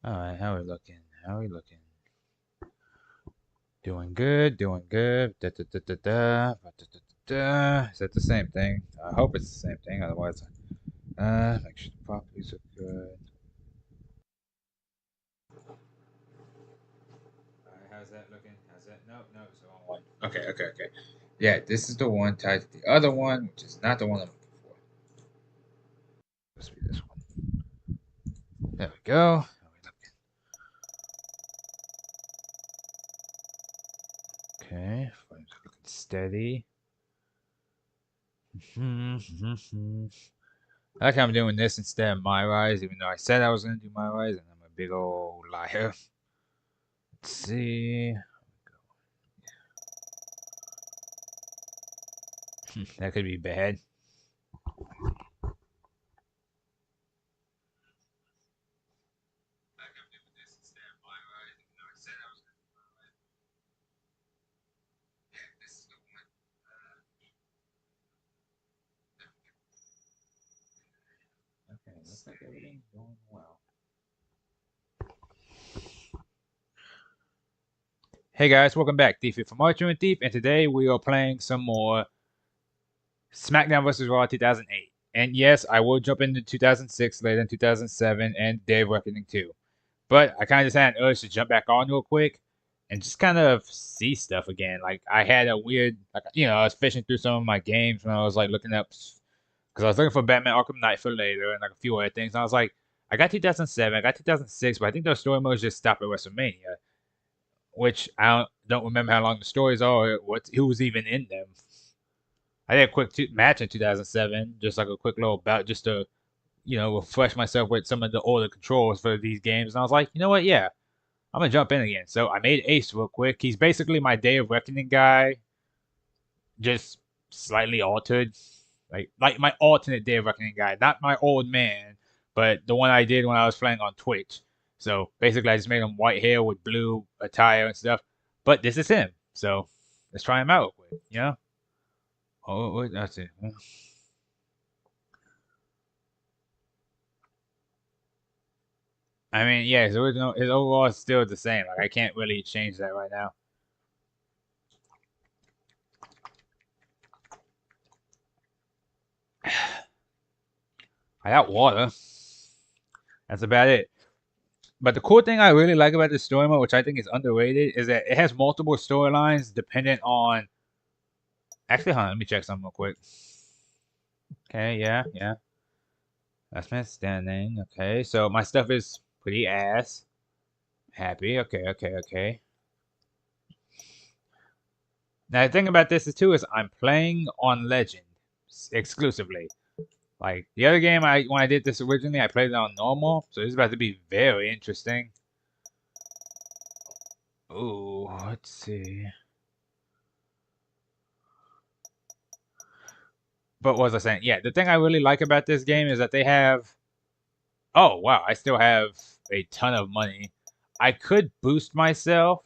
Alright, how we looking? How we looking? Doing good, doing good. Da, da, da, da, da, da, da, da, da. Is that the same thing? I hope it's the same thing, otherwise, make sure the properties are good. Alright, how's that looking? How's that? Nope, nope, it's the wrong one. Okay, okay, okay. Yeah, this is the one tied to the other one, which is not the one I'm looking for. Must be this one. There we go. How we looking? Okay, frames are looking steady. I like how I'm doing this instead of my rise, even though I said I was gonna do my rise, and I'm a big old liar. Let's see. That could be bad. Like I'm doing this instead of my rise, even though I said I was gonna do my rise. This is the one. Okay, looks like everything's going well. Hey guys, welcome back. Thief here from Archer and Thief, and today we are playing some more SmackDown vs. Raw 2008. And yes, I will jump into 2006, later in 2007, and Day of Reckoning 2. But I kind of just had an urge to jump back on real quick and just kind of see stuff again. Like I had a weird, like I was fishing through some of my games when I was like looking up, because I was looking for Batman Arkham Knight for later and like a few other things. And I was like, I got 2007, I got 2006, but I think those story modes just stopped at WrestleMania, which I don't remember how long the stories are, or who was even in them. I did a quick match in 2007, just like a quick little bout, just to refresh myself with some of the older controls for these games. And I was like, you know what? Yeah, I'm gonna jump in again. So I made Ace real quick. He's basically my Day of Reckoning guy, just slightly altered, like my alternate Day of Reckoning guy, not my old man, but the one I did when I was playing on Twitch. So basically, I just made him white hair with blue attire and stuff. But this is him. So let's try him out real quick. Oh, that's it. I mean, yeah, his overall is still the same. Like I can't really change that right now. I got water. That's about it. But the cool thing I really like about this story mode, which I think is underrated, is that it has multiple storylines dependent on. Actually, hold on, let me check something real quick. Okay, yeah, yeah. That's my standing. Okay, so my stuff is pretty ass. Happy. Okay, okay, okay. Now the thing about this is too is I'm playing on Legend exclusively. Like the other game, when I did this originally, I played it on normal, so this is about to be very interesting. Ooh, let's see. But what was I saying? Yeah, the thing I really like about this game is that they have. Oh wow, I still have a ton of money. I could boost myself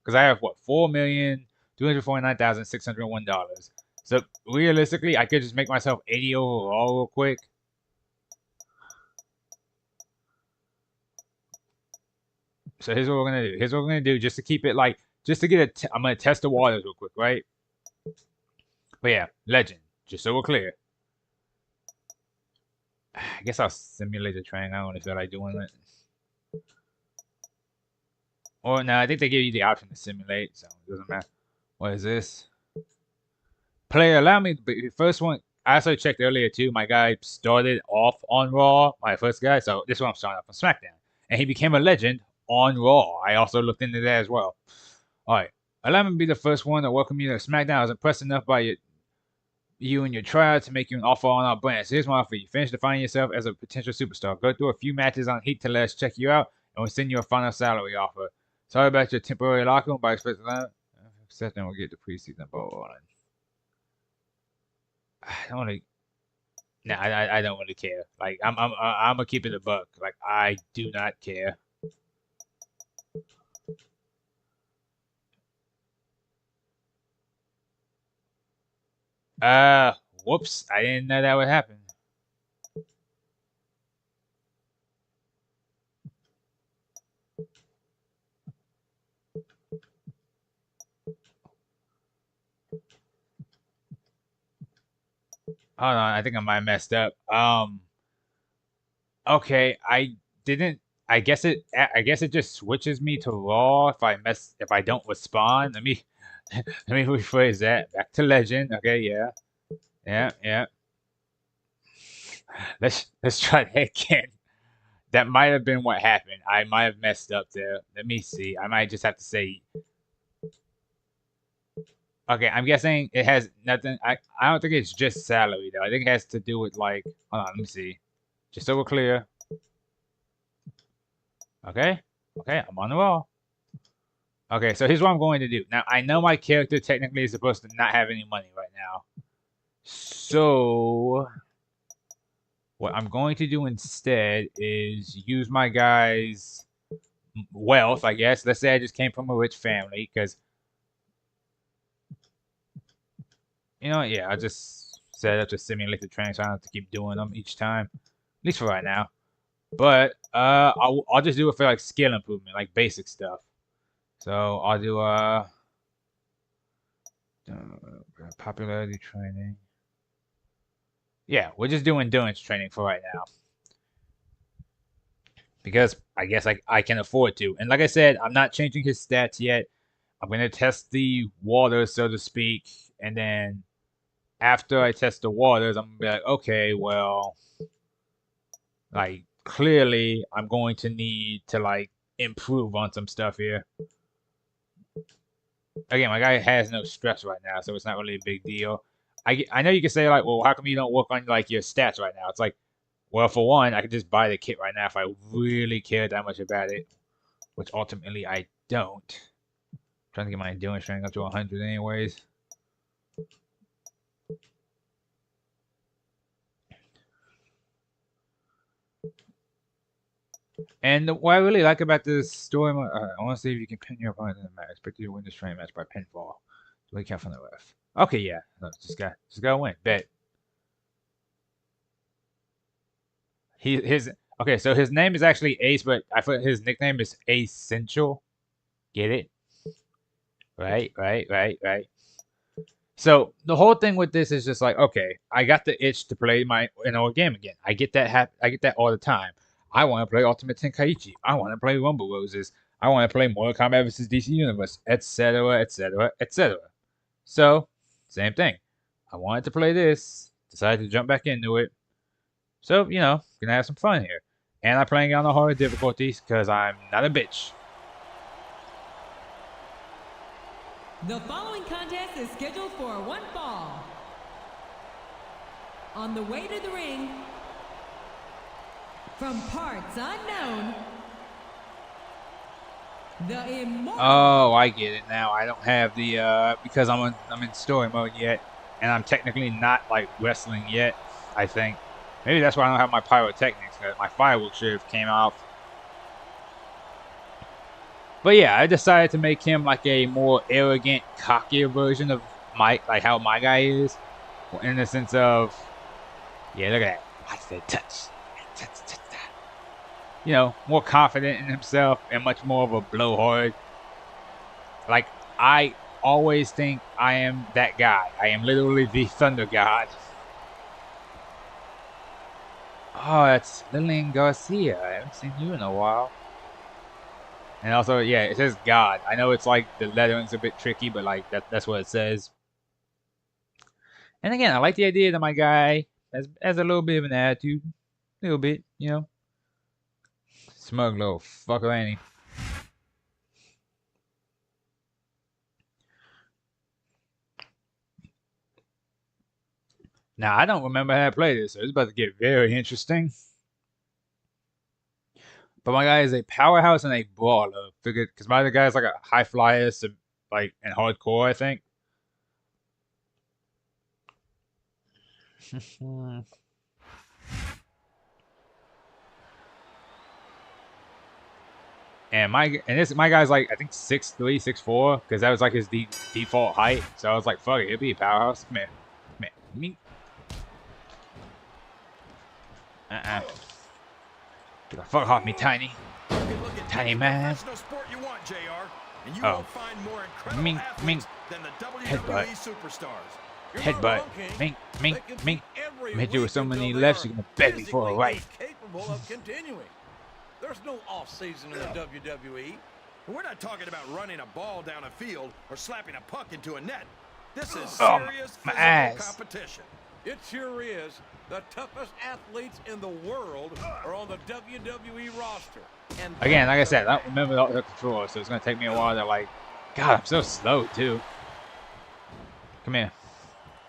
because I have what 4,249,601 dollars. So realistically, I could just make myself 80 overall real quick. So here's what we're gonna do. Here's what we're gonna do just to keep it like just to get I'm gonna test the waters real quick, right? But yeah, legend. Just so we're clear. I guess I'll simulate the train. I don't really feel like doing it. Or no, I think they give you the option to simulate, so it doesn't matter. What is this? Player, allow me. The first one, I also checked earlier too. My guy started off on Raw, my first guy, so this one I'm starting off on SmackDown, and he became a legend on Raw. I also looked into that as well. All right, allow me to be the first one to welcome you to SmackDown. I was impressed enough by you and your tryout to make you an offer on our brand. So here's my offer: you finish defining yourself as a potential superstar. Go through a few matches on Heat to let us check you out, and we'll send you a final salary offer. Sorry about your temporary locker, but I expect that. Except then we'll get the preseason ball on. I don't want to. Nah, I don't really care. Like I'm gonna keep it a buck. Like I do not care. Uh, whoops! I didn't know that would happen. Hold on, I think I might have messed up. Okay, I didn't. I guess it just switches me to raw if I don't respond. Let me let me rephrase that. Back to legend. Okay, yeah, yeah, yeah. Let's try that again. That might have been what happened. I might have messed up there. Let me see. I might just have to say. Okay, I'm guessing it has nothing. I don't think it's just salary though. I think it has to do with like. Hold on, let me see. Just so we're clear. Okay, okay, I'm on the roll. Okay, so here's what I'm going to do. Now, I know my character technically is supposed to not have any money right now. So, what I'm going to do instead is use my guy's wealth, I guess. Let's say I just came from a rich family, because, you know, yeah, I just set up to simulate the training so I don't have to keep doing them each time. At least for right now. But, I'll just do it for, like, skill improvement, like basic stuff. So, I'll do, popularity training. Yeah, we're just doing endurance training for right now. Because I guess I can afford to. And like I said, I'm not changing his stats yet. I'm going to test the waters, so to speak. And then after I test the waters, I'm going to be like, okay, well, like, clearly I'm going to need to, like, improve on some stuff here. Again, my guy has no stress right now, so it's not really a big deal. I know you can say, like, well, how come you don't work on, like, your stats right now? It's like, well, for one, I could just buy the kit right now if I really cared that much about it, which ultimately I don't. I'm trying to get my endurance training up to 100 anyways. And what I really like about this story, I want to see if you can pin your opponent in the match. Expect you to win this training match by pinfall. Do we count from the ref? Okay, yeah. No, just gotta win. Bet. Okay, so his name is actually Ace, but I thought his nickname is Essential. Get it? Right. So the whole thing with this is just like, okay, I got the itch to play my game again. I get that all the time. I want to play Ultimate Tenkaichi. I want to play Rumble Roses. I want to play Mortal Kombat vs. DC Universe, etc., etc., etc. So, same thing. I wanted to play this. Decided to jump back into it. So, you know, gonna have some fun here. And I'm playing on the harder difficulties because I'm not a bitch. The following contest is scheduled for one fall. On the way to the ring, from parts unknown, the immortal. Oh, I get it now. I don't have the because I'm in story mode yet, and I'm technically not like wrestling yet. I think maybe that's why I don't have my pyrotechnics. My fireworks should have came off. But yeah, I decided to make him like a more arrogant, cockier version of how my guy is, in the sense of, yeah, look at that. Watch that touch. You know, more confident in himself and much more of a blowhard. Like, I always think I am that guy. I am literally the Thunder God. Oh, that's Lillian Garcia. I haven't seen you in a while. And also, yeah, it says God. I know it's like the lettering's a bit tricky, but like that's what it says. And again, I like the idea that my guy has a little bit of an attitude. A little bit, you know. Smug little fucker, ain't he? Now, I don't remember how to play this, so it's about to get very interesting. But my guy is a powerhouse and a brawler. Figured, because my other guy is like a high flyer, so like, and hardcore, I think. And my guy's like, I think 6'3", 6'4", because that was like his default height. So I was like, fuck it, he'll be a powerhouse. Come here, me. Get the fuck off me, Tiny. tiny man. Sport you want, JR, and you Oh. won't find more incredible Mink, athletes mink. than the Headbutt. WWE superstars. Headbutt. Mink, mink, mink. I'm hit you with so many lefts, you're gonna beg me for a right. Capable of continuing. There's no off season in the WWE. We're not talking about running a ball down a field or slapping a puck into a net. This is Oh, serious my physical ass. competition. It sure is. The toughest athletes in the world are on the WWE roster. And Again, like I said, I don't remember all the controls, so it's gonna take me a while to like. God, I'm so slow too. Come here.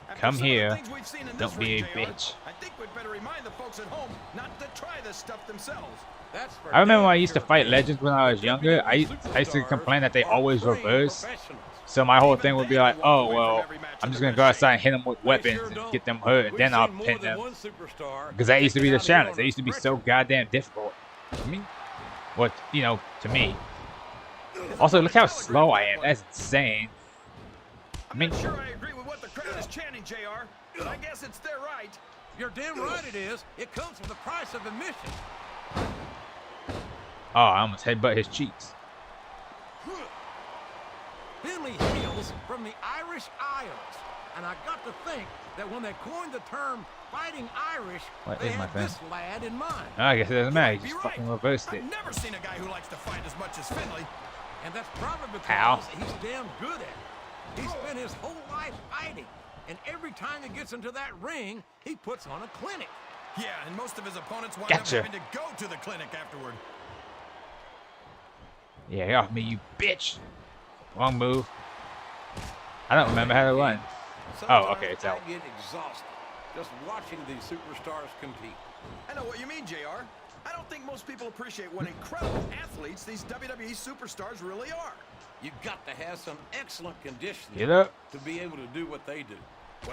After Come some of the here. things we've seen in Don't this be ring, a JR, bitch. I think we'd better remind the folks at home not to try this stuff themselves. that's for I remember when I damn used to sure. fight legends when I was younger. I used to complain that they always reverse. So my whole thing would be like, oh well, I'm just gonna go outside and hit them with weapons and get them hurt, and then I'll pin them. Because that used to be the challenge. They used to be so goddamn difficult. I mean, what you know, to me. Also, look how slow I am. That's insane. I mean, I'm not sure I agree with what the crowd is chanting, JR, but I guess it's their right. You're damn right it is. It comes with the price of admission. oh, I almost headbutt his cheeks. Finley hails from the Irish Isles, and I got to think that when they coined the term "fighting Irish," What they is my had thing? this lad in mind. I guess it doesn't matter. He Be just right. fucking reversed it. I've never seen a guy who likes to fight as much as Finley. And that's probably because How? he's damn good at it. He spent his whole life fighting, and every time he gets into that ring, he puts on a clinic. Yeah, and most of his opponents wind Gotcha. up having to go to the clinic afterward. Yeah, get off me, you bitch. Wrong move. I don't remember how to run. Oh, okay, it's out. I get exhausted just watching these superstars compete. I know what you mean, JR. I don't think most people appreciate what incredible athletes these WWE superstars really are. You've got to have some excellent conditioning Get up. to be able to do what they do.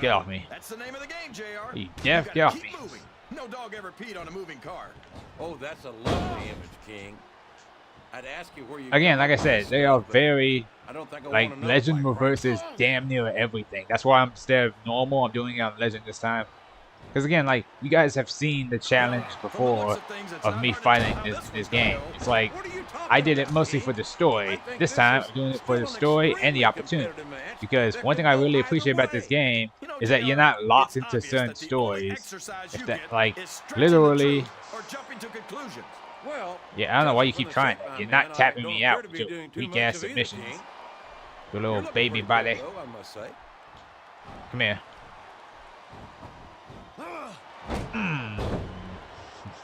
Get off me. That's the name of the game, JR. You deaf, gotta get off keep me. moving. No dog ever peed on a moving car. Oh, that's a lovely image, King. I'd ask you where you Again, got like I that said, they stuff, are but very I don't think I like wanna know legend quite reverses right. damn near everything. That's why instead of normal, I'm doing it on legend this time. Because again, like you guys have seen the challenge before of me fighting this game. It's like I did it mostly for the story. This time, I'm doing it for the story and the opportunity. Because one thing I really appreciate about this game is that you're not locked into certain stories. If that, like, literally, or jumping to conclusions. Well, yeah, I don't know why you keep just trying from that. the You're tip, not I mean, tapping don't me appear out to with be your doing too weak much ass of either, submissions. King. Your You're little looking baby pretty body. good, though, I must say. Come here.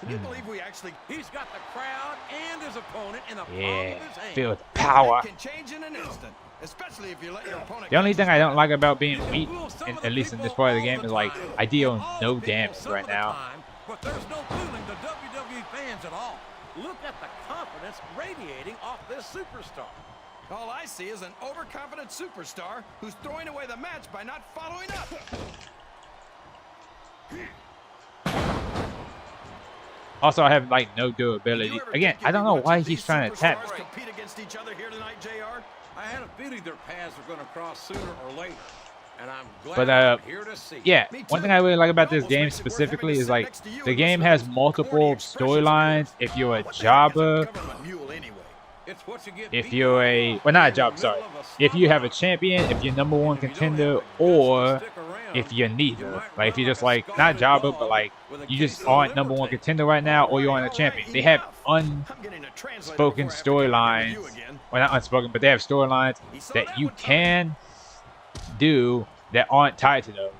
Can you believe we actually He's got the crowd and his opponent in the palm Yeah, of his hand. feel the power. can change in an instant, especially if you let your opponent. The only thing I don't like about being weak, Fool some of at the least in this people part of the all game, is like time. I deal And all no the people damage some right of the now. time, but there's no fooling the WWE fans at all. Look at the confidence radiating off this superstar. All I see is an overconfident superstar who's throwing away the match by not following up. Also, I have like no durability. Again, I don't know why he's trying to attack me. Compete against each other here tonight, JR. I had a feeling their paths are going to cross sooner or later, and I'm glad But, I'm here to see. Yeah, Me one too. thing I really like about It this almost game makes it worth specifically having to is sit like next to you the and game listen has to multiple corny expressions of storylines. yours. If you're a What the heck is a jobber, government mule anyway? It's what you get if beaten you're by a well, not a in the job, middle sorry. of a If you have a slaughter. champion, if you're number one If you don't contender, have the guts to or stick around, if you're you neither. might Like if you're run just a like not scalded jobber, dog but like with a you case just of aren't number one liver tape. contender right now, or you're on a All champion. right, They have enough. I'm getting a translator unspoken before I have to come here with you storylines. again. Well, not unspoken, but they have storylines He saw that that you one coming. can do that aren't tied to those.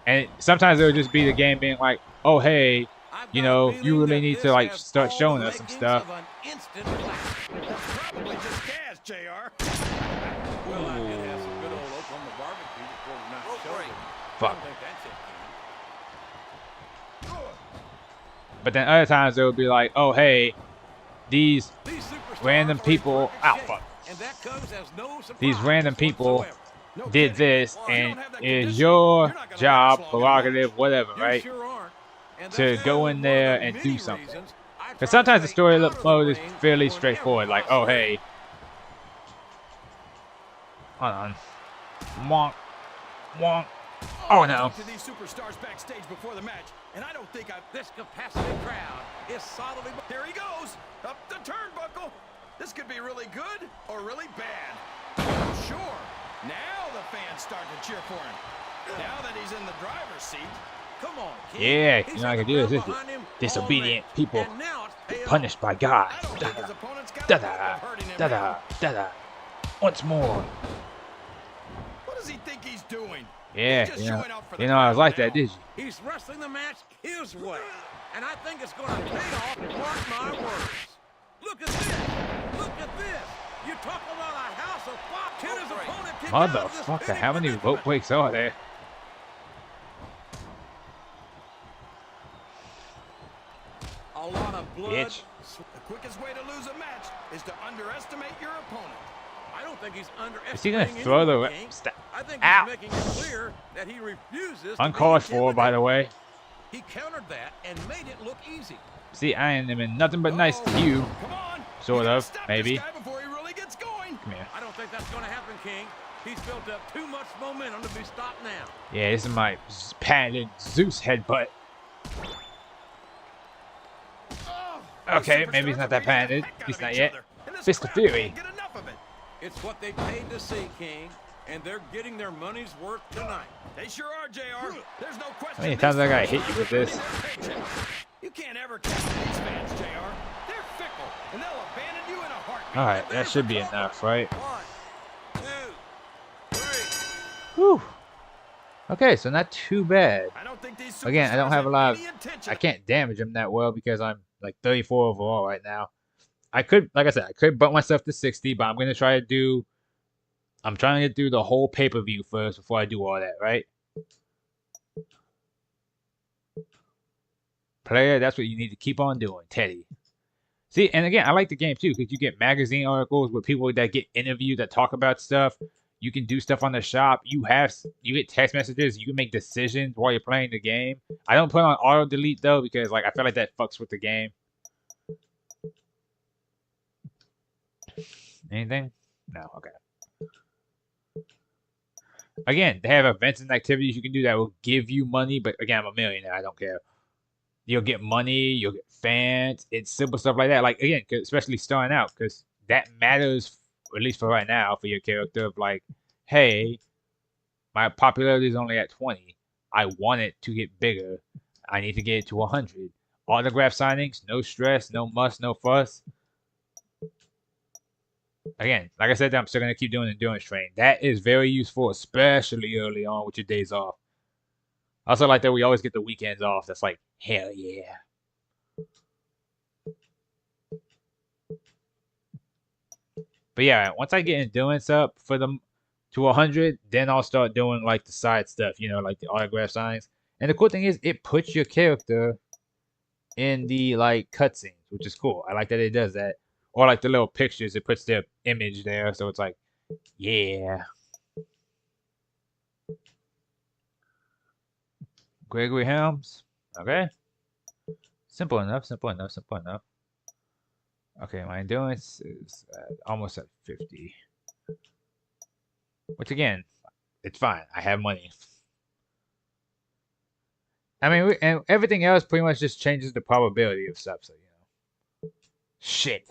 And sometimes it'll just be the game being like, oh hey, I've you got a know, feeling you really that need this to like has start all showing the us some makings stuff. of an instant classic. That's probably just gas, JR. Well, I did have some good old Oklahoma barbecue before tonight's show. Fuck. I don't think that's it, King. But then other times it would be like, oh hey, these These superstars random are in people, perfect ow shape, fuck, and that comes as no these surprise random people whatsoever. No did kidding. this, Well, you and don't have that it's conditioning, your you're not gonna job, last long in the match. prerogative, whatever, You right? sure aren't. And To that's go only in one there of the and many do something. reasons I try Because sometimes to the stay story out of mode the is ring fairly whenever straightforward. Like, oh possible. hey, hold on, wonk, wonk. Oh no. To these superstars backstage before the match, and I don't think I've. This capacity crowd is solidly. There he goes, up the turnbuckle. This could be really good or really bad. Sure. Now the fans start to cheer for him. Now that he's in the driver's seat. Come on, kid. Yeah, you He's know I got can do the this. crowd behind him all Disobedient match. people And now it's paying punished off. by God. I don't think his opponent's got Da a hope da of hurting him da now. da da. Once more. What does he think he's doing? Yeah, He's just you know, showing off for the you know I was crowd like that, now. did you? He's wrestling the match his way. And I think it's going to pay off, mark my words. Look at this. Look at this. You talk about a house of fire. Can his opponent kick out of this Motherfucker, pinning how many predicament? rope breaks are there? A lot of blood. Bitch. The quickest way to lose a match is to underestimate your opponent. I don't think he's underestimating. Is he gonna throw the anyone, King. stop? I think Ow. he's making it clear that he refuses to Uncalled be for, by the way. He countered that and made it look easy. See, I ain't been nothing but nice to you. Come on. Sort You gotta of, stop maybe. This guy before he really gets going. Come here. I don't think that's going to happen, King. He's built up too much momentum to be stopped now. Yeah, this is my patented Zeus headbutt. Oh, Okay, the maybe he's superstars not are that beating the patented. heck out He's of not each yet. other, and this Fist of crowd Fury. can't get enough of it. It's what they paid to see, King, and they're getting their money's worth tonight. They sure are, JR. There's no question. How many times I gotta hit you with this? You can't ever count on these fans, JR. They're fickle, and they'll abandon you in a heartbeat. Alright, that should be enough, right? 1, 2, 3. Whew. Okay, so not too bad. I don't think these Again, I don't superstars have a lot of... any intention I can't damage him that well because I'm like 34 overall right now. I could, like I said, I could bump myself to 60, but I'm going to try to do... I'm trying to get through the whole pay-per-view first before I do all that, right? Player, that's what you need to keep on doing, Teddy. See, and again, I like the game too because you get magazine articles with people that get interviewed that talk about stuff. You can do stuff on the shop. You get text messages. You can make decisions while you're playing the game. I don't put on auto delete though because like I feel like that fucks with the game. Anything? No. Okay. Again, they have events and activities you can do that will give you money, but again, I'm a millionaire. I don't care. You'll get money. You'll get fans. It's simple stuff like that. Like again, especially starting out, because that matters, at least for right now, for your character. Of like, hey, my popularity is only at 20. I want it to get bigger. I need to get it to 100. Autograph signings, no stress, no muss, no fuss. Again, like I said, I'm still gonna keep doing endurance training. That is very useful, especially early on with your days off. I also like that we always get the weekends off. That's like, hell yeah. But yeah, once I get endurance up for them to 100, then I'll start doing like the side stuff, you know, like the autograph signs. And the cool thing is, it puts your character in the like cutscenes, which is cool. I like that it does that. Or like the little pictures, it puts their image there, so it's like, yeah. Gregory Helms. Okay. Simple enough, simple enough, simple enough. Okay, my endurance is almost at 50. Which again, it's fine. I have money. I mean, and everything else pretty much just changes the probability of stuff, so, you know. Shit.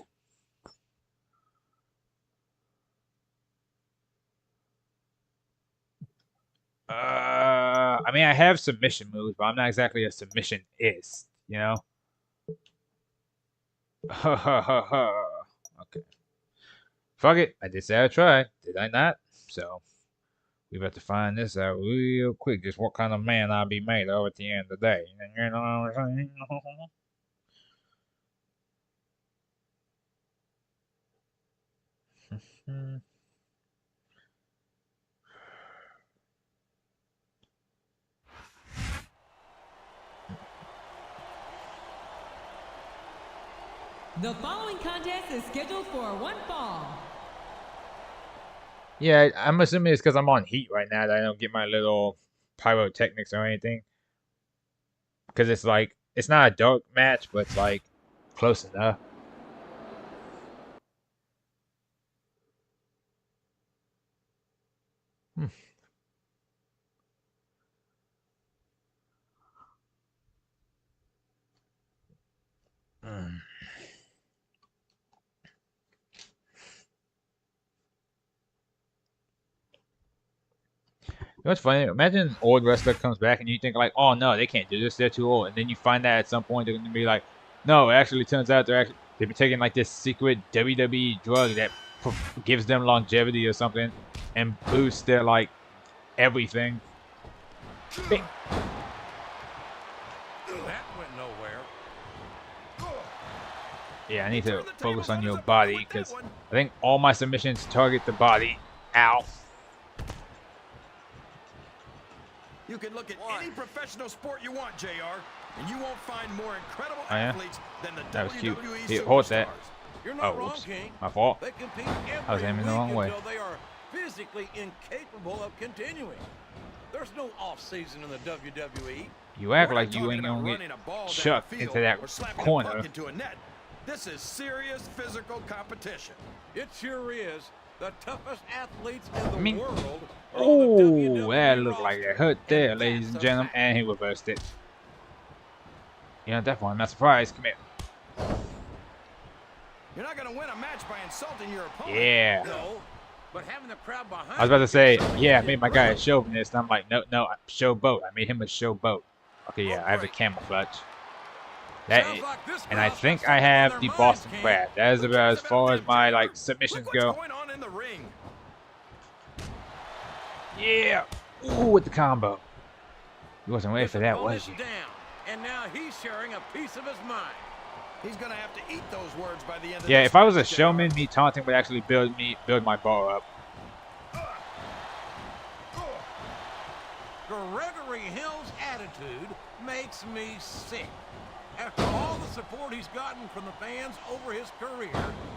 I mean, I have submission moves, but I'm not exactly a submissionist, you know? Okay. Fuck it. I did say I'd try. Did I not? So, we about to find this out real quick. Just what kind of man I'll be made of at the end of the day. You know what I'm saying? The following contest is scheduled for one fall. Yeah, I'm assuming it's because I'm on heat right now that I don't get my little pyrotechnics or anything. Because it's like, it's not a dark match, but it's like close enough. know what's funny? Imagine an old wrestler comes back and you think like, oh no, they can't do this, they're too old. And then you find that at some point they're gonna be like, no, it actually turns out they've been taking like this secret WWE drug that gives them longevity or something and boosts their like everything. Bing. That went nowhere. Yeah, I need to focus on your body because I think all my submissions target the body. Ow. You can look at any professional sport you want, JR, and you won't find more incredible Oh, yeah? athletes than the That was cute. WWE He hold that. superstars. You're not Oh, wrong, oops. King. My fault. They compete I was every aiming the week wrong way. until they are physically incapable of continuing. There's no off-season in the WWE. You act We're like not you talking ain't about gonna running get a ball down chucked the into field that or slapping a corner. puck into a net. This is serious physical competition. It sure is. The toughest athletes in the Me. world are on the Oh, WWE that looked like roster. it hurt there, And ladies that's and a gentlemen. fact. And he reversed it. You know, definitely, I'm not surprised. Come here. You're not going to win a match by insulting your opponent. Yeah. No, but having the crowd behind I was about to you say, can yeah, I get made my guy a crazy. chauvinist. And I'm like, no, showboat. I made him a showboat. Okay, yeah, I have the camouflage. That Sounds is, like this and I crowd's got think I something on have their the minds, Boston King. Crab. That is Who about cares as far about as them, my JR? like Look submissions what's go. going on in the ring. Yeah. Ooh, with the combo. You wasn't ready His for that, opponent's was you? down, and now he's sharing a piece of his mind. He's going to have to eat those words by the end of Yeah, this if I was a match, JR. showman, me taunting would actually build my bar up. Gregory Hill's attitude makes me sick. After all the support he's gotten from the fans over his career,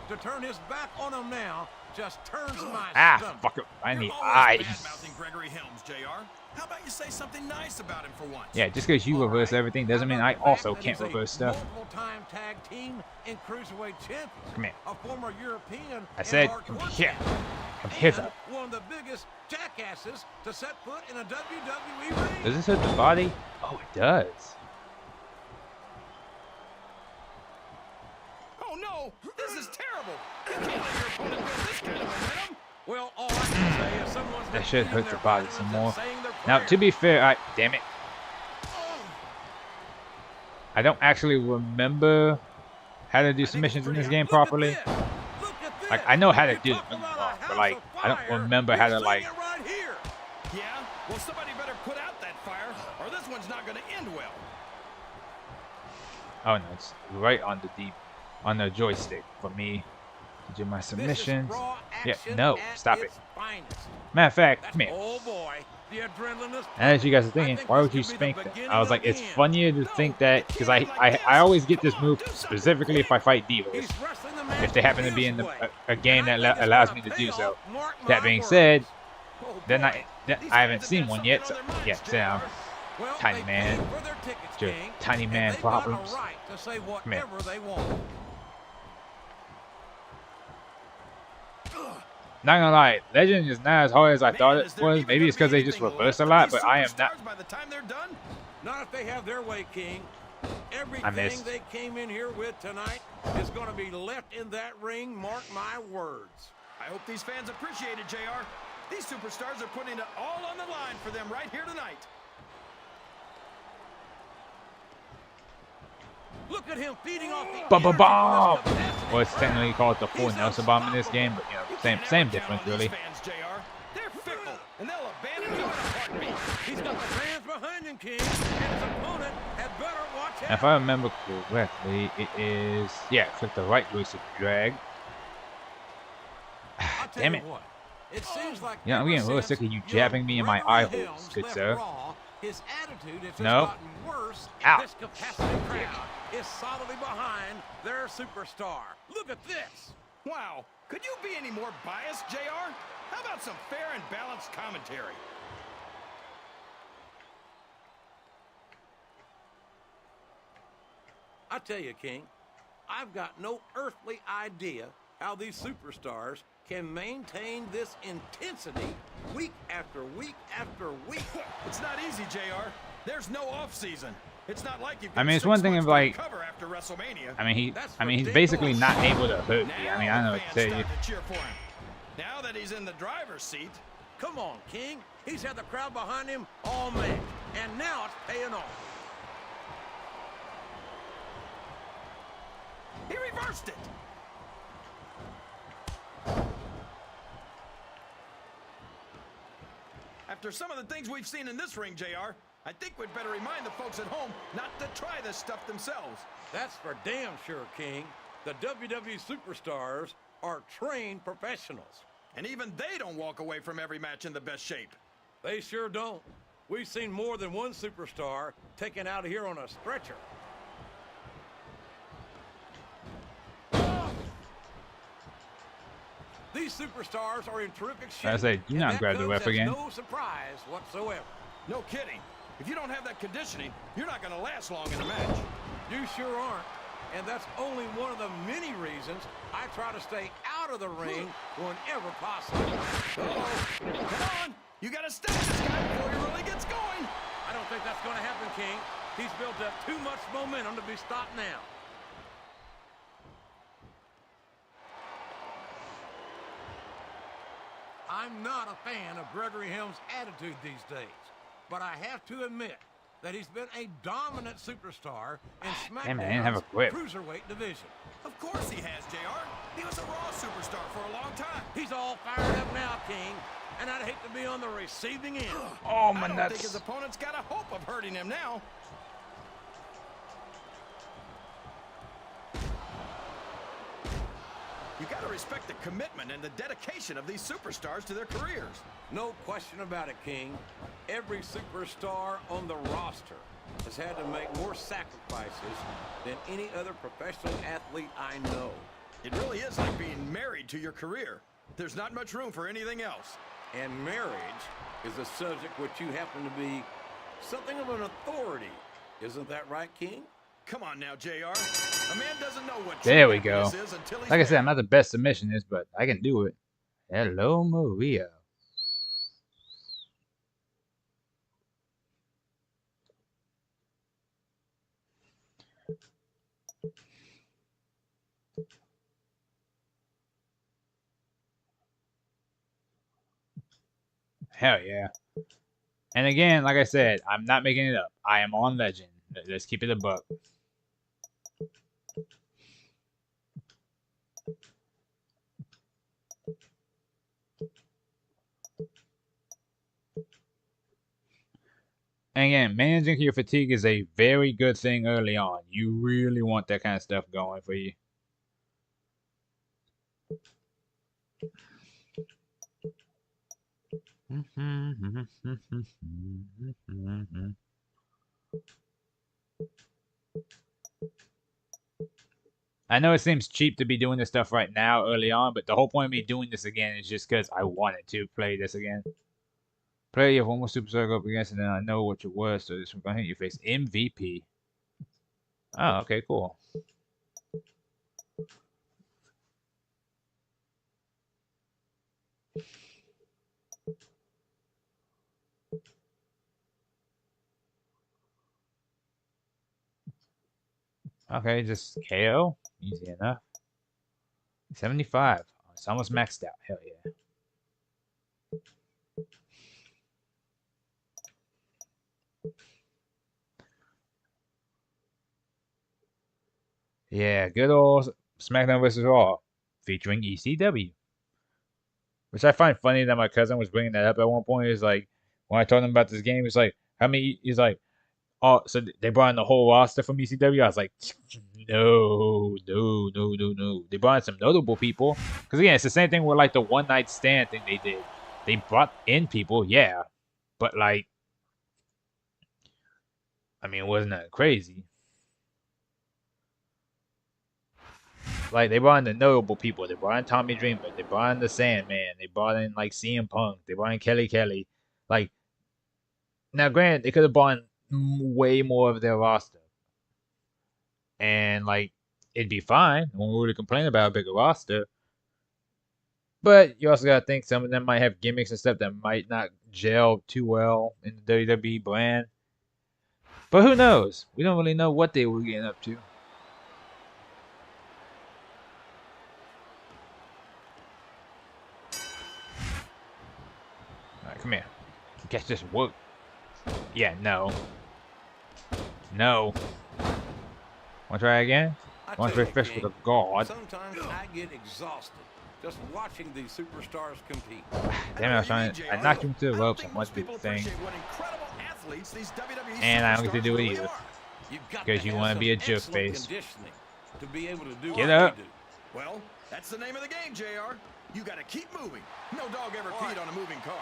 to turn his back on him now just turns my stomach. Fuck it. I You're need always eyes. bad-mouthing Gregory Helms, JR. How about you say something nice about him for once? Yeah, just because you All reverse right. everything doesn't mean How I about the also fact that can't he's a reverse stuff. multiple-time tag team and cruiserweight champion. Come here. A former European. I said, and come hardcore here. champion. Come here. And one of the biggest jackasses to set foot in a WWE ring. Does this hurt the body? Oh, it does. Oh, no. This is terrible. You can't let your opponent build this kind of momentum. Well, all I can say is someone's That should hurt the body some more. Now, Now, to be fair, damn it. I don't actually remember how to do submissions in this game properly. Like, I know how to do them, don't get me wrong, but like, I don't remember how to like. Yeah? Well, somebody better put out that fire, or this one's not going to end well. Oh no, it's right on the joystick for me to do my submissions. Yeah, no, stop it. Matter of fact, come here. Oh boy, the adrenaline is And as you guys are thinking, why would you spank that? I was like, it's funnier to think that because I always get this move specifically if I fight divas, if they happen to be in a game that allows me to do so. That being said, then I haven't seen one yet, so yeah, sit down. Tiny man. Your tiny man problems. Come here. Not gonna lie, Legend is not as hard as I thought it was. Maybe it's because they just reverse a lot, but I am not. By the time they're done, Not if they have their way, King. I Everything missed. they came in here with tonight is going to be left in that ring, mark my words. I hope these fans appreciate it, JR. These superstars are putting it all on the line for them right here tonight. Look at him feeding off the Ba-ba-bomb! energy from this capacity Well, it's technically called the full He's Nelson bomb in this unstoppable. game, but you know, You same can same never count difference on really. these fans, JR. They're fickle, and they'll abandon you in a heartbeat. He's got the fans behind him, King, and his opponent had better watch And out. if I remember correctly, it is click the right joystick to drag. I'll tell Damn you it. what, it seems like You know, I'm ever getting real since sick of you young jabbing me in my Gregory eye Helms holes, good left sir. Raw, his attitude has just No. gotten worse. Ow. This capacity crowd is solidly behind their superstar. Look at this. Wow, could you be any more biased, JR? How about some fair and balanced commentary? I tell you, King, I've got no earthly idea how these superstars can maintain this intensity week after week after week. It's not easy, JR. There's no off season. It's not like you've I mean, got it's one 6 thing months of, to like- recover after WrestleMania. I mean, he's basically not able to hurt me. I mean, I don't know what to tell you. To cheer for him. Now that he's in the driver's seat, Come on, King. He's had the crowd behind him all match, and now it's paying off. He reversed it. After some of the things we've seen in this ring, JR, I think we'd better remind the folks at home not to try this stuff themselves. That's for damn sure, King. The WWE superstars are trained professionals. And even they don't walk away from every match in the best shape. They sure don't. We've seen more than one superstar taken out of here on a stretcher. These superstars are in terrific shape. I say, do not grab the ref again. No surprise whatsoever. No kidding. If you don't have that conditioning, you're not going to last long in a match. You sure aren't. And that's only one of the many reasons I try to stay out of the ring whenever possible. Uh-oh. Come on. You got to stop this guy before he really gets going. I don't think that's going to happen, King. He's built up too much momentum to be stopped now. I'm not a fan of Gregory Helms' attitude these days, but I have to admit that he's been a dominant superstar in SmackDown's cruiserweight division. Of course he has, JR. He was a Raw superstar for a long time. He's all fired up now, King, and I'd hate to be on the receiving end. Oh, my I don't nuts. think his opponent's got a hope of hurting him now. You got to respect the commitment and the dedication of these superstars to their careers. No question about it, King. Every superstar on the roster has had to make more sacrifices than any other professional athlete I know. It really is like being married to your career. There's not much room for anything else. And marriage is a subject which you happen to be something of an authority. Isn't that right, King? Come on now, JR. A man doesn't know what There we true go. happiness is until he's Like I said, married. I'm not the best submissionist, but I can do it. Hello, Maria. Hell yeah. And again, like I said, I'm not making it up. I am on Legend. Let's keep it a buck. And again, managing your fatigue is a very good thing early on. You really want that kind of stuff going for you. I know it seems cheap to be doing this stuff right now early on, but the whole point of me doing this again is just because I wanted to play this again. Play you have one more superstar go up against, and then I know what you're worth, so this one's gonna hit your face. MVP. Oh, okay, cool. Okay, just KO. Easy enough. 75. Oh, it's almost maxed out. Hell yeah. Yeah, good old SmackDown vs. Raw featuring ECW. Which I find funny that my cousin was bringing that up at one point. Is like, when I told him about this game, it's like, how many? He's like, oh, so they brought in the whole roster from ECW? I was like, no. They brought in some notable people. Because again, it's the same thing with like the one night stand thing they did. They brought in people, yeah. But like, I mean, it wasn't that crazy. Like, they brought in the notable people. They brought in Tommy Dreamer. They brought in the Sandman. They brought in, like, CM Punk. They brought in Kelly. Like, now, granted, they could have brought in way more of their roster. And, like, it'd be fine. No one would really complain about a bigger roster. But you also got to think some of them might have gimmicks and stuff that might not gel too well in the WWE brand. But who knows? We don't really know what they were getting up to. Come here. Guess this work. Yeah, no. No. Wanna try again? I Once tell we you, fish King, with a god. sometimes I get exhausted just watching these superstars compete. Damn it, I was trying to. I knocked you into the ropes and went through the thing. And I don't get to do it either. Because you want to be a jerk face. To be able to do Get what up. they do. Well, that's the name of the game, JR. You got to keep moving. No dog ever peed on a moving car.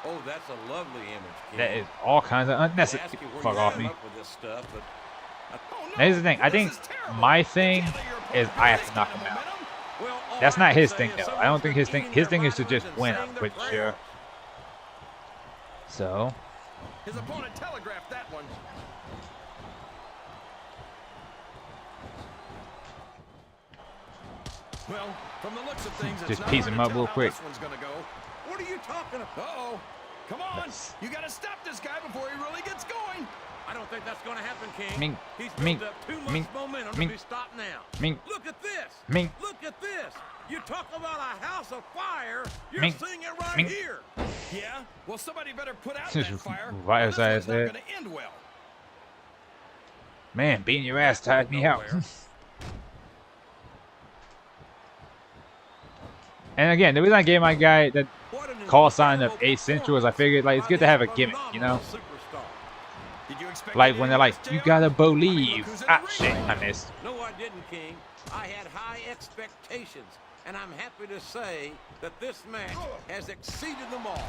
Oh, that's a lovely image, King. That is all kinds of They unnecessary. ask you where Fuck you off came me. up with this stuff, but Oh, no. Here's the thing. I think This is terrible. my thing Can't let your is opponent I have this to knock kind him of out. momentum. well, all That's I not can his say thing is though. I someone's don't think his been thing. eating His thing their is to just vitamins win. and I'm saying pretty their sure. prayers. So His opponent telegraphed that one. Well, from the looks of things, it's Just not piece hard him to up tell real how quick. This one's gonna go. What are you talking about? Uh-oh. Come on. Yes. You got to stop this guy before he really gets going. I don't think that's going to happen, King. Mink, He's mink, built up too much mink, momentum mink, to be stopped now. mink, Look at this. mink, Look at this. You talk about a house of fire. You're Mink, seeing it right mink. here. Yeah? Well, somebody better put out This that is fire. right or this outside one's not there. going to end well. man, beating your ass tired me out. Nowhere. And again, the reason I gave my guy that What an call sign of incredible A Central is I figured like it's good to have a gimmick, you know? phenomenal superstar. Did you expect Like to when do they're like, this, you JR? gotta I mean, believe. look who's in Ah, the shit, ring. I missed. No, I didn't, King. I had high expectations, and I'm happy to say that this match has exceeded them all.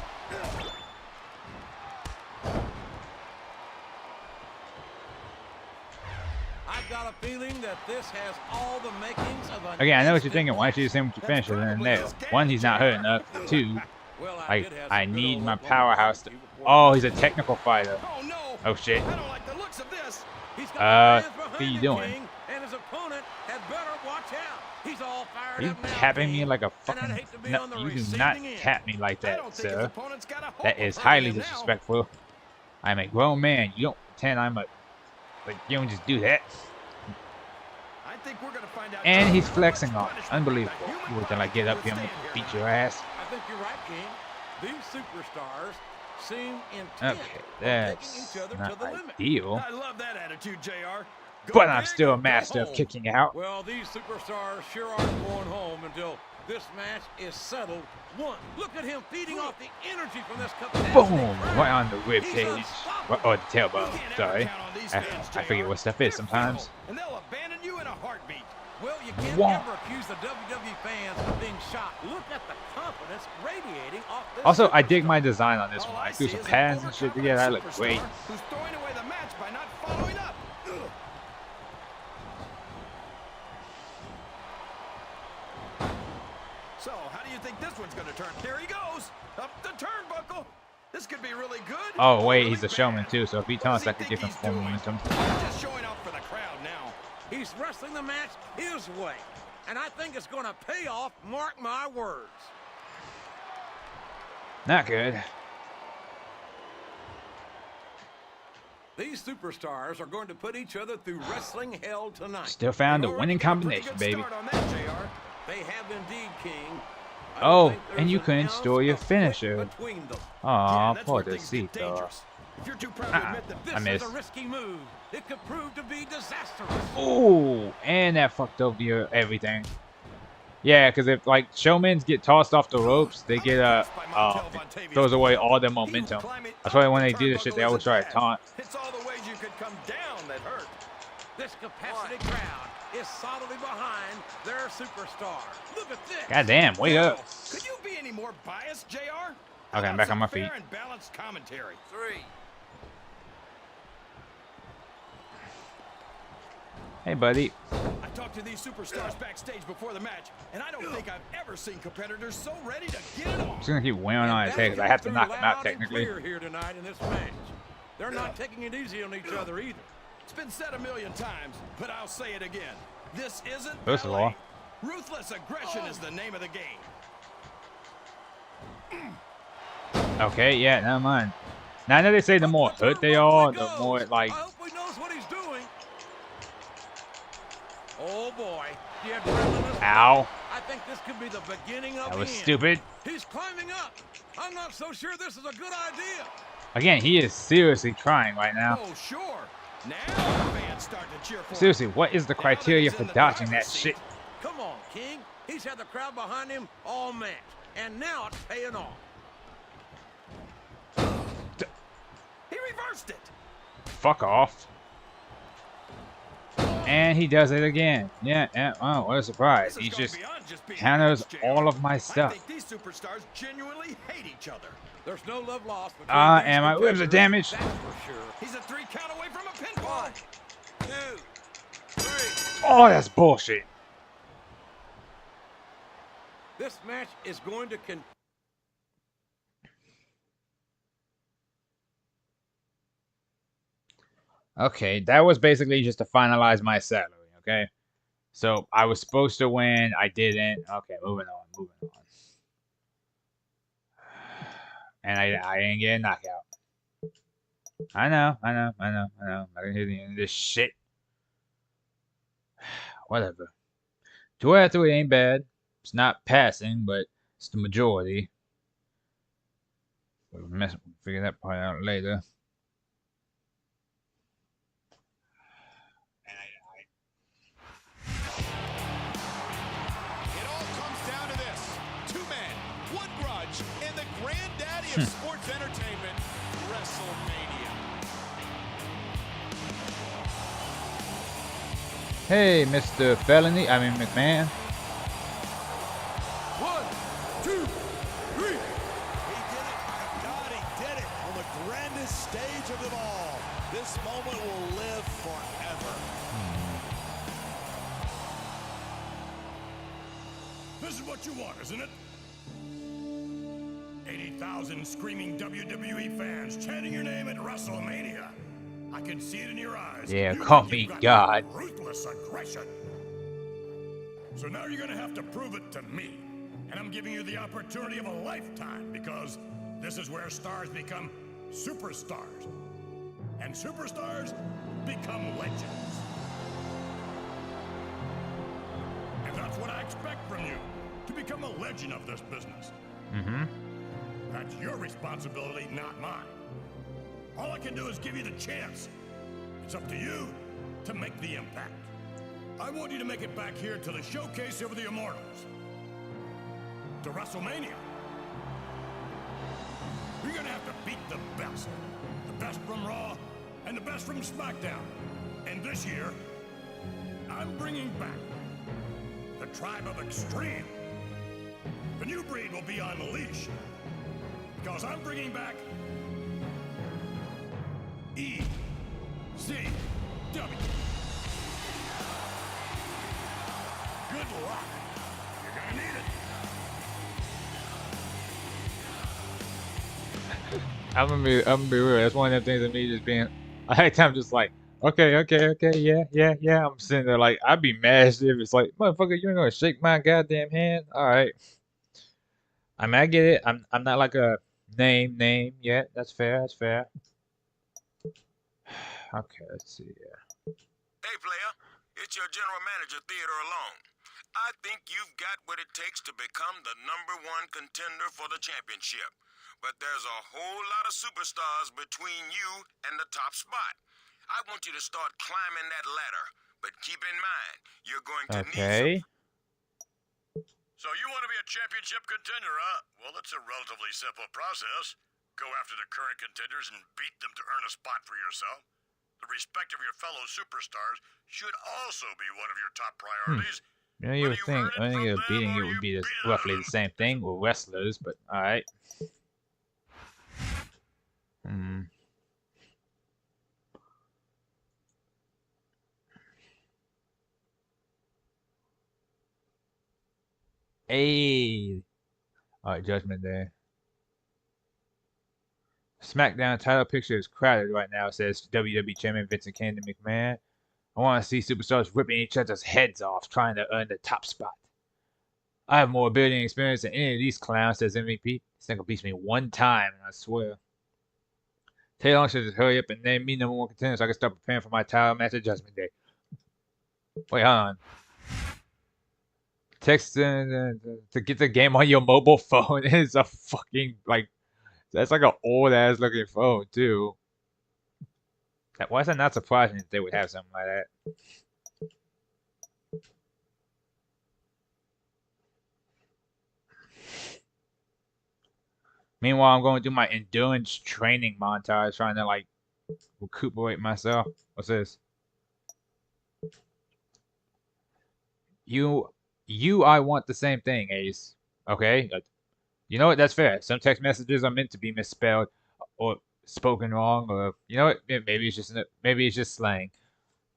I've got a feeling that this has all the makings of an Again, I know what you're instant thinking. Why don't you just hit him with your finisher and then there? One, he's not hurt enough. Two, Well, like, did have I some good need old my luck on the powerhouse to. barbecue before Oh, the he's a technical fighter. Oh, no. Oh, shit. I don't like the looks of this. He's got What the fans are behind you him, doing? King, and his opponent had better watch out. He's all fired You up now, tapping me King, like a and I'd fucking. hate to be No, on the you do receiving not end. tap me like I that, don't think his sir. opponent's got a hope That of is hurting highly him now. disrespectful. I'm a grown man. You don't pretend I'm a. Like, you don't just do that. I think we're gonna find out And just he's how flexing much on it. punishment Unbelievable. the human You would body like get can up here and withstand beat here. your ass. I think you're right, King. These superstars seem intent Okay, on taking that's each other to not the limit. ideal. I love that attitude, JR. Go But I'm big still or a go master of home. kicking out. Well, these superstars sure aren't going home until this match is settled. One, look at him feeding off the energy from this capacity Boom! crowd. Right on the rib He's cage. unstoppable. Or the tailbone. You can't ever Sorry. count on these I, fans, I forget JR. what stuff They're is sometimes. fickle, and they'll abandon you in a heartbeat. Well, you can't Whoa. ever accuse the WWE fans of being shocked. Look at the confidence radiating off this Also, I superstar. dig my design on this All one. I I threw see some is an pads and shit overconfident together. I look superstar great. Who's throwing away the match by not following up. Ugh. So, how do you think this one's going to turn? There he goes. Up the turnbuckle. This could be really good. Oh, or wait, really he's a bad. showman too, so if he What tells does us I could think give him he's full doing? momentum. He's just showing off for the crowd now. He's wrestling the match his way, and I think it's going to pay off, mark my words. Not good. These superstars are going to put each other through wrestling hell tonight. Still found a They winning already got a pretty combination, good baby. start on that, JR. They have indeed, King. I don't Oh, think and there's you an couldn't ounce store your of finisher. quit between them. Aw, that's poor where things get Decito. dangerous. If you're too proud to admit that This I is missed. a risky move. It could prove to be disastrous. Oh, and that fucked over your everything. Yeah, because if like showmans get tossed off the ropes, they get it throws away all their momentum. That's why when they do this shit, they always try to taunt. It's all the ways you could come down that hurt. This capacity crowd is solidly behind their superstar. Look at this. Goddamn, wake up. Could you be any more biased, JR? Okay, I'm back on my feet. Fair and balanced commentary. 3. Hey, buddy. I talked to these superstars backstage before the match, and I don't think I've ever seen competitors so ready to get it on. I'm just gonna keep wearing on his head because I have to knock him out technically. Clear here tonight in this match. They're not taking it easy on each other either. It's been said a million times, but I'll say it again. This isn't First of all- ballet. Ruthless aggression is the name of the game. Okay, yeah, never mind. Now I know they say the more hurt they are, the more like. I hope he knows what he's doing. Oh boy, the adrenaline is Ow. I think this could be the beginning of That the was end. stupid. He's climbing up. I'm not so sure this is a good idea. Again, he is seriously trying right now. Oh, sure. Now the fans start to cheer for him. Seriously, what is the Now that criteria he's for in the dodging driver's that seat, shit? Come on, King. He's had the crowd behind him all match. And now it's paying off. He reversed it. Fuck off. And he does it again. Yeah, oh, what a surprise. This He is going just beyond just being counters nice, JR. all of my I stuff. think these superstars genuinely hate each other. There's no love lost between these And my ribs are contenders, damaged. that's for sure. He's a 3 count away from a pinfall. 1, 2, 3. Oh, that's bullshit. This match is going to Okay, that was basically just to finalize my salary, okay? So, I was supposed to win, I didn't. Okay, moving on. And I didn't get a knockout. I know. I'm not gonna hear the end of this shit. Whatever. 2 out of 3 ain't bad. It's not passing, but it's the majority. We'll figure that part out later. It all comes down to this. 2 men, 1 grudge, and the granddaddy of sports entertainment, WrestleMania. Hey, Mr. Felony, McMahon. 1, 2, 3. He did it. My God, he did it on the grandest stage of them all. This moment will live forever. This is what you want, isn't it? 80,000 screaming WWE fans chanting your name at WrestleMania. I can see it in your eyes. Yeah, You call think me you've got God. Ruthless aggression. So now you're gonna have to prove it to me. And I'm giving you the opportunity of a lifetime because this is where stars become superstars. And superstars become legends. And that's what I expect from you, to become a legend of this business. Mm-hmm. That's your responsibility, not mine. All I can do is give you the chance. It's up to you to make the impact. I want you to make it back here to the showcase of the Immortals. To WrestleMania. You're gonna have to beat the best. The best from Raw and the best from SmackDown. And this year, I'm bringing back the Tribe of Extreme. The new breed will be on the leash. Because I'm bringing back ECW. Good luck. You're gonna need it. I'm gonna be real. That's one of them things of me just being. I I'm just like, okay, yeah. I'm sitting there like, I'd be mad if it's like, motherfucker, you ain't gonna shake my goddamn hand. All right. I mean, I get it. I'm not like a name yet. That's fair. Okay, let's see here. Hey, player, it's your general manager, Theodore Alone. I think you've got what it takes to become the #1 contender for the championship. But there's a whole lot of superstars between you and the top spot. I want you to start climbing that ladder. But keep in mind, you're going to need Okay. So you want to be a championship contender, huh? Well, it's a relatively simple process. Go after the current contenders and beat them to earn a spot for yourself. The respect of your fellow superstars should also be one of your top priorities. You know, you would think, I think beating it would be roughly the same thing with wrestlers, but alright. Hey! Alright, Judgment Day. SmackDown title picture is crowded right now, says WWE Chairman Vincent Kennedy McMahon. I want to see superstars ripping each other's heads off, trying to earn the top spot. I have more ability and experience than any of these clowns, says MVP. This thing will beat me one time, and I swear. Taylor should just hurry up and name me #1 contender so I can start preparing for my title match at Judgment Day. Wait, hold on. Texting to get the game on your mobile phone is a fucking like that's like an old ass looking phone too. Why is that not surprising that they would have something like that? Meanwhile, I'm going through my endurance training montage, trying to like recuperate myself. What's this? I want the same thing, Ace. Okay, you know what? That's fair. Some text messages are meant to be misspelled or spoken wrong, or you know what? Maybe it's just slang.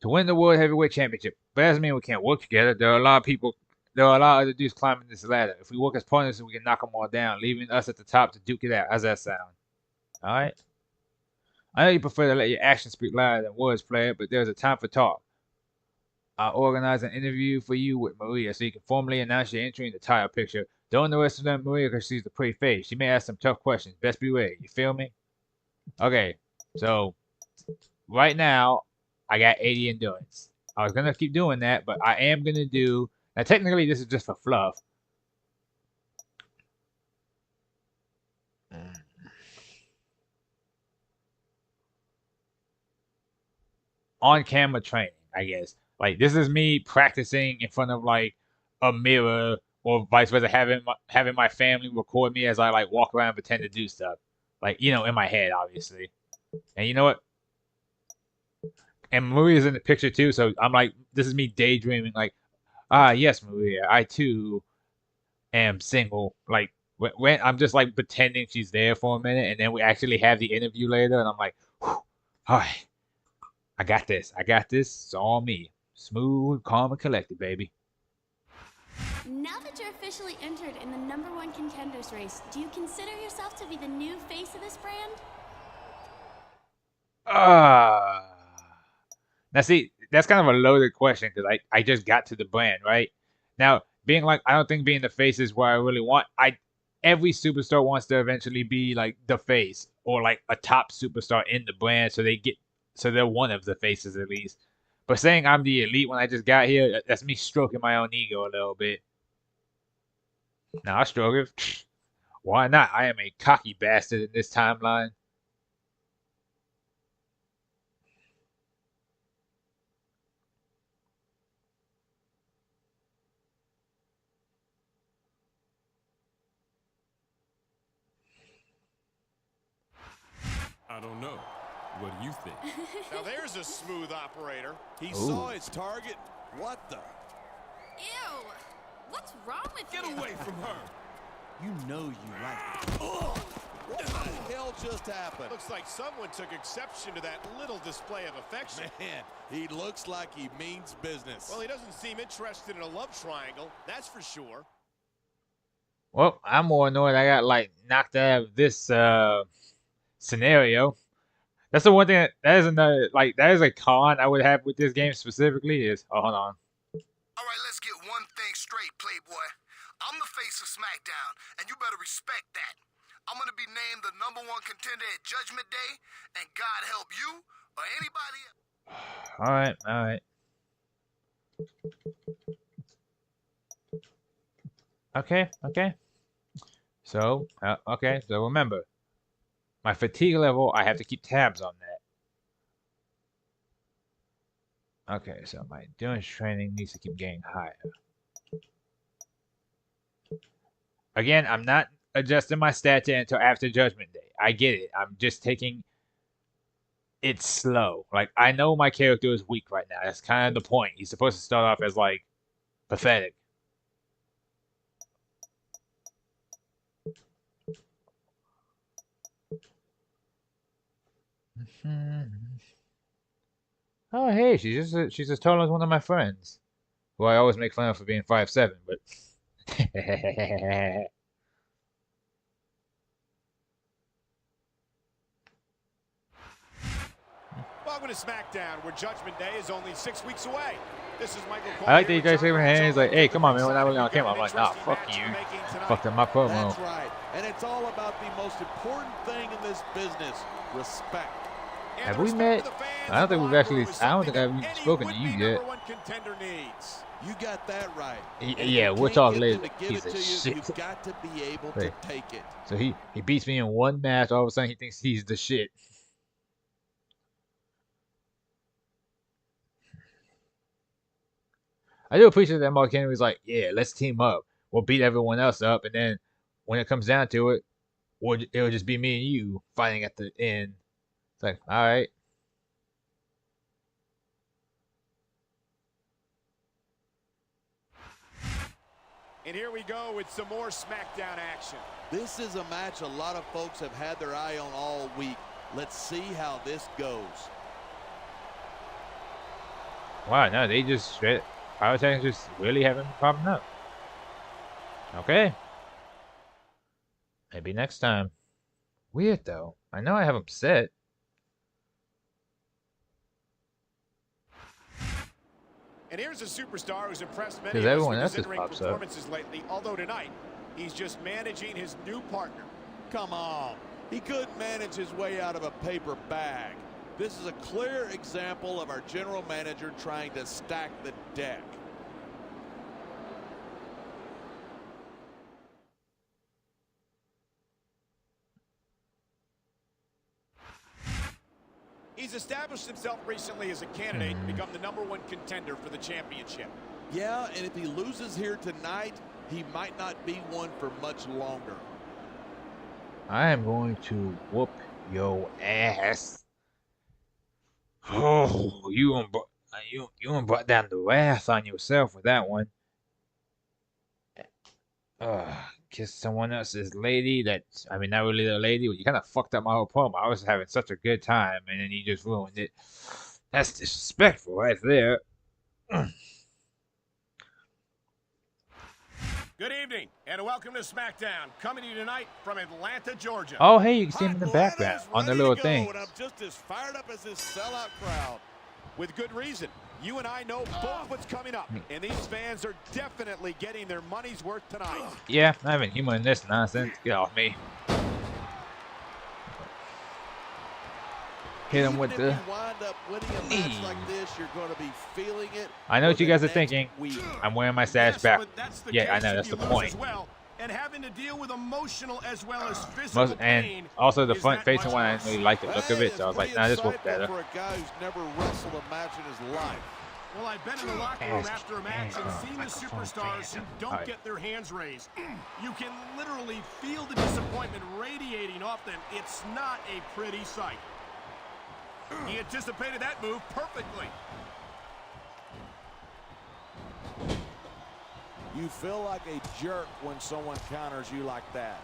To win the World Heavyweight Championship, but that doesn't mean we can't work together. There are a lot of people. There are a lot of other dudes climbing this ladder. If we work as partners, we can knock them all down, leaving us at the top to duke it out. How's that sound? All right. I know you prefer to let your actions speak louder than words, player, but there's a time for talk. I'll organize an interview for you with Maria so you can formally announce your entry in the title picture. Don't underestimate Maria because she's a pretty face. She may ask some tough questions. Best be ready. You feel me? Okay, so right now, I got 80 endurance. I was going to keep doing that, but I am going to do... Now, technically, this is just for fluff. On-camera training, I guess. Like, this is me practicing in front of, like, a mirror or vice versa, having my family record me as I, like, walk around and pretend to do stuff. Like, you know, in my head, obviously. And you know what? And Maria's in the picture, too, so I'm like, this is me daydreaming, like, yes, Maria, I, too, am single. Like, when I'm just, like, pretending she's there for a minute, and then we actually have the interview later, and I'm like, whew, all right. I got this. It's all me. Smooth, calm, and collected, baby. Now that you're officially entered in the #1 contenders race, do you consider yourself to be the new face of this brand? Now see, that's kind of a loaded question because I just got to the brand, right? Now, being like, I don't think being the face is what I really want. Every superstar wants to eventually be like the face or like a top superstar in the brand, so they're one of the faces at least. But saying I'm the elite when I just got here, that's me stroking my own ego a little bit. Now I stroke it. Why not? I am a cocky bastard in this timeline. I don't know. What do you think? Now there's a smooth operator. He Ooh. saw his target. What the? Ew! What's wrong with Get you? away from her! You know you like it. What the hell just happened? Looks like someone took exception to that little display of affection. Man, he looks like he means business. Well, he doesn't seem interested in a love triangle, that's for sure. Well, I'm more annoyed I got like knocked out of this scenario. That's the one thing that is another that is a con I would have with this game specifically is hold on. All right, let's get one thing straight, Playboy. I'm the face of SmackDown, and you better respect that. I'm going to be named the #1 contender at Judgment Day, and God help you or anybody else. All right. Okay. So, so remember, my fatigue level, I have to keep tabs on that. Okay, so my endurance training needs to keep getting higher. Again, I'm not adjusting my stats until after Judgment Day. I get it. I'm just taking it slow. Like, I know my character is weak right now. That's kind of the point. He's supposed to start off as, like, pathetic. Oh, hey, she's as tall as one of my friends, who I always make fun of for being 5'7", but Welcome to SmackDown, where Judgment Day is only 6 weeks away. This is Michael Cole. I like that you guys shake my hands like, hey, come on, man, we're not really on camera. I'm like, nah, fuck you. Fucked up my promo. That's right. And it's all about the most important thing in this business, respect. Have we met? I don't think we've actually. I don't think I've even spoken to you yet. You got that right. Yeah, we'll talk later. He's a shit. You've got to be able to take it. So he beats me in one match. All of a sudden, he thinks he's the shit. I do appreciate that Mark Henry was like, yeah, let's team up. We'll beat everyone else up, and then when it comes down to it, it'll just be me and you fighting at the end. It's like, all right. And here we go with some more SmackDown action. This is a match a lot of folks have had their eye on all week. Let's see how this goes. Wow, no, they just straight. Power Titans just really haven't popping up. Okay. Maybe next time. Weird though. I know I have them set. And here's a superstar who's impressed many Because of us everyone with else his just in-ring pops up. performances lately. Although tonight, he's just managing his new partner. Come on. He couldn't manage his way out of a paper bag. This is a clear example of our general manager trying to stack the deck. He's established himself recently as a candidate to become the #1 contender for the championship. Yeah, and if he loses here tonight, he might not be one for much longer. I am going to whoop your ass. Oh, you brought down the wrath on yourself with that one. Kiss someone else's lady. I mean, not really the lady, but you kind of fucked up my whole promo. I was having such a good time, and then you just ruined it. That's disrespectful right there. Good evening, and welcome to SmackDown, coming to you tonight from Atlanta, Georgia. Oh, hey, you can see him in the background on the little thing. And I'm just as fired up as this sellout crowd. With good reason. You and I know both what's coming up, and these fans are definitely getting their money's worth tonight. Yeah, I haven't humored in this nonsense. Get off me. Hit him with the If you wind up winning a match like this, you're going to be feeling it. I know what you guys are next thinking. week. I'm wearing my sash back. Yeah, I know, that's the point. As well, and having to deal with emotional as well as physical And pain also the is front that facing much one, I worse. didn't really like the look of it, so I was like, nah, this works better. For a guy who's never wrestled a match in his life. Well, I've been in the locker room after a match and seen the superstars who don't Alright. get their hands raised. You can literally feel the disappointment radiating off them. It's not a pretty sight. He anticipated that move perfectly. You feel like a jerk when someone counters you like that.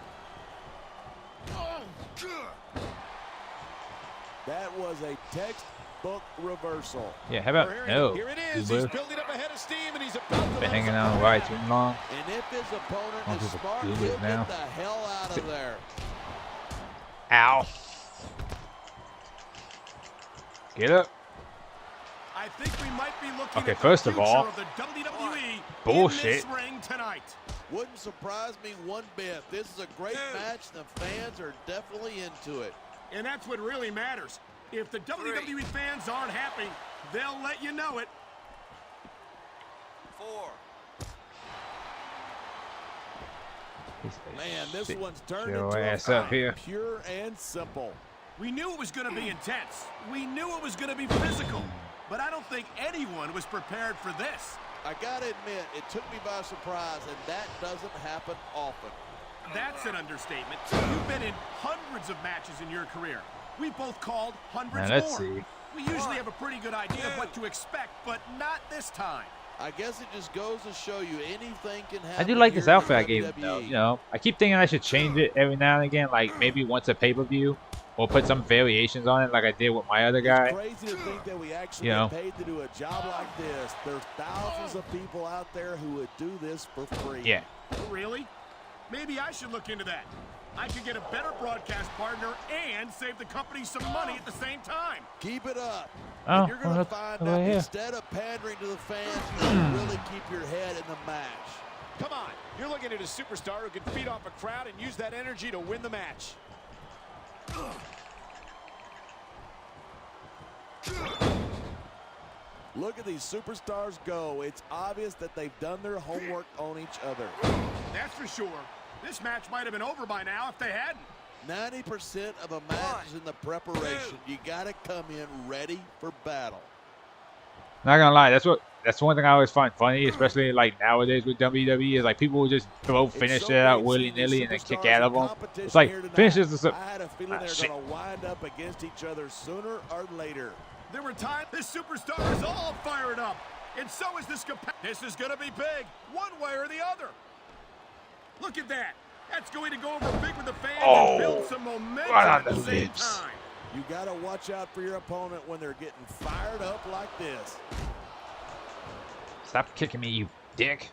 That was a textbook reversal. Yeah, how about no? Here it is. Uber. He's building up a head of steam, and he's about to Been hanging on right too long. And if his opponent Oh, is this is smart, good he'll now. get the hell out of there. Ow. Get up. I think we might be looking Okay, at the first of future all, of the WWE bullshit. in this ring tonight. Wouldn't surprise me one bit. This is a great match. The fans are definitely into it. And that's what really matters. If the WWE fans aren't happy, they'll let you know it. 4. Man, this one's turned Your into ass a up here. pure and simple. We knew it was going to be intense. We knew it was going to be physical. But I don't think anyone was prepared for this. I gotta admit, it took me by surprise, and that doesn't happen often. That's an understatement. You've been in hundreds of matches in your career. We both called hundreds Now, let's more. see. We usually have a pretty good idea of what to expect, but not this time. I guess it just goes to show you anything can happen. I do like this here in outfit I gave him, though. WWE. You know, I keep thinking I should change it every now and again, like maybe once a pay-per-view, or put some variations on it, like I did with my other guy. It's crazy to think that we actually You know. get paid to do a job like this. There's thousands of people out there who would do this for free. Yeah. Really? Maybe I should look into that. I could get a better broadcast partner and save the company some money at the same time. Keep it up. Oh, And you're going to look find over out here. instead of pandering to the fans, you can really keep your head in the match. Come on, you're looking at a superstar who can feed off a crowd and use that energy to win the match. Look at these superstars go. It's obvious that they've done their homework on each other. That's for sure. This match might have been over by now if they hadn't. 90% of a match is in the preparation. You got to come in ready for battle. Not gonna lie, that's one thing I always find funny, especially like nowadays with WWE, is like people will just throw finishes out willy nilly and then kick out of them. It's like finishes. I had a feeling they're shit. going to wind up against each other sooner or later. There were times this superstar is all fired up, and so is this. This is going to be big, one way or the other. Look at that. That's going to go over big with the fans and build some momentum right at the on the same lips. time. You got to watch out for your opponent when they're getting fired up like this. Stop kicking me, you dick.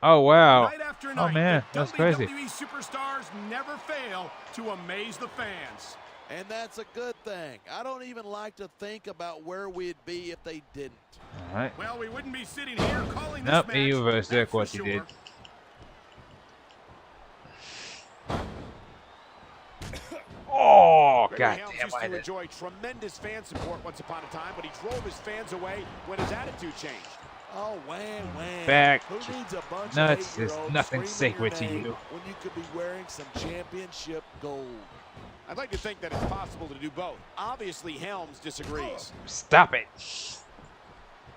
Oh, wow. Night after Oh, night, man, the that's crazy. WWE superstars never fail to amaze the fans. And that's a good thing. I don't even like to think about where we'd be if they didn't. All right. Well, we wouldn't be sitting here calling this Nope, match. you reversed that's it, for what you did. Oh, god Helms damn, used I to did. enjoy tremendous fan support once upon a time, but he drove his fans away when his attitude changed. Oh, wham, wham. Back. Who needs a bunch Nuts, of there's 8-year-olds nothing screaming your sacred to name you. when you could be wearing some championship gold? I'd like to think that it's possible to do both. Obviously, Helms disagrees. Stop it.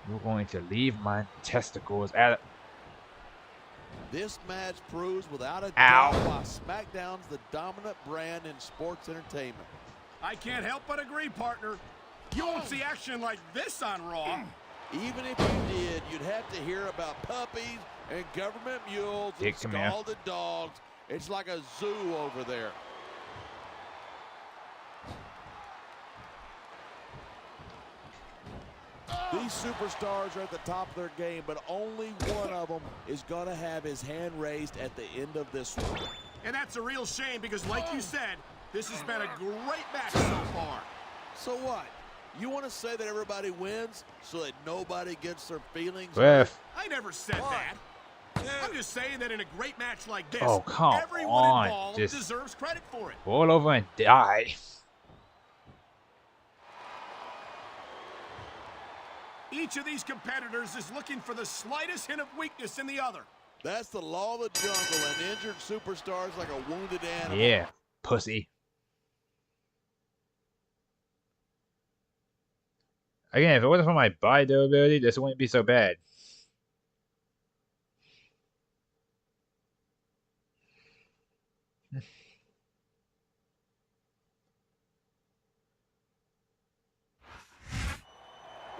You're going to leave my testicles at. This match proves without a Ow. doubt why SmackDown's the dominant brand in sports entertainment. I can't help but agree, partner. You won't see action like this on Raw. Even if you did, you'd have to hear about puppies and government mules and Dick, come here. scalded dogs. It's like a zoo over there. These superstars are at the top of their game, but only one of them is going to have his hand raised at the end of this one. And that's a real shame because, like you said, this has been a great match so far. So what? You want to say that everybody wins so that nobody gets their feelings Ref. I never said that. I'm just saying that in a great match like this, Oh, come everyone on. involved Just deserves credit for it. roll over and die. Each of these competitors is looking for the slightest hint of weakness in the other. That's the law of the jungle. An injured superstar is like a wounded animal. Yeah, pussy. Again, if it wasn't for my body durability, this wouldn't be so bad.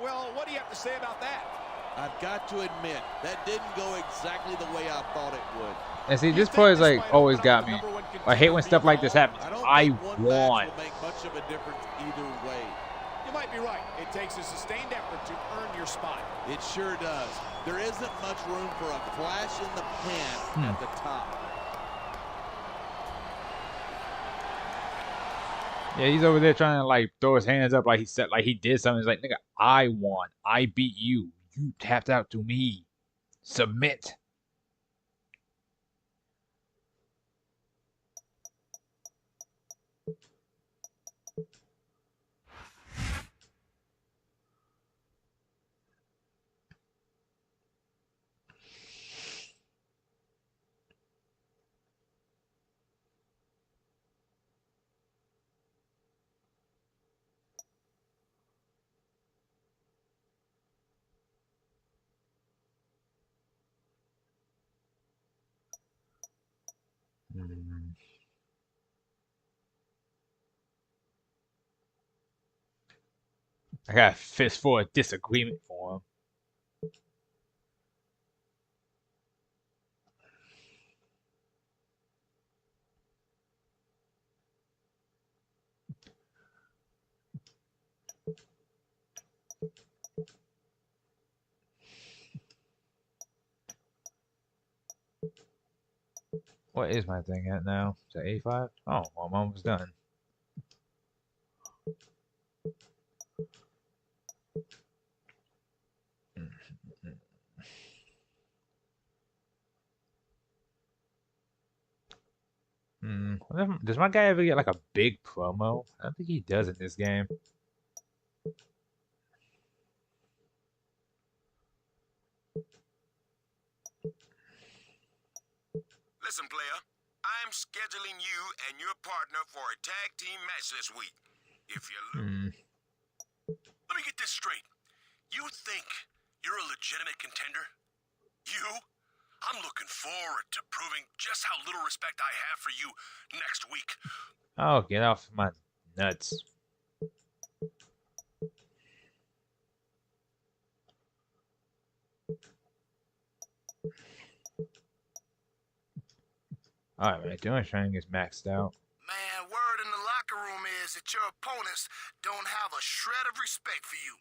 Well, what do you have to say about that? I've got to admit, that didn't go exactly the way I thought it would. And see, this part is like always got me. I hate when stuff like this happens. I don't I think one won. match will make much of a difference either way. You might be right. It takes a sustained effort to earn your spot. It sure does. There isn't much room for a flash in the pan at the top. Yeah, he's over there trying to like throw his hands up like he said, like he did something. He's like, nigga, I won. I beat you. You tapped out to me. Submit. I got a fist for a disagreement for him. What is my thing at now? Is that 85? Oh, well, I'm almost done. Does my guy ever get like a big promo? I don't think he does in this game. Listen, player, I'm scheduling you and your partner for a tag team match this week. If you Let me get this straight. You think you're a legitimate contender? You? I'm looking forward to proving just how little respect I have for you next week. Oh, get off my nuts. Alright, man, doing training is maxed out. Man, word in the locker room is that your opponents don't have a shred of respect for you.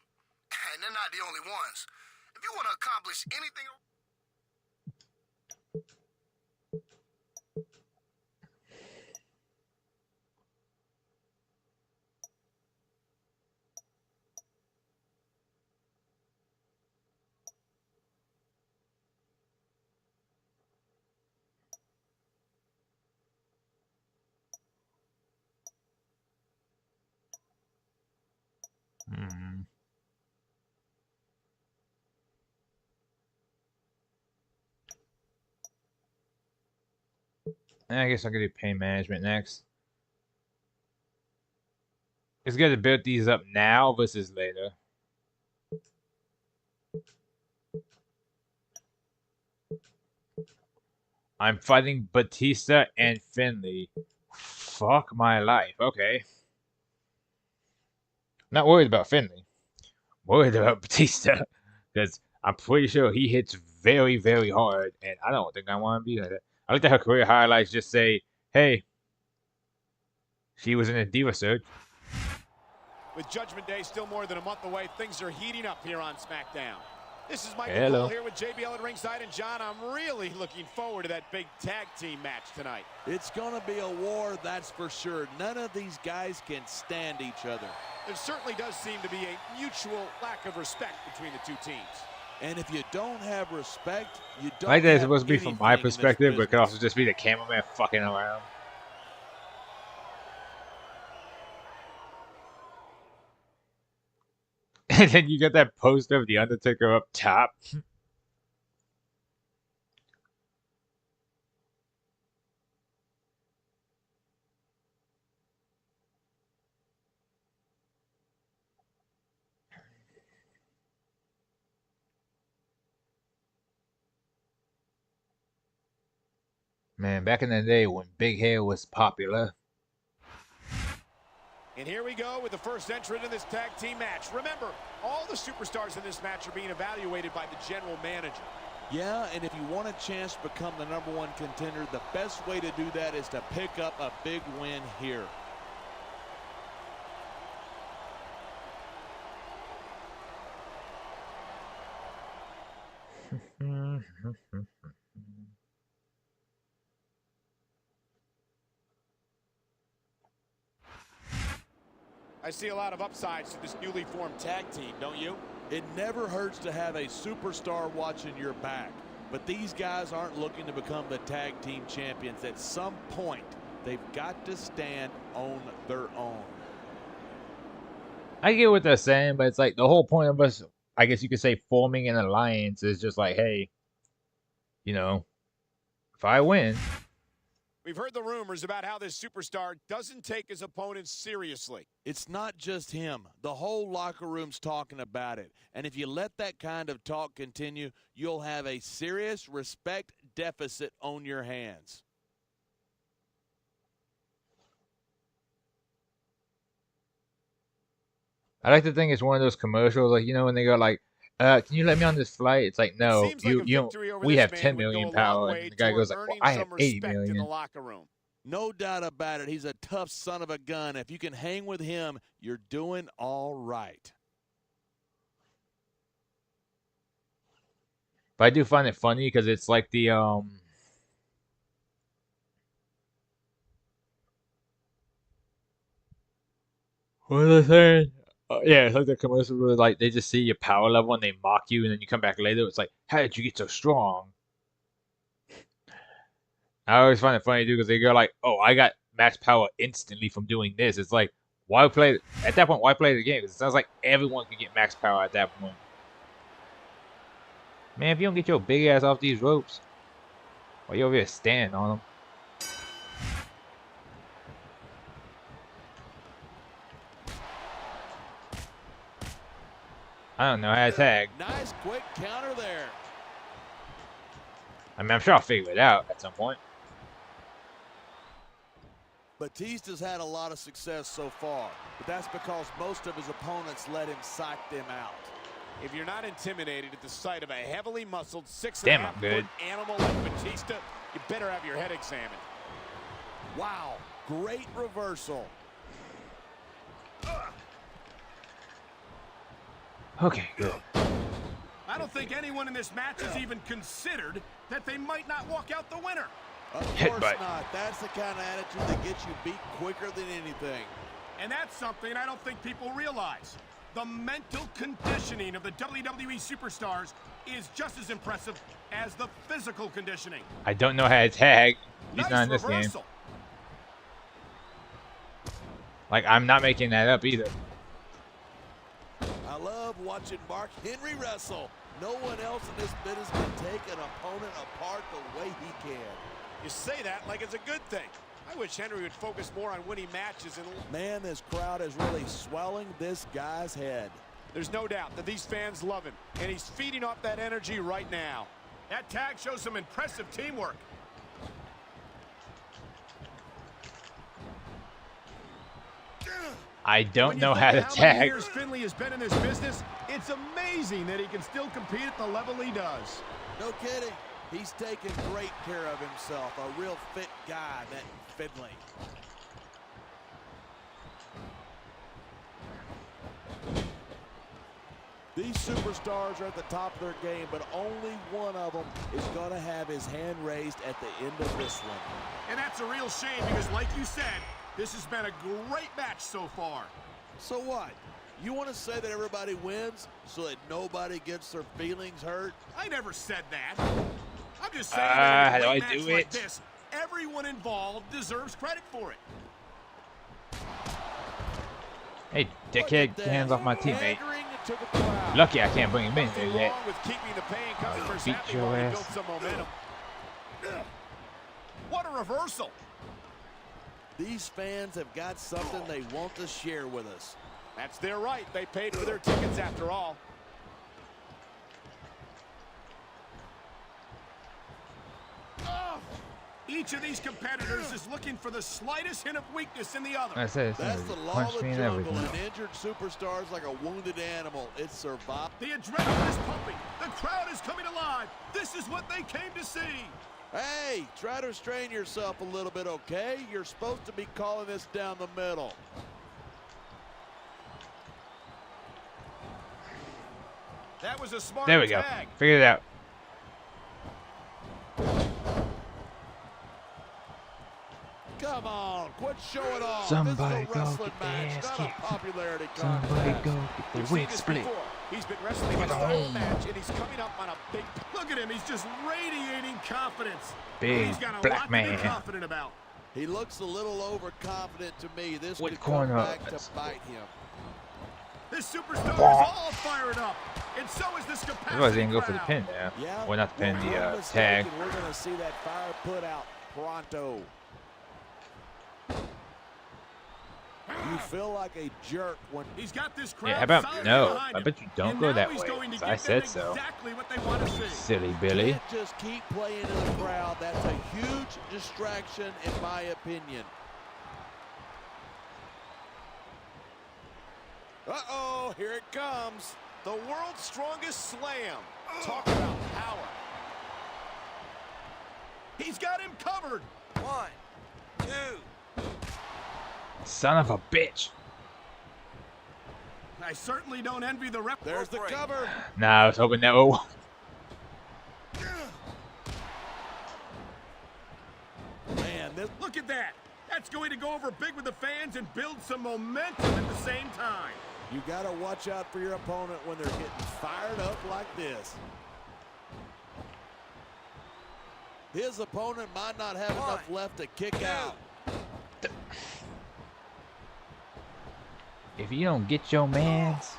And they're not the only ones. If you want to accomplish anything... I guess I could do pain management next. It's good to build these up now versus later. I'm fighting Batista and Finley. Fuck my life. Okay. Not worried about Finley. Worried about Batista. Because I'm pretty sure he hits very, very hard. And I don't think I want to be like that. I looked at her career highlights, just say, hey, she was in a diva search. With Judgment Day still more than a month away, things are heating up here on SmackDown. This is Michael Cole here with JBL at ringside, and John, I'm really looking forward to that big tag team match tonight. It's going to be a war, that's for sure. None of these guys can stand each other. There certainly does seem to be a mutual lack of respect between the two teams. And if you don't have respect, you don't. I like that it's have supposed to be from my anything in this perspective, but it could business. also just be the cameraman fucking around. And then you got that poster of the Undertaker up top. Man, back in the day when big hair was popular. And here we go with the first entrant in this tag team match. Remember, all the superstars in this match are being evaluated by the general manager. Yeah, and if you want a chance to become the #1 contender, the best way to do that is to pick up a big win here. I see a lot of upsides to this newly formed tag team, don't you? It never hurts to have a superstar watching your back. But these guys aren't looking to become the tag team champions. At some point, they've got to stand on their own. I get what they're saying, but it's like the whole point of us, I guess you could say, forming an alliance is just like, hey, you know, if I win. We've heard the rumors about how this superstar doesn't take his opponents seriously. It's not just him. The whole locker room's talking about it. And if you let that kind of talk continue, you'll have a serious respect deficit on your hands. I like to think it's one of those commercials, like, you know, when they go like, can you let me on this flight? It's like, no, we have 10 million power. And the guy goes like, well, I have 80 million. In the locker room. No doubt about it. He's a tough son of a gun. If you can hang with him, you're doing all right. But I do find it funny because it's like the, what was I saying? Yeah, it's like the commercial where like they just see your power level and they mock you, and then you come back later. It's like, how did you get so strong? I always find it funny, dude, because they go like, "Oh, I got max power instantly from doing this." It's like, why play at that point? Why play the game? 'Cause it sounds like everyone can get max power at that point. Man, if you don't get your big ass off these ropes, why you over here standing on them? I don't know how to tag. Nice quick counter there. I mean, I'm sure I'll figure it out at some point. Batista's had a lot of success so far, but that's because most of his opponents let him psych them out. If you're not intimidated at the sight of a heavily muscled 6.5-foot animal like Batista, you better have your head examined. Wow, great reversal. Okay, good. I don't think anyone in this match has even considered that they might not walk out the winner. Of course not. That's the kind of attitude that gets you beat quicker than anything. And that's something I don't think people realize. The mental conditioning of the WWE superstars is just as impressive as the physical conditioning. I don't know how to tag. He's not in this game. Like, I'm not making that up either. I love watching Mark Henry wrestle. No one else in this business can take an opponent apart the way he can. You say that like it's a good thing. I wish Henry would focus more on winning matches. And man, this crowd is really swelling this guy's head. There's no doubt that these fans love him, and he's feeding off that energy right now. That tag shows some impressive teamwork. I don't know how to tag. Years Finley has been in this business, it's amazing that he can still compete at the level he does. No kidding. He's taking great care of himself. A real fit guy, that Finley. These superstars are at the top of their game, but only one of them is going to have his hand raised at the end of this one. And that's a real shame because, like you said, this has been a great match so far. So what? You want to say that everybody wins so that nobody gets their feelings hurt? I never said that. I'm just saying that in a great match like this, everyone involved deserves credit for it. Hey, dickhead, get hands off my teammate. Lucky I can't bring him in there yet. I'll beat your ass. What a reversal. These fans have got something they want to share with us. That's their right. They paid for their tickets after all. Each of these competitors is looking for the slightest hint of weakness in the other. I said that's the law of the jungle, and injured superstars like a wounded animal. It's survival. The adrenaline is pumping. The crowd is coming alive. This is what they came to see. Hey, try to restrain yourself a little bit, okay? You're supposed to be calling this down the middle. That was a smart There we go. tag. Figured it out. Come on, quit showing off. Somebody this is a wrestling go get match, the ass not a kicked. popularity Somebody contest. go get the wig split. He's been wrestling his whole match, and he's coming up on a big... Look at him. He's just radiating confidence. Big He's got a black lot man. to be confident about. He looks a little overconfident to me. This What could corner? come back to bite him. This superstar is all fired up, and so is this capacity Otherwise, they didn't go for the crowd. pin there. Yeah, Well, not the pin, if the I'm tag. mistaken, we're going to see that fire put out pronto. You feel like a jerk when he's got this crowd. Yeah, how about solidly no? behind I him. bet you don't And go now that he's way. going to 'Cause give I said them so. Exactly what they want to see. Silly Billy. can't just keep playing to the crowd. That's a huge distraction, in my opinion. Uh-oh, here it comes. The world's strongest slam. Talk about power. He's got him covered. 1, 2. Son of a bitch. I certainly don't envy the rep. There's the cover. Nah, I was hoping that would. Man, this Look at that. That's going to go over big with the fans and build some momentum at the same time. you got to watch out for your opponent when they're getting fired up like this. His opponent might not have enough left to kick out. If you don't get your mans.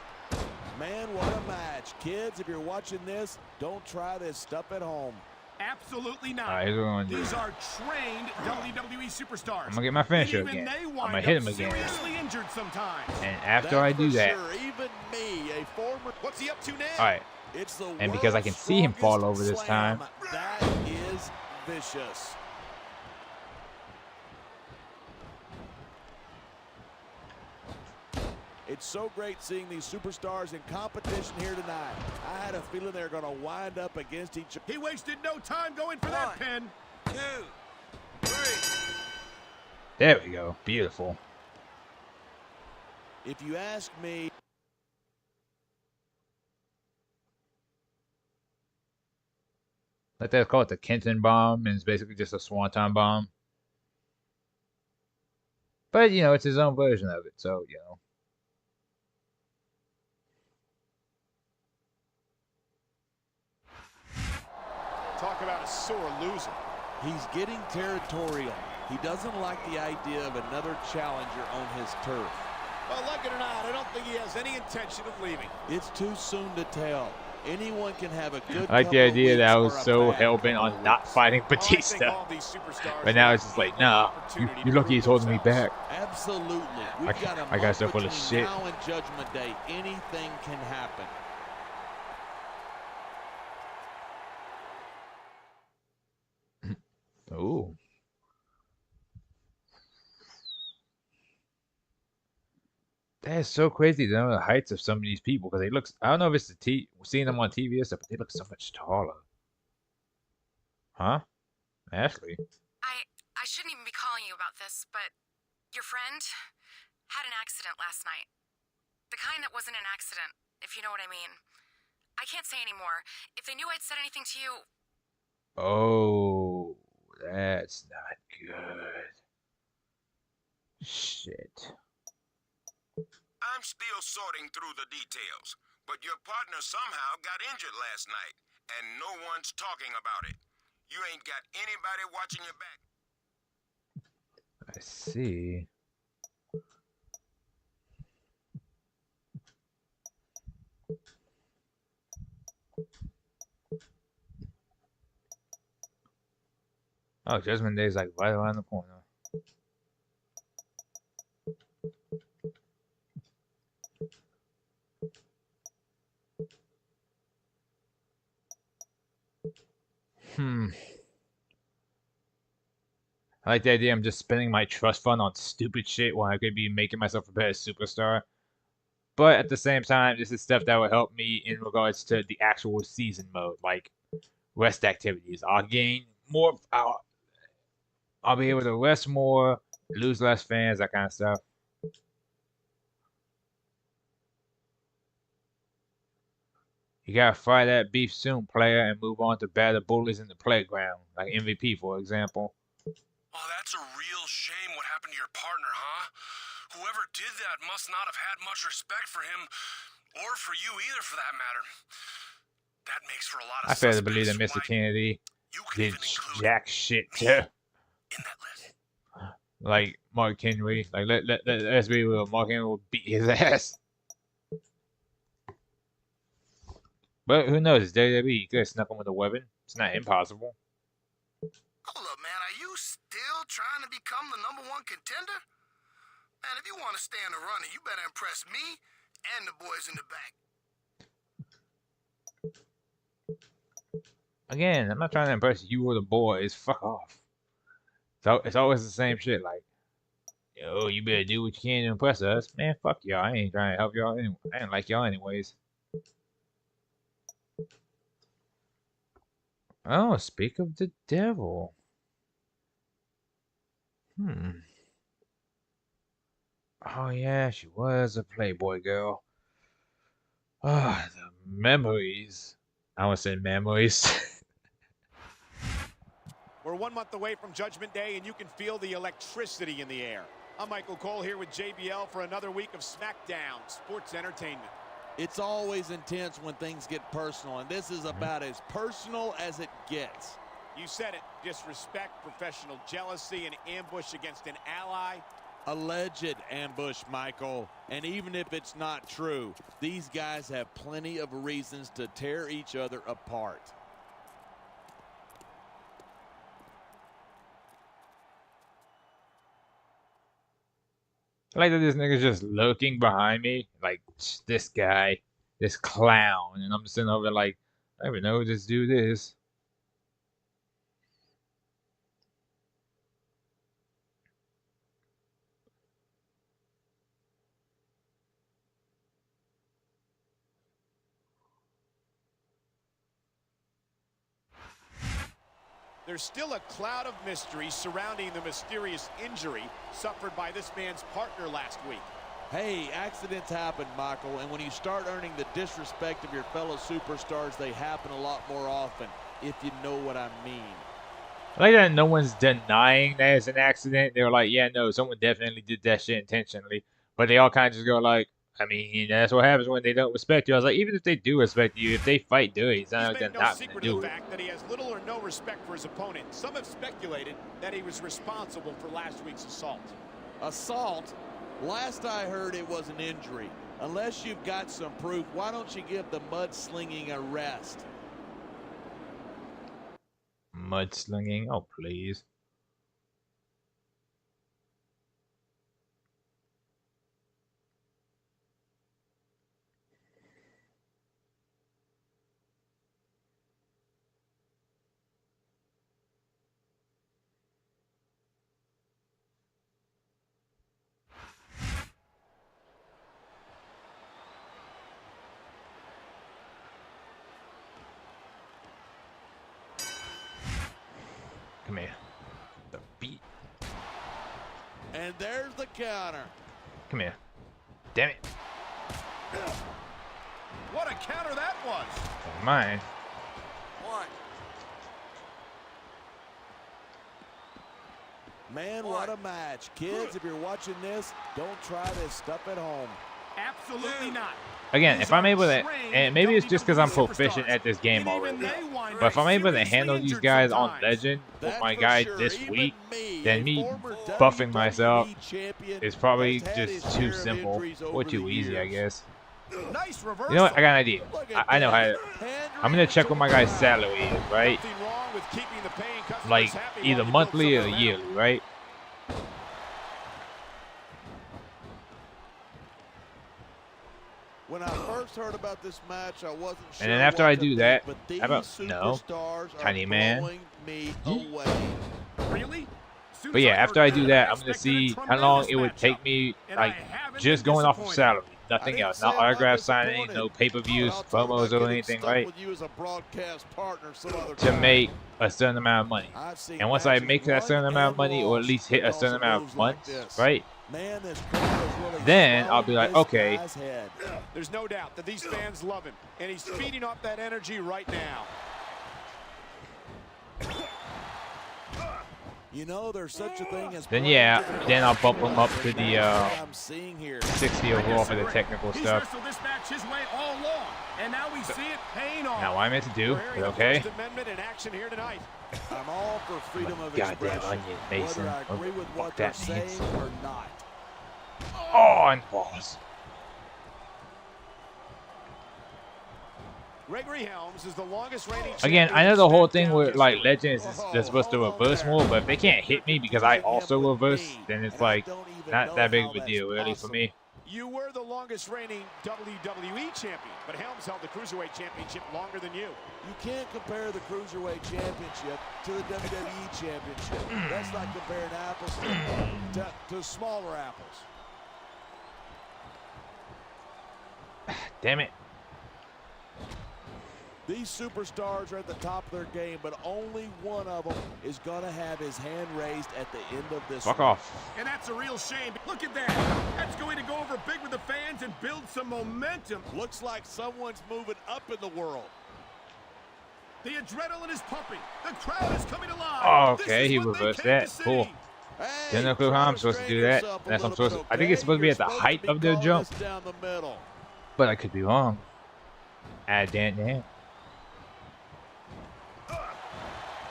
Man, what a match. Kids, if you're watching this, don't try this stuff at home. Absolutely not. Right, These are trained WWE superstars. I'm gonna get my finisher again. I'm gonna hit him again. Injured sometimes. And after I do that, sure. Even me, a former, what's he up to now? all right. It's the And because I can see him fall over this time. That is vicious. It's so great seeing these superstars in competition here tonight. I had a feeling they're going to wind up against each other. He wasted no time going for that pin. 2, 3. There we go. Beautiful. If you ask me, Like they call it the Kenton bomb, and it's basically just a swanton bomb. But you know, it's his own version of it, so you know. Talk about a sore loser. he's getting territorial. He doesn't like the idea of another challenger on his turf. Well, like it or not, I don't think he has any intention of leaving. It's too soon to tell. Anyone can have a good. I like the idea that I was so hell-bent on not fighting Batista. But now it's just like, nah, you're lucky he's holding me back. Absolutely. I got stuff full of shit. Now and Judgment Day, anything can happen. Ooh. That is so crazy to know the heights of some of these people because they look. I don't know if it's seeing them on TV or stuff, but they look so much taller. Huh? Ashley? I shouldn't even be calling you about this, but your friend had an accident last night. The kind that wasn't an accident, if you know what I mean. I can't say anymore. If they knew I'd said anything to you... Oh, that's not good. Shit. I'm still sorting through the details, but your partner somehow got injured last night, and no one's talking about it. You ain't got anybody watching your back. I see. Oh, Judgment Day is like right around the corner. I like the idea I'm just spending my trust fund on stupid shit when I could be making myself a better superstar. But at the same time, this is stuff that will help me in regards to the actual season mode, like rest activities. I'll gain more. I'll be able to rest more, lose less fans, that kind of stuff. You gotta fry that beef soon, player, and move on to better bullies in the playground, like MVP, for example. Oh, that's a real shame what happened to your partner, huh? Whoever did that must not have had much respect for him, or for you either, for that matter. That makes for a lot of I fail to believe that Mr. Kennedy did jack shit too. In that list. Like Mark Henry. Like let's be real, Mark Henry will beat his ass. But who knows? It's WWE. You could have snuck him with a weapon. It's not impossible. Hold up, man. Are you still trying to become the #1 contender? Man, if you want to stay in the running, you better impress me and the boys in the back. Again, I'm not trying to impress you or the boys. Fuck off. So it's always the same shit. Like, yo, you better do what you can to impress us. Man, fuck y'all. I ain't trying to help y'all anyway. I ain't like y'all anyways. Oh, speak of the devil. Oh, yeah, she was a Playboy girl. Ah, the memories. I almost said memories. We're 1 month away from Judgment Day, and you can feel the electricity in the air. I'm Michael Cole here with JBL for another week of SmackDown Sports Entertainment. It's always intense when things get personal, and this is about as personal as it gets. You said it. Disrespect, professional jealousy, and ambush against an ally. Alleged ambush, Michael. And even if it's not true, these guys have plenty of reasons to tear each other apart. I like that this nigga's just looking behind me, like this guy, this clown, and I'm sitting over like, I don't even know who this dude is. There's still a cloud of mystery surrounding the mysterious injury suffered by this man's partner last week. Hey, accidents happen, Michael, and when you start earning the disrespect of your fellow superstars, they happen a lot more often, if you know what I mean. I like that no one's denying that it's an accident. They're like, yeah, no, someone definitely did that shit intentionally. But they all kind of just go like, I mean, that's what happens when they don't respect you. I was like, even if they do respect you, if they fight dirty, it's not like they're not going to do it. The fact that he has little or no respect for his opponent. Some have speculated that he was responsible for last week's assault. Assault? Last I heard, it was an injury. Unless you've got some proof, why don't you give the mudslinging a rest? Mudslinging? Oh, please. Come here. The beat. And there's the counter. Come here. Damn it. What a counter that was. That's mine. One. Man, what a match. Kids, if you're watching this, don't try this stuff at home. Absolutely not. Again, if I'm able to, and maybe it's just because I'm proficient at this game already, but if I'm able to handle these guys on Legend with my guy this week, then me buffing myself is probably just too simple or too easy, I guess. You know what? I got an idea. I know how to. I'm going to check what my guy's salary is, right? Like either monthly or yearly, right? When I first heard about this match, I wasn't sure. And then after I do that, how about no, tiny man? Really? But yeah, after I do that, I'm gonna see how long it would take me, like just going off of salary, nothing else, not autograph signings, no pay-per-views, promos, or anything, right? To make a certain amount of money. And once I make that certain amount of money, or at least hit a certain amount of months, right? Then I'll be like, okay. There's no doubt that these fans love him, and he's feeding off that energy right now. You know, there's such a thing as then yeah, then I'll bump him up to the 60 overall for the technical stuff. Now I'm meant to do, but okay. I'm all for freedom of goddamn expression, onion, Mason. whether I agree with what that they're means. saying or not. Oh, and pause. Gregory Helms is the longest reigning Again, I know the whole thing with like Legends is they're supposed to reverse more, but if they can't hit me because I also reverse, then it's like not that big of a deal really for me. You were the longest reigning WWE champion, but Helms held the Cruiserweight Championship longer than you. You can't compare the Cruiserweight Championship to the WWE Championship. That's like comparing apples to smaller apples. Damn it. These superstars are at the top of their game, but only one of them is going to have his hand raised at the end of this. Fuck off. And that's a real shame. Look at that. That's going to go over big with the fans and build some momentum. Looks like someone's moving up in the world. The adrenaline is pumping. The crowd is coming alive. Oh, okay, he reversed that. Cool. Hey, Didn't know how I'm supposed to do that. That's what I'm supposed to. I think it's supposed to be at the height of their jump. But I could be wrong. I don't know.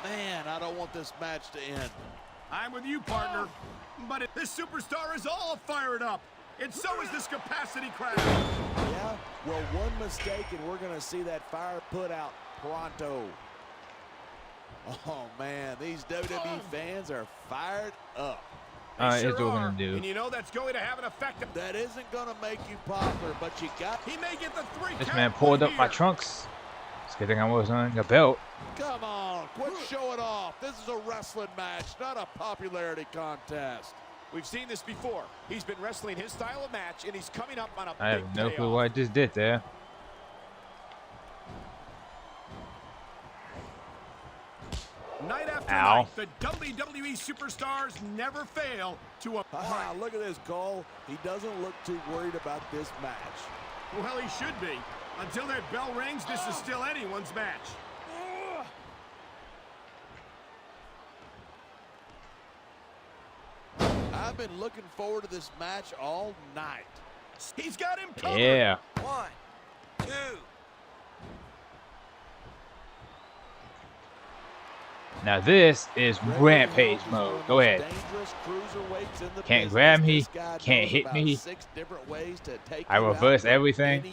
Man, I don't want this match to end. I'm with you, partner. But this superstar is all fired up. And so is this capacity crowd. Yeah, well, one mistake and we're going to see that fire put out pronto. Oh, man, these WWE fans are fired up. All right, here's what we're going to do. And you know that's going to have an effect. That isn't going to make you popular, but you got... He may get the 3 This count man pulled up here. my trunks. It's a good thing I wasn't on a belt. Come on, quit showing off. This is a wrestling match, not a popularity contest. We've seen this before. He's been wrestling his style of match, and he's coming up on a I big have no clue payoff. what I just did there. Night after Ow. night, the WWE superstars never fail to Aha, look at this goal. He doesn't look too worried about this match. Well, he should be. Until that bell rings, this is still anyone's match. I've been looking forward to this match all night. He's got him covered. Yeah. 1, 2. Now this is Rampage mode. Go ahead. Can't grab me. Can't hit me. I reverse everything.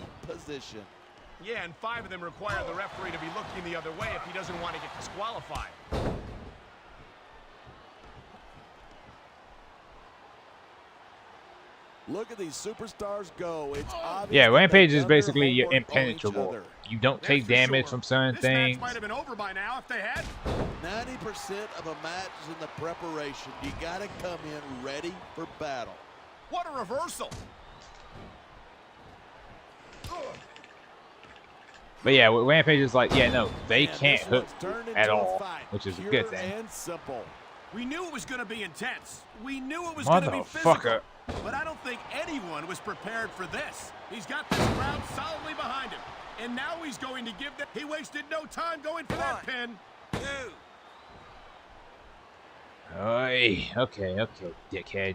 Yeah, and 5 of them require the referee to be looking the other way if he doesn't want to get disqualified. Look at these superstars go. It's obvious. Yeah, that Rampage they've is done their basically you're homework on each impenetrable. other. You don't take That's for damage sure. from certain This things. match might have been over by now if they had. 90% of a match is in the preparation. You got to come in ready for battle. What a reversal. But yeah, with Rampage is like, yeah, no, they And can't this hook one's turned at into a all, fight. which is a Pure good thing. and simple. We knew it was going to be intense. We knew it was going to be physical. Motherfucker. But I don't think anyone was prepared for this. He's got this crowd solidly behind him. And now he's going to give them. He wasted no time going for that pin. 2. Oy, okay, dickhead.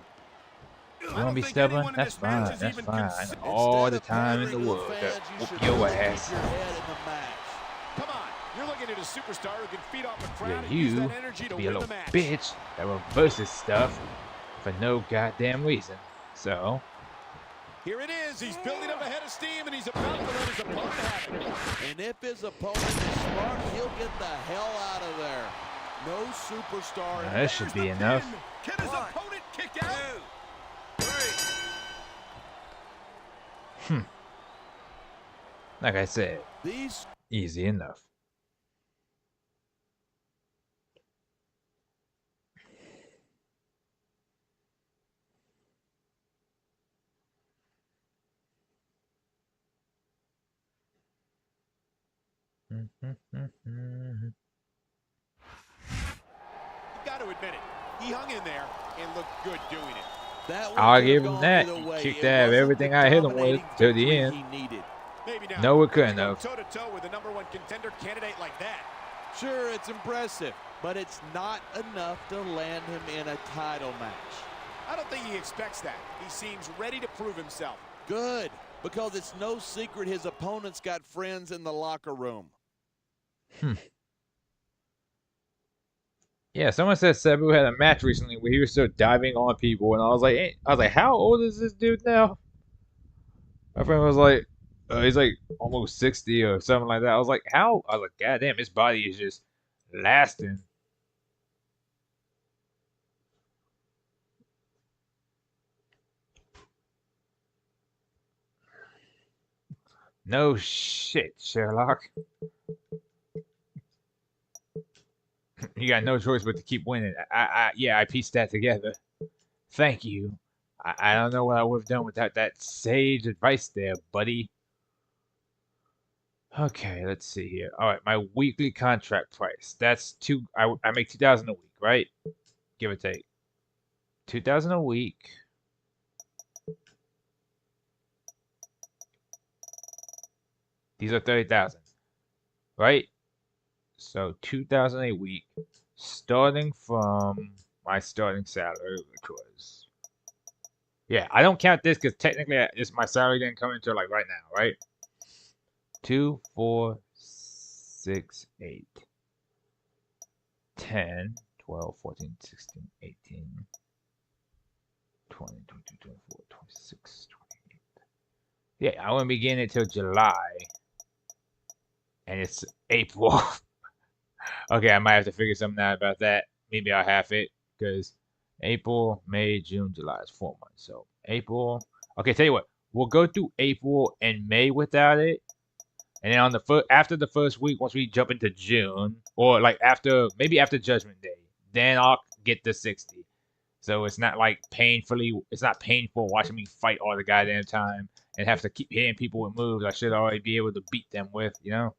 You I want to don't be think stubborn? anyone in That's this match fine, is that's even fine. considered- All Instead the of time in pandering the to world. fans, you Whoop should your really ass. keep your head in the match. Come on, you're looking at a superstar who can feed off the crowd Yeah, and use you that energy to be a win the little match. bitch that reverses stuff for no goddamn reason. So, Here it is. He's building up a head of steam, and he's about to let his opponent have it. And if his opponent is smart, he'll get the hell out of there. No superstar. that should There's be the enough. pin. Can his 1, opponent kick out? 2, 3. Like I said, These easy enough. You've got to admit it. He hung in there and looked good doing it. that one I'll could've give him gone that. either He way. kicked It out of wasn't everything the I hit him with dominating till the victory end. he needed. Maybe not. No, we But couldn't to go have. toe-to-toe with a #1 contender candidate like that. Sure, it's impressive, but it's not enough to land him in a title match. I don't think he expects that. He seems ready to prove himself. Good, because it's no secret his opponent's got friends in the locker room. Yeah, someone said Sabu had a match recently where he was still diving on people, and I was like, how old is this dude now? My friend was like, he's like almost 60 or something like that. I was like, how? I was like, God damn, his body is just lasting. No shit, Sherlock. You got no choice but to keep winning. Yeah, I pieced that together. Thank you. I don't know what I would have done without that sage advice there, buddy. Okay, let's see here. All right, my weekly contract price. That's I make 2,000 a week, right? Give or take. 2,000 a week. These are 30,000, right? So 2,000 a week, starting from my starting salary, which was, yeah, I don't count this because technically my salary didn't come until like right now, right? 2, 4, 6, 8. 10, 12, 14, 16, 18, 20, 22, 24, 26, 28. Yeah, I won't be getting it till July. And it's April. Okay, I might have to figure something out about that. Maybe I'll have it. Because April, May, June, July is 4 months. So April. Okay, tell you what. We'll go through April and May without it. And then on the after the first week, once we jump into June, or like maybe after Judgment Day, then I'll get the 60. So it's not like it's not painful watching me fight all the goddamn time and have to keep hitting people with moves I should already be able to beat them with, you know?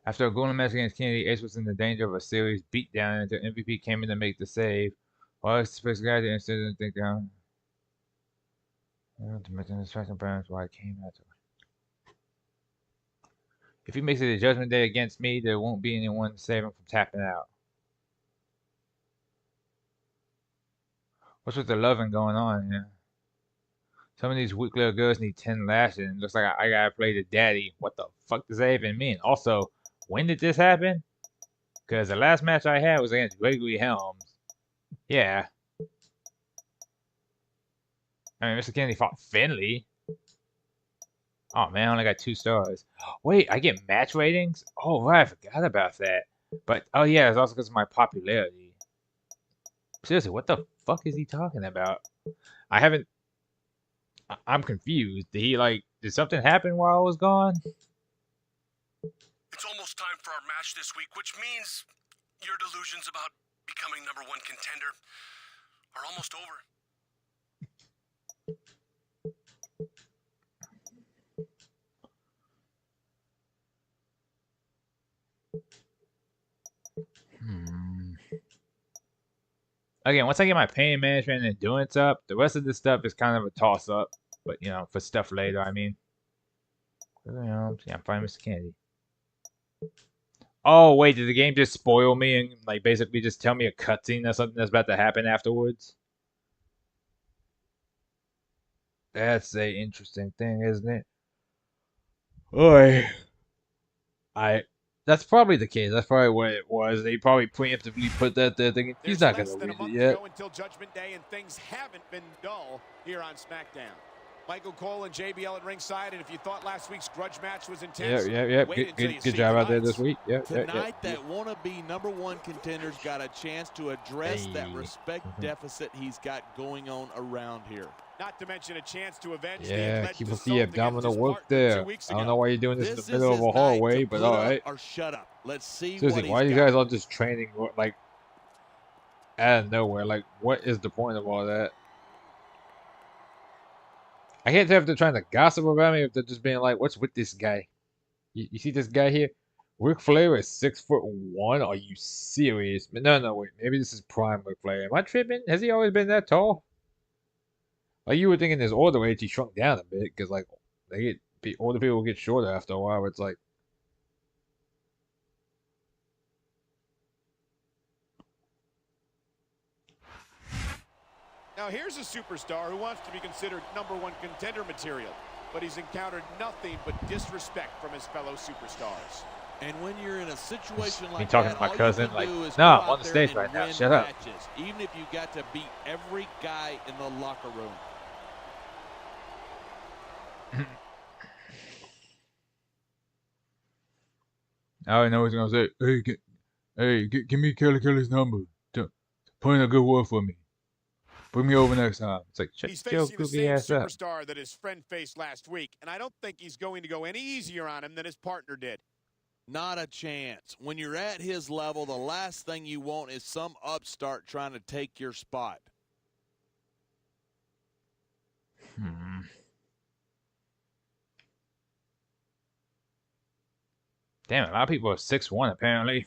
After a golden match against Kennedy, Ace was in the danger of a serious beatdown until MVP came in to make the save. While his first guy didn't think down. To mention the second balance why I came out. If he makes it a Judgment Day against me, there won't be anyone to save him from tapping out. What's with the loving going on here? Some of these weak little girls need 10 lashes, and looks like I gotta play the daddy. What the fuck does that even mean? Also, when did this happen? Because the last match I had was against Gregory Helms. Yeah. I mean, Mr. Kennedy fought Finley. Oh man, I only got 2 stars. Wait, I get match ratings? Oh right, I forgot about that. But, oh yeah, it's also because of my popularity. Seriously, what the fuck is he talking about? I'm confused. Did something happen while I was gone? It's almost time for our match this week, which means your delusions about becoming #1 contender are almost over. Again, once I get my pain management and endurance up, the rest of this stuff is kind of a toss-up. But, you know, for stuff later, I mean. You know, yeah, I'm fine, Mr. Kennedy. Oh, wait, did the game just spoil me and, like, basically just tell me a cutscene or something that's about to happen afterwards? That's a interesting thing, isn't it? Oi. That's probably the case. That's probably what it was. They probably preemptively put that there thinking he's not going to win it yet. Until Judgment Day, and things haven't been dull here on SmackDown. Michael Cole and JBL at ringside, and if you thought last week's grudge match was intense, yeah. Good job out there this week. Tonight, that wannabe #1 contender's got a chance to address that respect deficit he's got going on around here. Not to mention a chance to avenge keep up the abdominal work there. I don't know why you're doing this in the middle of a hallway, but alright. Or shut up. Let's see. Seriously, why are you guys all just training like out of nowhere? Like, what is the point of all that? I can't tell if they're trying to gossip about me or if they're just being like, what's with this guy? You see this guy here? Ric Flair is 6'1". Are you serious? No, wait. Maybe this is prime Ric Flair. Am I tripping? Has he always been that tall? Like, you were thinking his older age, he shrunk down a bit, because, like, older people get shorter after a while. It's like, Now here's a superstar who wants to be considered #1 contender material, but he's encountered nothing but disrespect from his fellow superstars. And when you're in a situation like talking that, to my all cousin, you can like, do is no, go I'm on out the there stage right and now. win Shut up. matches, even if you got to beat every guy in the locker room. I know he's gonna say, hey, give me Kelly's number. Put in a good word for me. Bring me over next time. It's like, He's shut your facing the goofy same ass up. superstar that his friend faced last week, and I don't think he's going to go any easier on him than his partner did. Not a chance. When you're at his level, the last thing you want is some upstart trying to take your spot. Damn, a lot of people are 6'1", apparently.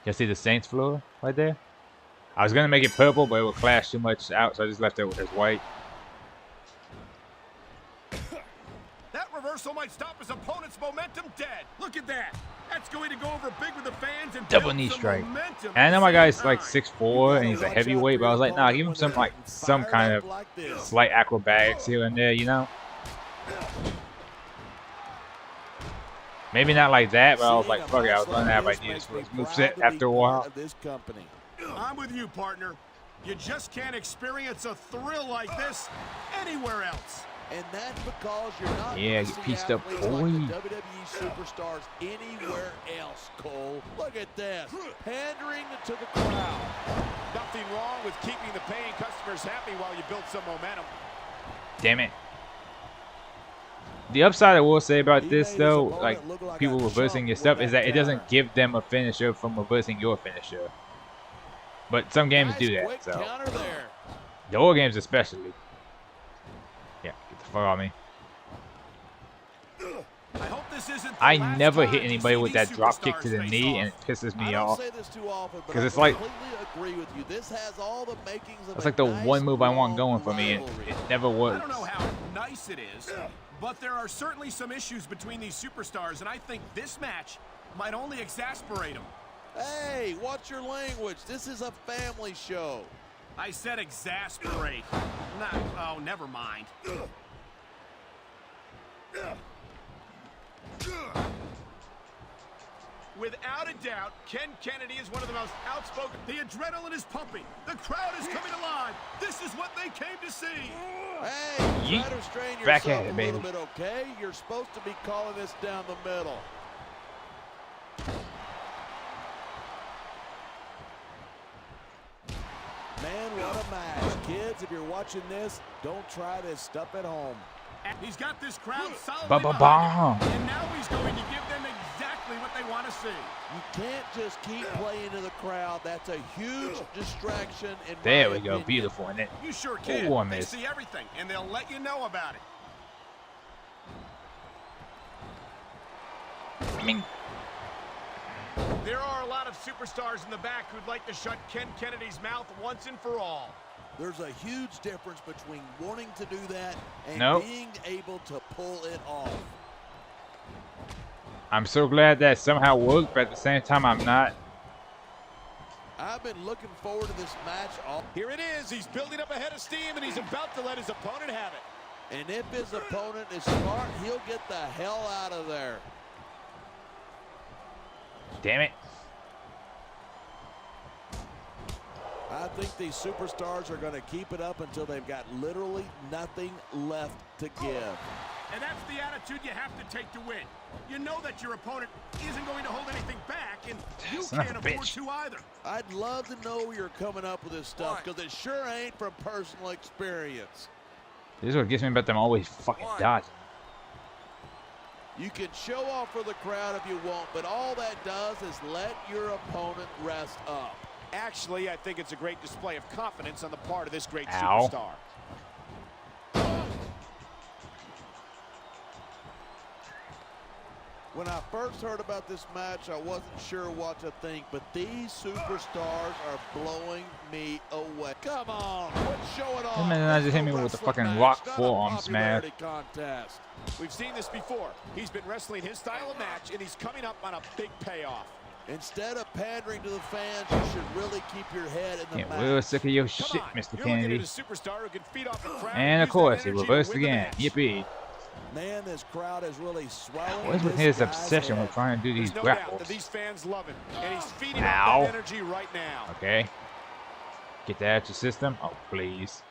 You see the Saints floor right there? I was gonna make it purple, but it would clash too much out, so I just left it as white. That reversal might stop his opponent's momentum dead. Look at that. That's going to go over big with the fans and Double build knee some strike. momentum And I know my at the guy's same like time. 6'4" and he's a heavyweight, but I was like, nah, give him some kind of slight acrobatics here and there, you know? Maybe not like that, but I was like, fuck it, I was running out of ideas for his moveset after a while. I'm with you, partner. You just can't experience a thrill like this anywhere else. And that's because you're not get pieced up, like boy. the WWE superstars anywhere else, Cole. Look at this. Pandering to the crowd. Nothing wrong with keeping the paying customers happy while you build some momentum. Damn it. The upside I will say about this, though, like people reversing your stuff, is that it doesn't give them a finisher from reversing your finisher. But some games do that, so. The old games especially. Yeah, get the fuck out of me. I never hit anybody with that drop kick to the knee, and it pisses me off. Because it's like, that's like the one move I want going for me, and it never works. I don't know how nice it is, but there are certainly some issues between these superstars, and I think this match might only exasperate them. Hey, watch your language. This is a family show. I said exasperate. Oh, never mind. Without a doubt, Ken Kennedy is one of the most outspoken. The adrenaline is pumping. The crowd is coming alive. This is what they came to see. Hey, try to strain Back yourself at it, a baby. little bit, okay? You're supposed to be calling this down the middle. Man, what a match. Kids, if you're watching this, don't try this stuff at home. He's got this crowd solidly Ba-ba-bam. behind him, and now he's going to give them exactly what they want to see. You can't just keep playing to the crowd. That's a huge distraction. In There my we go, opinion. beautiful, isn't it? You sure can. Ooh, I They missed. see everything, and they'll let you know about it. I mean, There are a lot of superstars in the back who'd like to shut Ken Kennedy's mouth once and for all. There's a huge difference between wanting to do that and Nope. being able to pull it off. I'm so glad that somehow worked, but at the same time, I'm not. I've been looking forward to this match all. Here it is. He's building up a head of steam, and he's about to let his opponent have it. And if his opponent is smart, he'll get the hell out of there. Damn it. I think these superstars are going to keep it up until they've got literally nothing left to give. And that's the attitude you have to take to win. You know that your opponent isn't going to hold anything back, and you Son of can't a afford bitch. to either. I'd love to know where you're coming up with this stuff, because it sure ain't from personal experience. This is what gets me about them always fucking dodging. You can show off for the crowd if you want, but all that does is let your opponent rest up. Actually, I think it's a great display of confidence on the part of this great Ow. superstar. When I first heard about this match, I wasn't sure what to think, but these superstars are blowing me away. Come on, quit showing off. This man just hit me with the fucking rock forearm smash. Contest. We've seen this before. He's been wrestling his style of match, and he's coming up on a big payoff. Instead of pandering to the fans, you should really keep your head in the Yeah, match. we're sick of your Come shit, on. Mr. You're Kennedy. looking at a superstar who can feed off the crowd And of use that course, he energy to reversed win the again. match. Yippee. Man, this crowd is really swelling. What is with his obsession with trying to do these There's no doubt grapples? that these fans love him, and he's feeding Ow. off that energy right now. Okay. Get that out your system. Oh, please.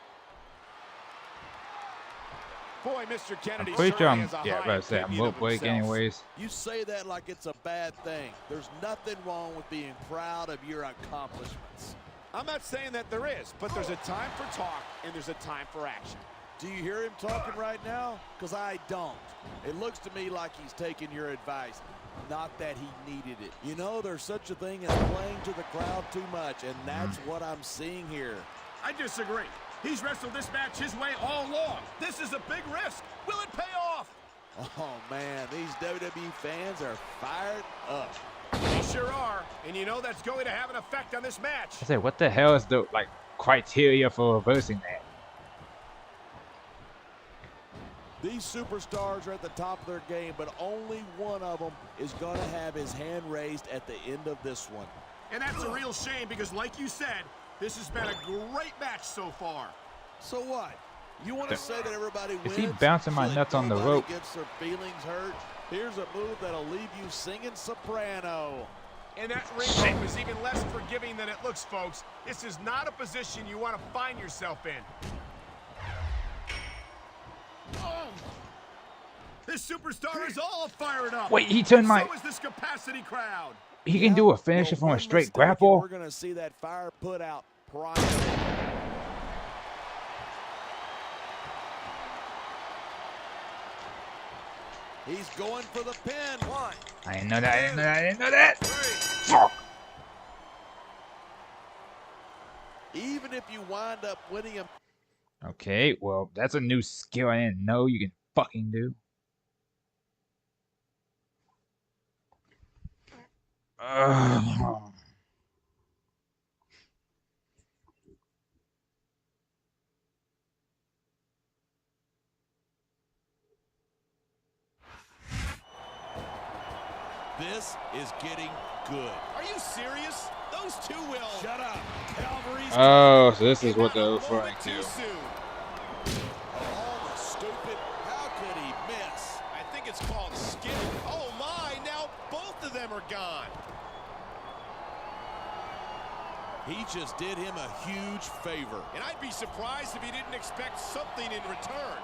Boy, Mr. Kennedy I'm pretty sure certainly I'm, has a yeah, high about to say, I'm opinion low of break himself. anyways. You say that like it's a bad thing. There's nothing wrong with being proud of your accomplishments. I'm not saying that there is, but there's a time for talk and there's a time for action. Do you hear him talking right now? Because I don't. It looks to me like he's taking your advice. Not that he needed it. You know, there's such a thing as playing to the crowd too much, and that's what I'm seeing here. I disagree. He's wrestled this match his way all along. This is a big risk. Will it pay off? Oh, man, these WWE fans are fired up. They sure are, and you know that's going to have an effect on this match. I said, what the hell is the criteria for reversing that? These superstars are at the top of their game, but only one of them is going to have his hand raised at the end of this one. And that's a real shame because, like you said, this has been a great match so far. So what? You want to say that everybody wins? Is he bouncing my so nuts on the nobody rope? Gets their feelings hurt? Here's a move that'll leave you singing soprano. And that ring rope is even less forgiving than it looks, folks. This is not a position you want to find yourself in. Oh. This superstar is all fired up. Wait, he turned my... So is this capacity crowd. He can do a finisher from a straight grapple? We're going to see that fire put out prior. He's going for the pin. One. I didn't know that. I didn't know that. I didn't know that. Fuck. Even if you wind up winning him. Okay, well, that's a new skill I didn't know you can fucking do. This is getting good. Are you serious? Those two will. Shut up. Calvary's Oh, so this is what they're referring to. Too soon. Oh, stupid. How could he miss? I think it's called skill. Oh my, now both of them are gone. He just did him a huge favor. And I'd be surprised if he didn't expect something in return.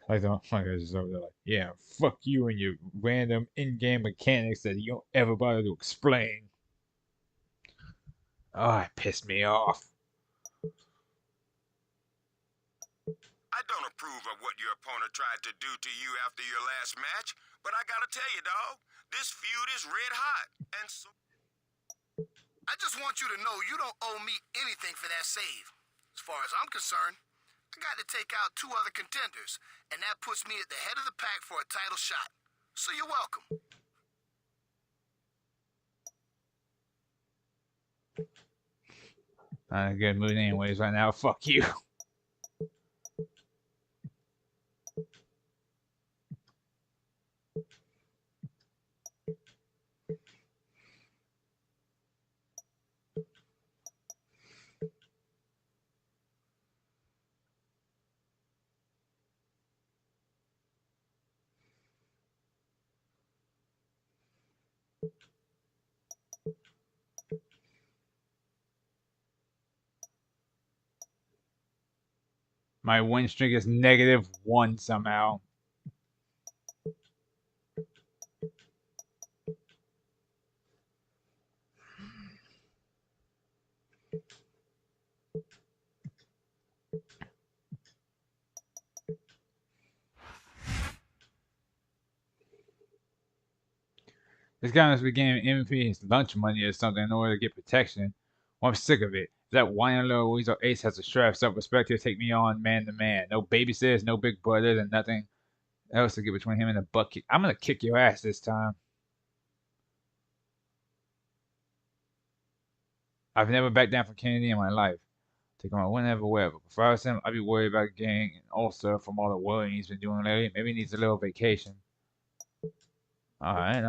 Like the motherfuckers is over there like, yeah, fuck you and your random in-game mechanics that you don't ever bother to explain. Oh, it pissed me off. I don't approve of what your opponent tried to do to you after your last match, but I gotta tell you, dawg, this feud is red hot, and so... I just want you to know you don't owe me anything for that save. As far as I'm concerned, I got to take out 2 other contenders, and that puts me at the head of the pack for a title shot. So you're welcome. Not in a good mood anyways right now. Fuck you. My win streak is -1 somehow. This guy must be getting MVP his lunch money or something in order to get protection. Well, I'm sick of it. That whining little weasel ace has a strap self-respect to take me on man to man. No babysitters, no big brothers, and nothing else to get between him and the butt kick. I'm gonna kick your ass this time. I've never backed down from Kennedy in my life. Take him out whenever, wherever. If I was him, I'd be worried about getting an ulcer from all the worrying he's been doing lately. Maybe he needs a little vacation. Alright.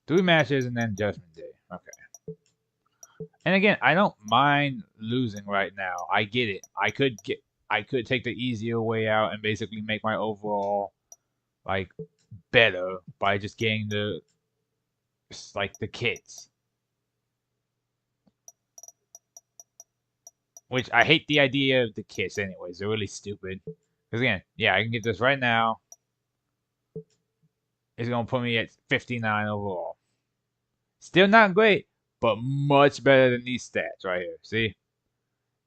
Three matches and then Judgment Day. Okay. And again, I don't mind losing right now. I get it. I could take the easier way out and basically make my overall better by just getting the kits. Which I hate the idea of the kits anyways. They're really stupid. Because again, yeah, I can get this right now. It's gonna put me at 59 overall. Still not great, but much better than these stats right here. See?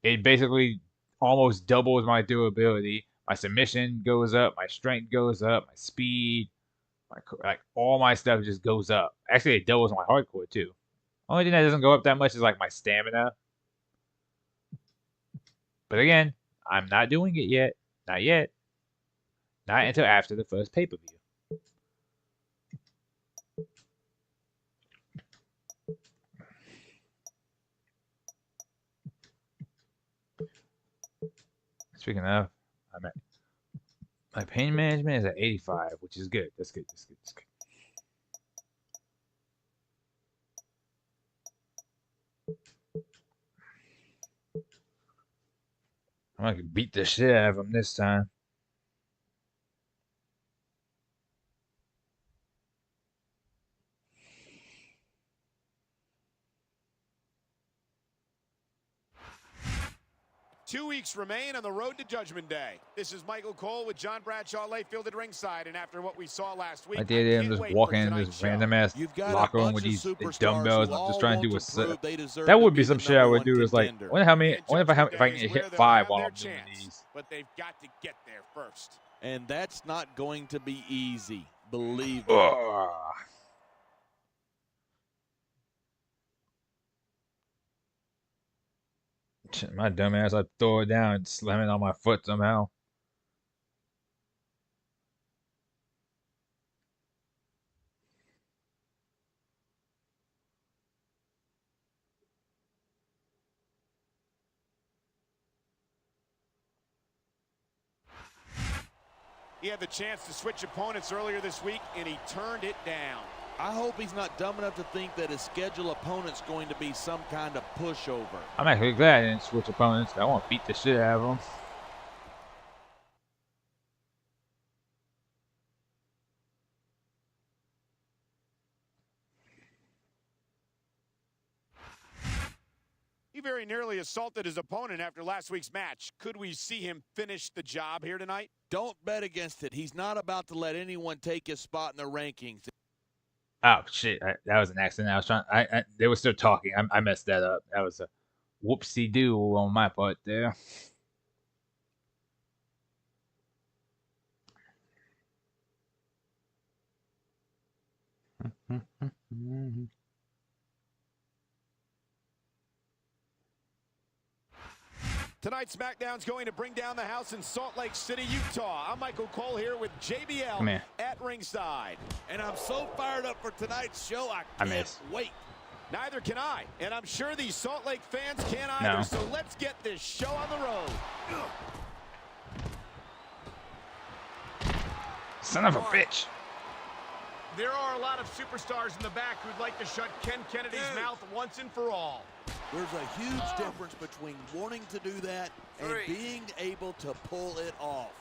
It basically almost doubles my durability. My submission goes up, my strength goes up, my speed, like all my stuff just goes up. Actually, it doubles my hardcore too. Only thing that doesn't go up that much is like my stamina. But again, I'm not doing it yet. Not yet. Not until after the first pay-per-view. Speaking of, I'm at my pain management is at 85, which is good. That's good. That's good. That's good. I'm gonna beat the shit out of him this time. Two weeks remain on the road to Judgment Day. This is Michael Cole with John Bradshaw Layfield at ringside, and after what we saw last week, I did him just walking in this random ass locker room with these dumbbells. I'm just trying to do a set. That would be some shit I would do. Is like, wonder if I can hit 5 while I'm doing these. But they've got to get there first. And that's not going to be easy. Believe me. My dumb ass, I throw it down and slam it on my foot somehow. He had the chance to switch opponents earlier this week, and he turned it down. I hope he's not dumb enough to think that his scheduled opponent's going to be some kind of pushover. I'm actually glad I didn't switch opponents. I want to beat the shit out of them. He very nearly assaulted his opponent after last week's match. Could we see him finish the job here tonight? Don't bet against it. He's not about to let anyone take his spot in the rankings. Oh shit! That was an accident. I was trying. They were still talking. I messed that up. That was a whoopsie doo on my part there. Tonight's SmackDown's going to bring down the house in Salt Lake City, Utah. I'm Michael Cole here with JBL at ringside. And I'm so fired up for tonight's show, I can't wait. Neither can I. And I'm sure these Salt Lake fans can't either. So let's get this show on the road. Son of a bitch. There are a lot of superstars in the back who'd like to shut Ken Kennedy's mouth once and for all. There's a huge difference between wanting to do that and being able to pull it off.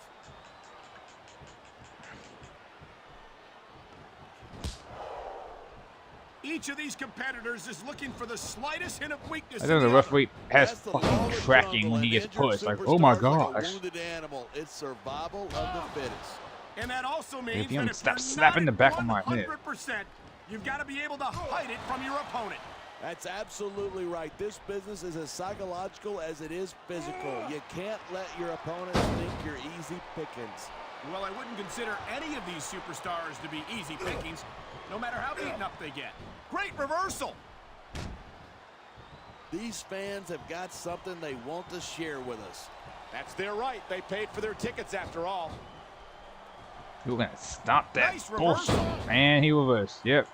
Each of these competitors is looking for the slightest hint of weakness. I think the referee has fucking tracking when he gets pushed. Like, oh my gosh. Like a wounded animal. It's survival of the fittest. And that also means if you that if stop you're slapping the back of my head, 100%, you've got to be able to hide it from your opponent. That's absolutely right. This business is as psychological as it is physical. You can't let your opponents think you're easy pickings. Well, I wouldn't consider any of these superstars to be easy pickings, no matter how beaten up they get. Great reversal. These fans have got something they want to share with us. That's their right. They paid for their tickets after all. You're gonna stop that bullshit, man. He reversed. Yep.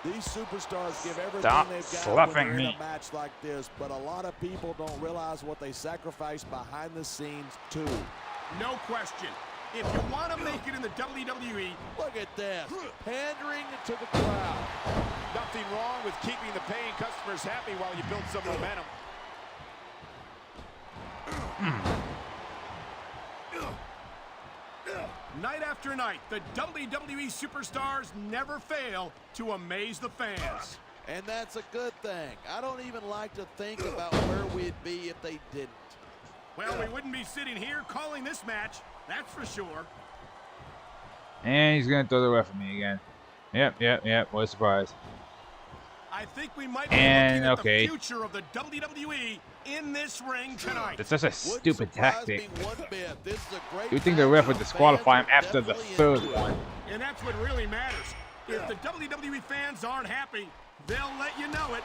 These superstars give everything they've got slapping when they're in me. a match like this, but a lot of people don't realize what they sacrifice behind the scenes too. No question. If you want to make it in the WWE, look at this, pandering to the crowd. Nothing wrong with keeping the paying customers happy while you build some momentum. Night after night, the WWE superstars never fail to amaze the fans. And that's a good thing. I don't even like to think about where we'd be if they didn't. Well, we wouldn't be sitting here calling this match, that's for sure. And he's gonna throw the ref at me again. Yep. What a surprise. I think we might be And looking at okay. the future of the WWE in this ring tonight. That's such a stupid tactic. This is a great You think the ref would disqualify him after the third one? And that's what really matters. If the WWE fans aren't happy, they'll let you know it.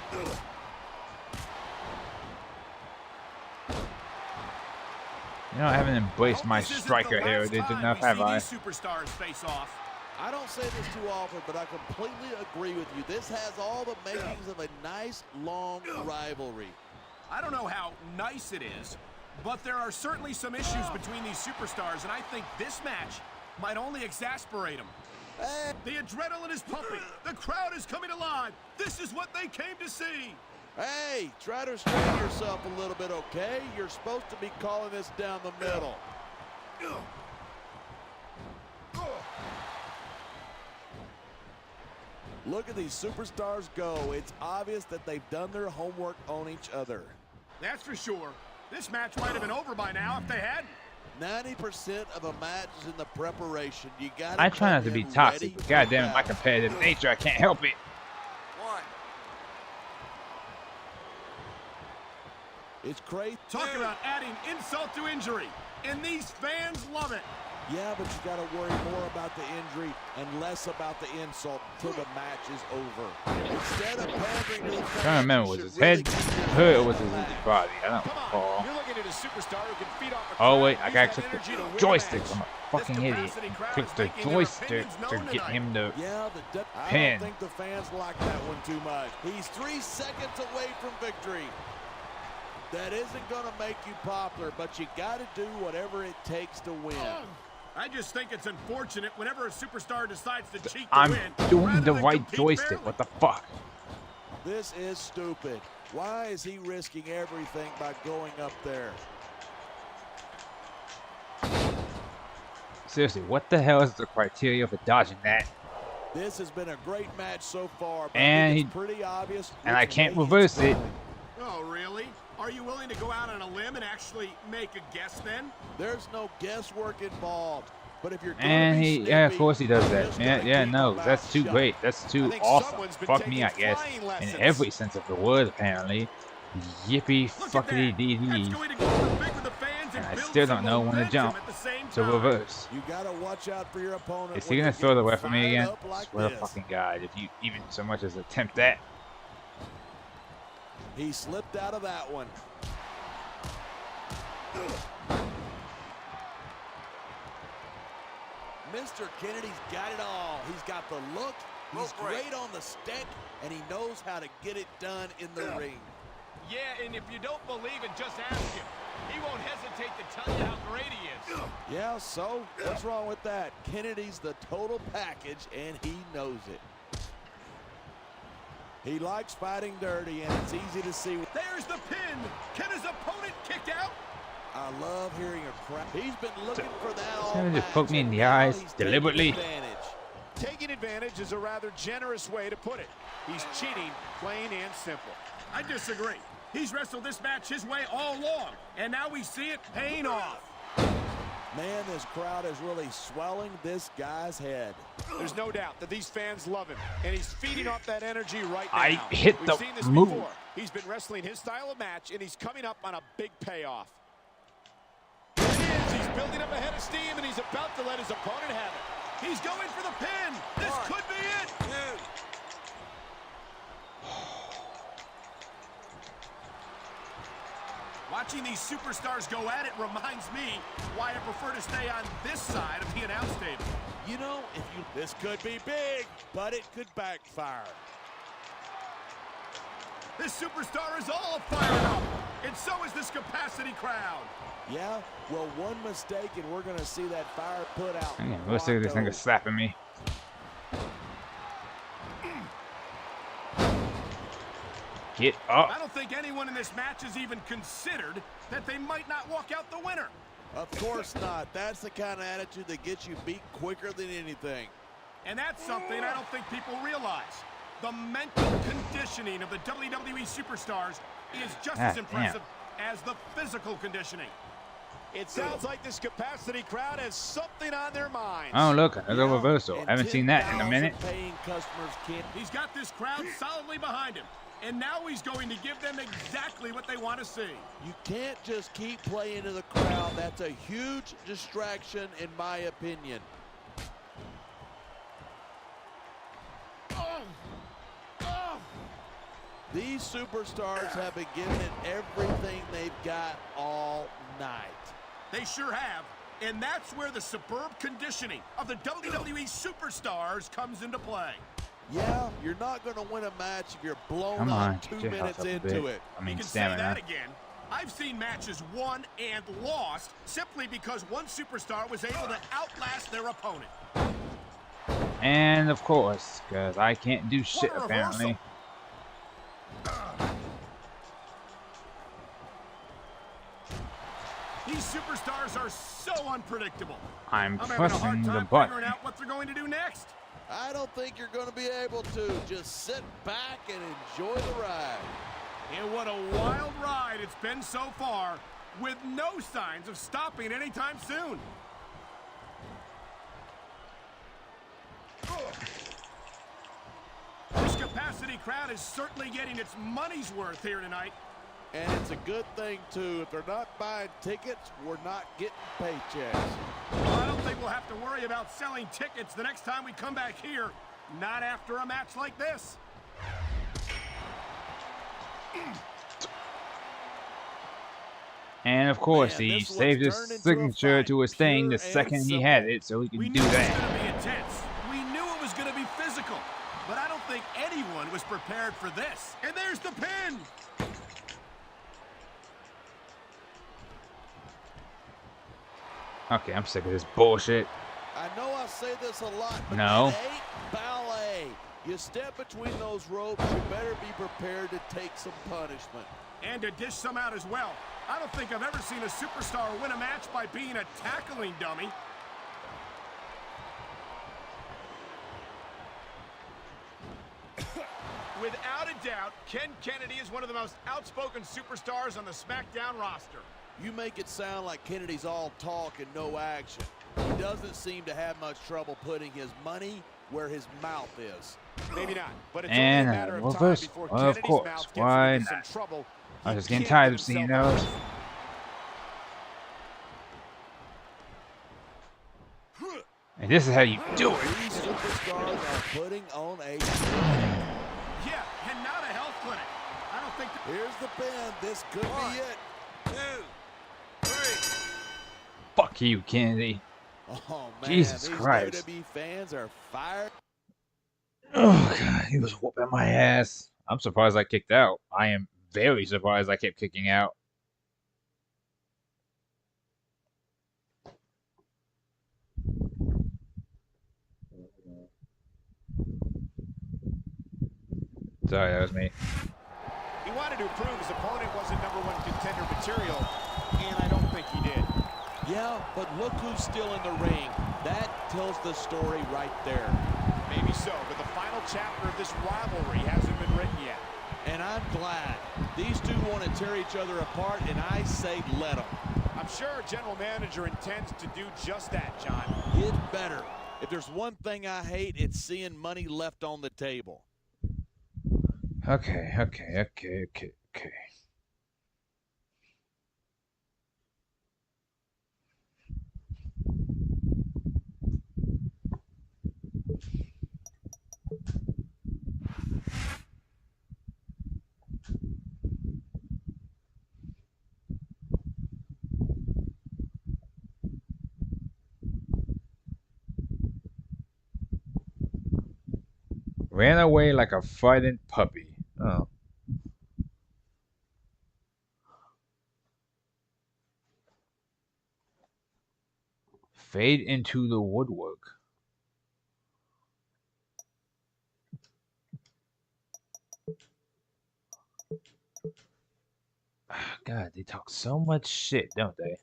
You know, I haven't embraced my striker heritage enough, have I? Superstars face off. I don't say this too often, but I completely agree with you. This has all the makings of a nice, long rivalry. I don't know how nice it is, but there are certainly some issues between these superstars, and I think this match might only exasperate them. Hey. The adrenaline is pumping. The crowd is coming alive. This is what they came to see. Hey, try to restrain yourself a little bit, okay? You're supposed to be calling this down the middle. Look at these superstars go. It's obvious that they've done their homework on each other. That's for sure. This match might have been over by now if they hadn't. 90% of a match is in the preparation. You got. I try not to be toxic, but goddamn it, my competitive nature, I can't help it. It's crazy. Talk about adding insult to injury, and these fans love it. Yeah, but you got to worry more about the injury and less about the insult until the match is over. Instead of pandering to the fans, I can't remember, was his head hurt or was his body? I don't recall. You're looking at a superstar who can feed off a Oh wait, crowd, I gotta use click that energy to the win a joystick. match. I'm a fucking This idiot. capacity crowd Click is the making their joystick opinions to known get tonight. him to yeah, I pin. don't think the fans like that one too much. He's 3 seconds away from victory. That isn't going to make you popular, but you got to do whatever it takes to win. I just think it's unfortunate whenever a superstar decides to cheat to I'm win. doing rather the than right compete joystick. fairly. What the fuck? This is stupid. Why is he risking everything by going up there? Seriously, what the hell is the criteria for dodging that? This has been a great match so far, but And I think it's pretty obvious. And I which can't way he's reverse it. going. Oh, really? Are you willing to go out on a limb and actually make a guess then? There's no guesswork involved. But if you're gonna And be he, yeah, of snippy, course he does you're that. just Yeah, gonna yeah, keep no, your that's mouth too shut. great. That's too think awesome. someone's been Fuck me, I taking guess. flying In lessons. every sense of the word, apparently. Yippee Look at fuckity that. dee That's dee. going to go over big with the fans And I build still some don't know when to momentum jump. at the same So time. reverse. You gotta watch out for your opponent. Is when he gonna you're throw the getting ref at me fired again? up like Swear to this. fucking God, if you even so much as attempt that. He slipped out of that one. Mr. Kennedy's got it all. He's got the look, he's great on the stick, and he knows how to get it done in the ring. Yeah, and if you don't believe it, just ask him. He won't hesitate to tell you how great he is. Yeah, so what's wrong with that? Kennedy's the total package, and he knows it. He likes fighting dirty, and it's easy to see. There's the pin. Can his opponent kick out? I love hearing a crowd. He's been looking for that all Someone just match, poked me in and the now eyes he's taking deliberately. advantage. Taking advantage is a rather generous way to put it. He's cheating, plain and simple. I disagree. He's wrestled this match his way all along, and now we see it paying off. Man, this crowd is really swelling this guy's head. There's no doubt that these fans love him, and he's feeding off that energy right now. I hit We've the seen this move. before. He's been wrestling his style of match, and he's coming up on a big payoff. Here he is. He's building up a head of steam, and he's about to let his opponent have it. He's going for the pin. This could be it. Watching these superstars go at it reminds me why I prefer to stay on this side of the announce table. You know, this could be big, but it could backfire. This superstar is all fired up, and so is this capacity crowd. Yeah, well, one mistake, and we're going to see that fire put out. Let's see this nigga slapping me. Get up. I don't think anyone in this match has even considered that they might not walk out the winner. Of course not. That's the kind of attitude that gets you beat quicker than anything. And that's something I don't think people realize. The mental conditioning of the WWE superstars is just as impressive as the physical conditioning. It sounds like this capacity crowd has something on their minds. Oh, look, another reversal. I haven't seen that in a minute. Paying customers can't. He's got this crowd solidly behind him. And now he's going to give them exactly what they want to see. You can't just keep playing to the crowd. That's a huge distraction, in my opinion. These superstars have been given everything they've got all night. They sure have. And that's where the superb conditioning of the WWE superstars comes into play. Yeah, you're not going to win a match if you're blown Come on, up 2 get your minutes house up a into bit. it. I mean, You can stamina. say that again. I've seen matches won and lost simply because one superstar was able to outlast their opponent. And of course, because I can't do shit What a apparently. These superstars are so unpredictable. I'm having a pressing hard the time button. figuring out what they're going to do next. I don't think you're going to be able to. Just sit back and enjoy the ride. And what a wild ride it's been so far, with no signs of stopping anytime soon. This capacity crowd is certainly getting its money's worth here tonight. And it's a good thing, too. If they're not buying tickets, we're not getting paychecks. Well, I don't think we'll have to worry about selling tickets the next time we come back here. Not after a match like this. And of course, Man, he this saved one's his turned into a signature fight, to his thing pure the and second he simple. had it, so he We could knew do it was that. going to be intense. We knew it was going to be physical. But I don't think anyone was prepared for this. And there's the pin. Okay, I'm sick of this bullshit. I know I say this a lot, but No. it ain't ballet. You step between those ropes, you better be prepared to take some punishment. And to dish some out as well. I don't think I've ever seen a superstar win a match by being a tackling dummy. Without a doubt, Ken Kennedy is one of the most outspoken superstars on the SmackDown roster. You make it sound like Kennedy's all talk and no action. He doesn't seem to have much trouble putting his money where his mouth is. Maybe not, but it's And only a matter of time reverse. before Of Kennedy's course, mouth gets why into some not? trouble. I'm He just getting can't tired get of seeing himself out those. of it. And this is how you do it. These superstars are putting on a... Yeah, and not a health clinic. I don't think... Here's the pin. This could be it. 2, 3. Fuck you, Kennedy. Oh, man. Jesus these Christ. WWE fans are fired. Oh, God, he was whooping my ass. I'm surprised I kicked out. I am very surprised I kept kicking out. Sorry, that was me. He wanted to prove his opponent wasn't #1 contender material, and I don't think he did. Yeah, but look who's still in the ring. That tells the story right there. Maybe so, but the final chapter of this rivalry hasn't been written yet. And I'm glad. These two want to tear each other apart, and I say let them. I'm sure our general manager intends to do just that, John. Get better. If there's one thing I hate, it's seeing money left on the table. Okay. Ran away like a frightened puppy. Oh. Fade into the woodwork. God, they talk so much shit, don't they?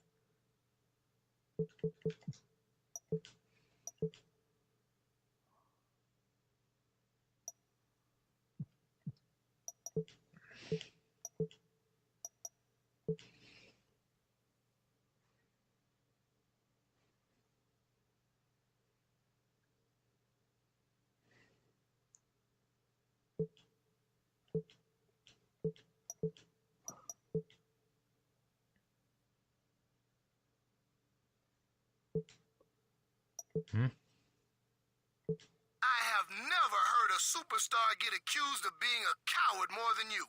I have never heard a superstar get accused of being a coward more than you.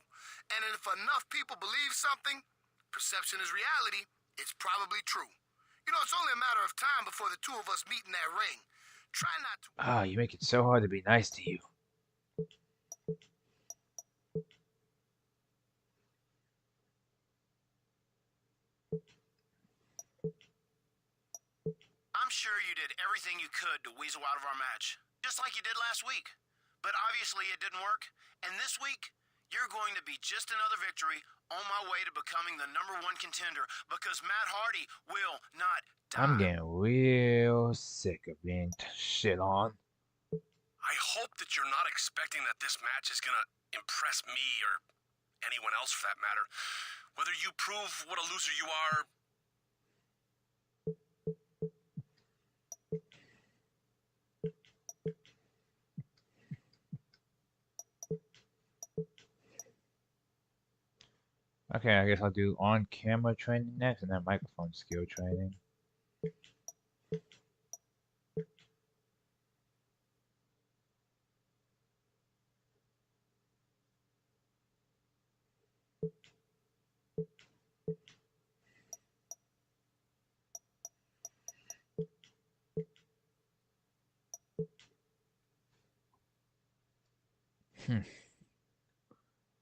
And if enough people believe something, perception is reality, it's probably true. You know, it's only a matter of time before the two of us meet in that ring. Try not to... Ah, you make it so hard to be nice to you. I'm sure you did everything you could to weasel out of our match, just like you did last week. But obviously it didn't work, and this week, you're going to be just another victory on my way to becoming the #1 contender, because Matt Hardy will not die. I'm getting real sick of being shit on. I hope that you're not expecting that this match is gonna impress me or anyone else for that matter. Whether you prove what a loser you are... Okay, I guess I'll do on-camera training next and then microphone skill training.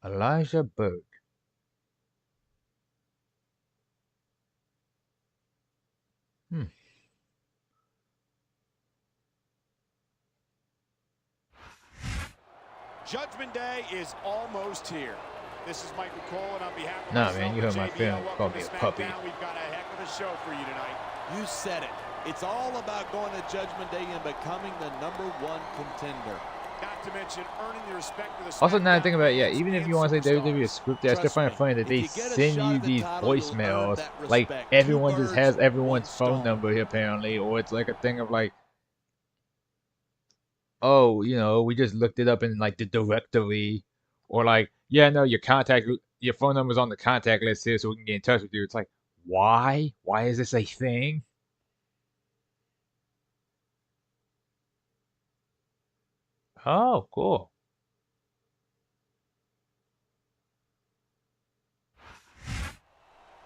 Elijah Berg. Judgment Day is almost here. This is Mike McCall, and on behalf of Nah, myself man, you and heard my JBL, feelings. welcome Call to me a puppy. SmackDown. We've got a heck of a show for you tonight. You said it. It's all about going to Judgment Day and becoming the #1 contender. Not to mention earning the respect of the Also, now I SmackDown think about it, yeah, Royals even if and you want to say superstars. WWE is scripted, I still find it funny that If they you get a send shot you at the these title, you'll earn voicemails. that Like, respect. everyone Two just has birds, everyone's one phone stone. number here, apparently, or it's like a thing of like, oh, you know, we just looked it up in like the directory, or like, yeah, no, your phone number's on the contact list here, so we can get in touch with you. It's like, why? Why is this a thing? Oh, cool.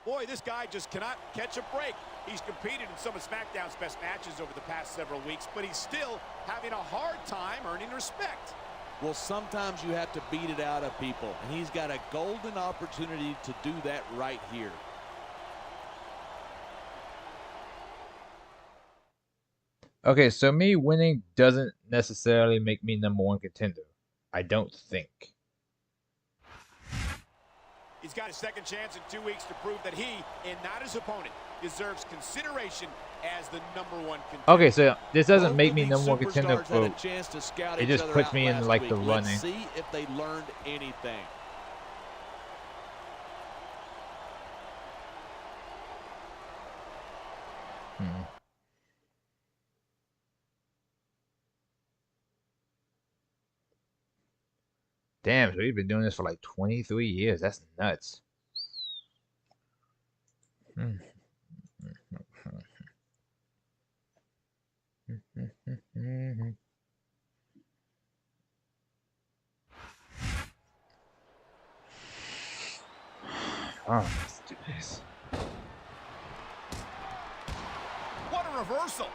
Boy, this guy just cannot catch a break. He's competed in some of SmackDown's best matches over the past several weeks, but he's still having a hard time earning respect. Well, sometimes you have to beat it out of people, and he's got a golden opportunity to do that right here. Okay, so me winning doesn't necessarily make me #1 contender. I don't think. He's got a second chance in 2 weeks to prove that he, and not his opponent, deserves consideration as the #1 contender. Okay, so this doesn't Both make of me these #1 contender superstars had a for. chance to scout It each just other puts out me in last like week. the Let's running. see if they learned anything. Damn, so we've been doing this for like 23 years. That's nuts. Oh, let's do this. What a reversal.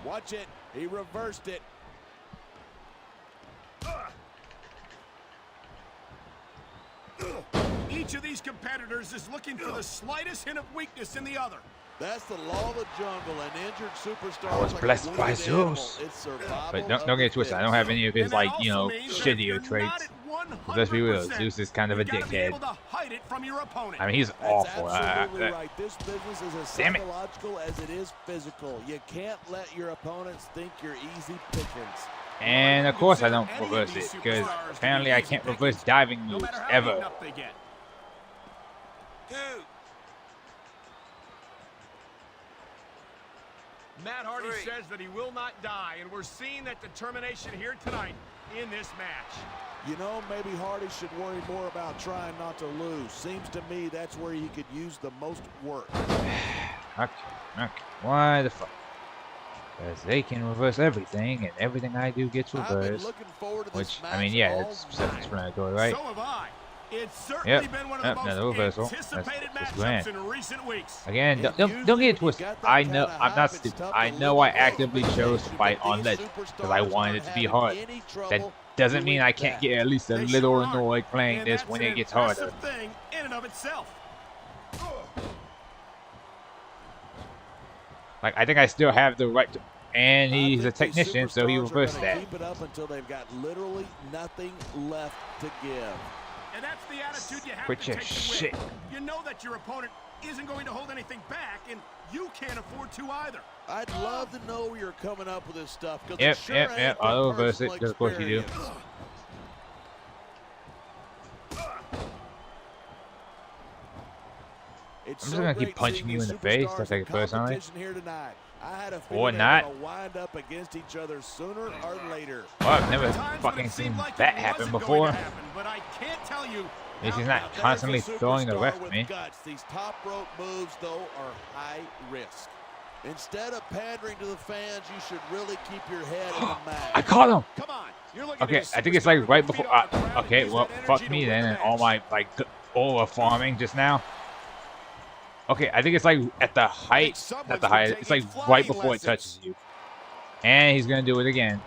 Watch it. He reversed it. Each of these competitors is looking for the slightest hint of weakness in the other. That's the law of the jungle. An injured superstar. I was blessed by Zeus. But don't get it twisted. I don't have any of his, like, you know, shittier traits. Let's be real. Zeus is kind of a dickhead. I mean, he's awful. Absolutely right. This business is as Damn it. psychological as it is physical. You can't let your opponents think you're easy pickings. And of course I don't reverse it, because apparently I can't reverse diving moves ever. Matt Hardy says that he will not die, and we're seeing that determination here tonight in this match. You know, maybe Hardy should worry more about trying not to lose. Seems to me that's where he could use the most work. Okay. Why the fuck? Because they can reverse everything, and everything I do gets reversed. Which, I mean, yeah, it's self-explanatory, right? So have I. It's certainly been one of the most reversal. anticipated That's matchups grand. in recent weeks. Again, don't get it twisted. I know I'm not stupid. I know I actively chose to fight on Legend because I wanted it to be hard. That doesn't mean I can't get at least a little annoyed playing this when it gets harder. Thing in and of itself. Like, I think I still have the right to, and he's a technician, so he reversed that. Keep it up until they've got literally nothing left to give. And that's the attitude you have Quit to your take shit. to win. You know that your opponent isn't going to hold anything back, and you can't afford to either. I'd love to know where you're coming up with this stuff. Yep. I'll reverse it, because of course you do. I'm just gonna keep punching you in the face. I'll take it personally. Or not. Wind up against each other sooner or later. Well, I've never fucking seen that happen before. But I can't tell you. At least he's not constantly throwing the ref at me. These top rope moves, though, are high risk. Instead of pandering to the fans, you should really keep your head in the mat. I caught him. Come on. You're looking Okay, I think it's like right before. Okay, well, fuck me then, and all my like over farming just now. Okay, I think it's like at the height, not the height. It's like right before it touches you, and he's gonna do it again.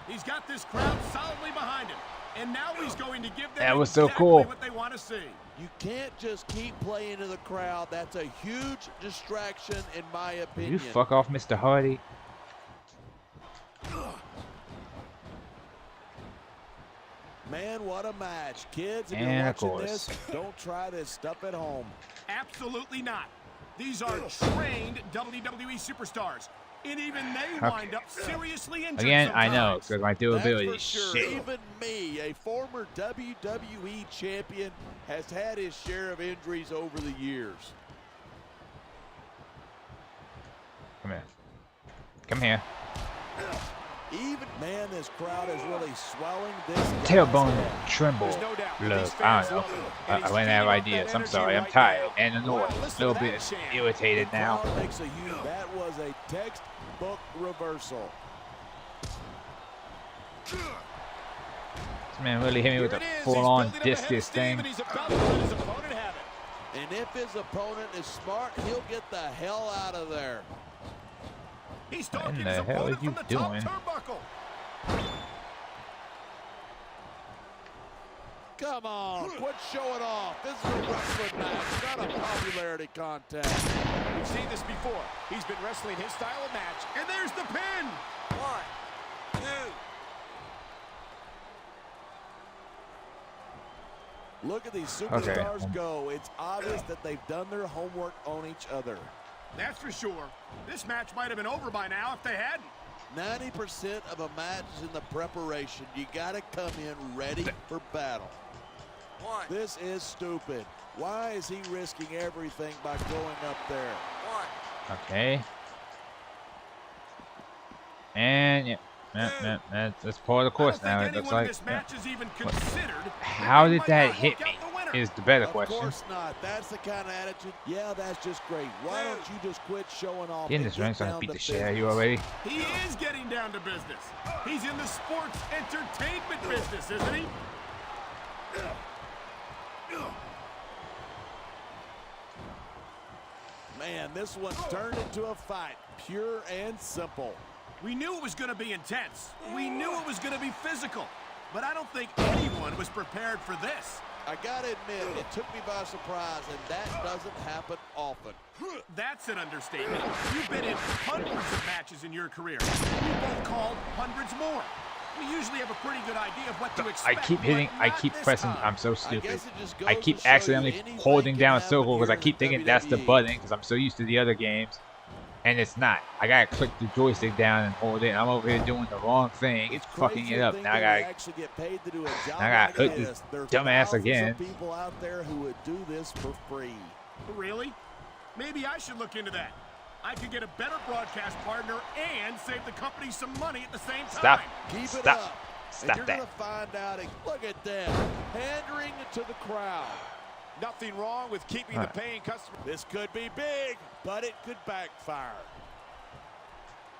He's got this crowd solidly behind him, and now he's going to give them That was so exactly cool. what they want to see. You can't just keep playing to the crowd. That's a huge distraction, in my Will opinion. you fuck off, Mr. Hardy? Man, what a match. Kids, if And you're of watching course. this, don't try this stuff at home. Absolutely not. These are trained WWE superstars, and even they wind up seriously injured Again, I know, sometimes. because my durability That's is for sure. shit. Even me, a former WWE champion, has had his share of injuries over the years. Come here. Come here. Even, man, this crowd is really swelling this. Tailbone guy's tremble. Look, I don't know. I ran out of ideas. I'm sorry. I'm tired and annoyed. A little bit irritated now. crowd makes a huge. That was a textbook reversal. This man really hit me with a full-on discus thing. And if his opponent is smart, he'll get the hell out of there. He's What talking in his the hell opponent are you from the top doing? turnbuckle. Come on, quit showing off. This is a wrestling match, not a popularity contest. We've seen this before. He's been wrestling his style of match, and there's the pin. 1, 2. Look at these superstars go. It's obvious that they've done their homework on each other. That's for sure. This match might have been over by now if they hadn't. 90% of a match is in the preparation. You got to come in ready for battle. 1, This is stupid. Why is he risking everything by going up there? 1. Okay. And yeah, that's part of the course now. It looks like. Yeah. How did that hit me? Is the better question. Of course not. That's the kind of attitude. Yeah, that's just great. Why don't you just quit showing off? Get in this ring so I can beat the shit out of you already. He is getting down to business. He's in the sports entertainment business, isn't he? Man, this one turned into a fight. Pure and simple. We knew it was going to be intense. We knew it was going to be physical. But I don't think anyone was prepared for this. I gotta admit, it took me by surprise, and that doesn't happen often. That's an understatement. You've been in hundreds of matches in your career. We've both called hundreds more. We usually have a pretty good idea of what to expect. I keep hitting, I keep pressing. Time. I'm so stupid. I keep accidentally holding down circle because I keep thinking that's the button because I'm so used to the other games. And it's not. I gotta click the joystick down and hold it. I'm over here doing the wrong thing. It's fucking it up. Now I gotta hook this dumbass again. People out there who would do this for free. Really? Maybe I should look into that. I could get a better broadcast partner and save the company some money at the same time. Stop. Keep it Stop. up. Stop and that. You're gonna find out. Look at them pandering to the crowd. Nothing wrong with keeping the paying customer. This could be big, but it could backfire.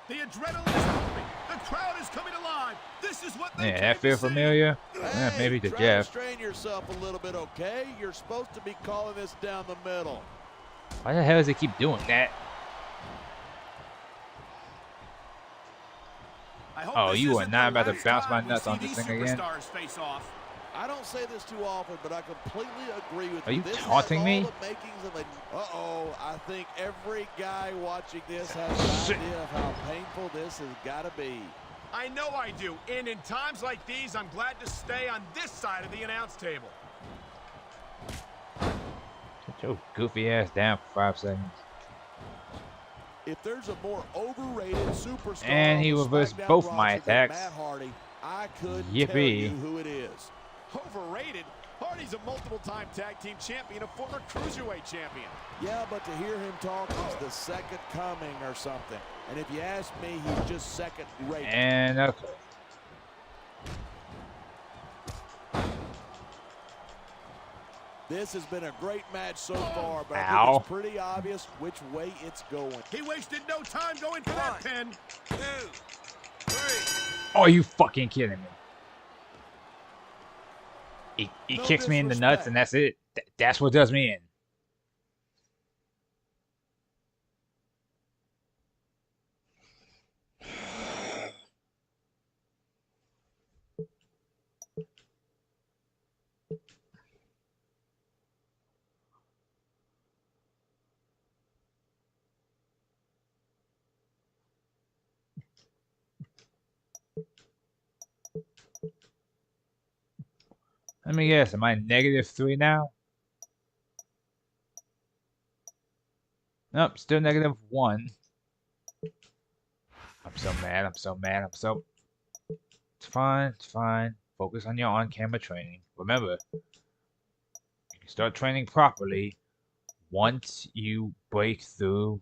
The adrenaline is pumping. The crowd is coming alive. This is what they Yeah, that feel familiar? Yeah, maybe to try Jeff. To strain yourself a little bit, okay? You're supposed to be calling this down the middle. Why the hell does he keep doing that? Oh, you are not about to bounce my nuts on this thing again? Face off. I don't say this too often, but I completely agree with you. Are you this taunting me? Uh-oh, I think every guy watching this has an idea of how painful this has got to be. I know I do, and in times like these, I'm glad to stay on this side of the announce table. Put your goofy ass down for 5 seconds. If there's a more overrated superstar, and he reversed both my attacks. Matt Hardy, I could Yippee. tell you who it is. Overrated? Hardy's a multiple-time tag team champion, a former cruiserweight champion. Yeah, but to hear him talk, he's the second coming or something. And if you ask me, he's just second rate. And okay. This has been a great match so far, but I Ow. think it's pretty obvious which way it's going. He wasted no time going for that pin. 2, 3. Oh, you fucking kidding me? He No kicks me in the disrespect. nuts, and that's it. That's what does me in. Let me guess, am I -3 now? Nope, still -1. I'm so mad, I'm so mad, I'm so... It's fine, it's fine. Focus on your on-camera training. Remember, you can start training properly once you break through,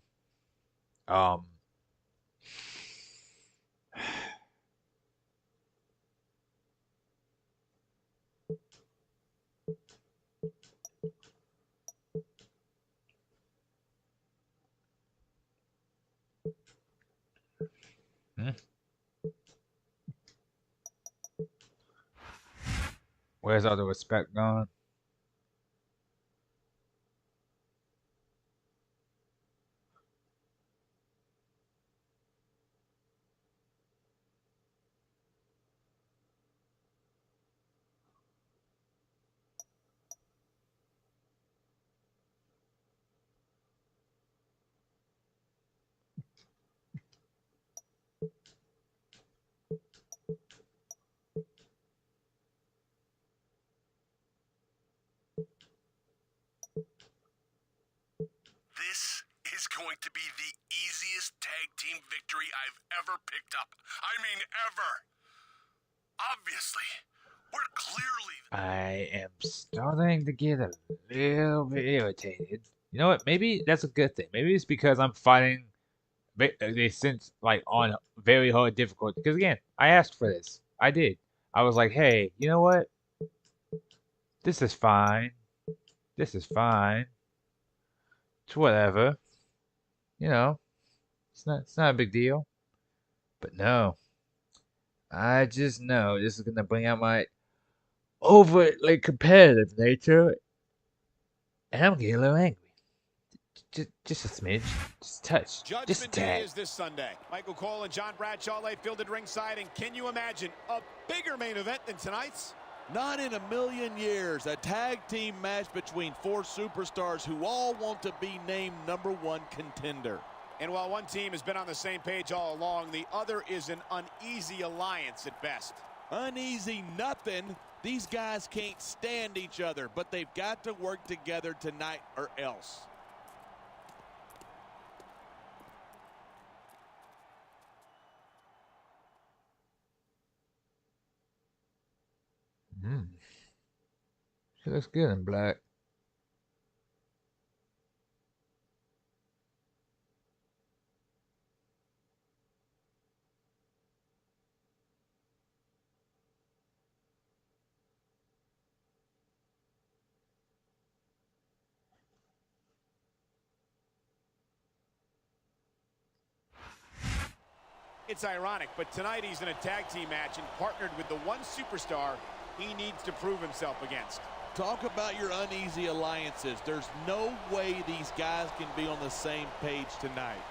Where's all the respect gone? This is going to be the easiest tag team victory I've ever picked up. I mean, ever. Obviously, we're clearly... I am starting to get a little bit irritated. You know what? Maybe that's a good thing. Maybe it's because I'm fighting since like on very hard difficulty. Because again, I asked for this. I did. I was like, hey, you know what? This is fine. This is fine. It's whatever. You know, it's not a big deal. But no. I just know this is gonna bring out my overtly competitive nature, and I'm getting a little angry. Just a smidge, just a touch, Judgment just a Day tad. is this Sunday. Michael Cole and John Bradshaw lay fielded ringside, and can you imagine a bigger main event than tonight's? Not in a million years. A tag team match between 4 superstars who all want to be named #1 contender. And while one team has been on the same page all along, the other is an uneasy alliance at best. Uneasy nothing. These guys can't stand each other, but they've got to work together tonight or else. She looks good in black. It's ironic, but tonight he's in a tag team match and partnered with the one superstar he needs to prove himself against. Talk about your uneasy alliances. There's no way these guys can be on the same page tonight.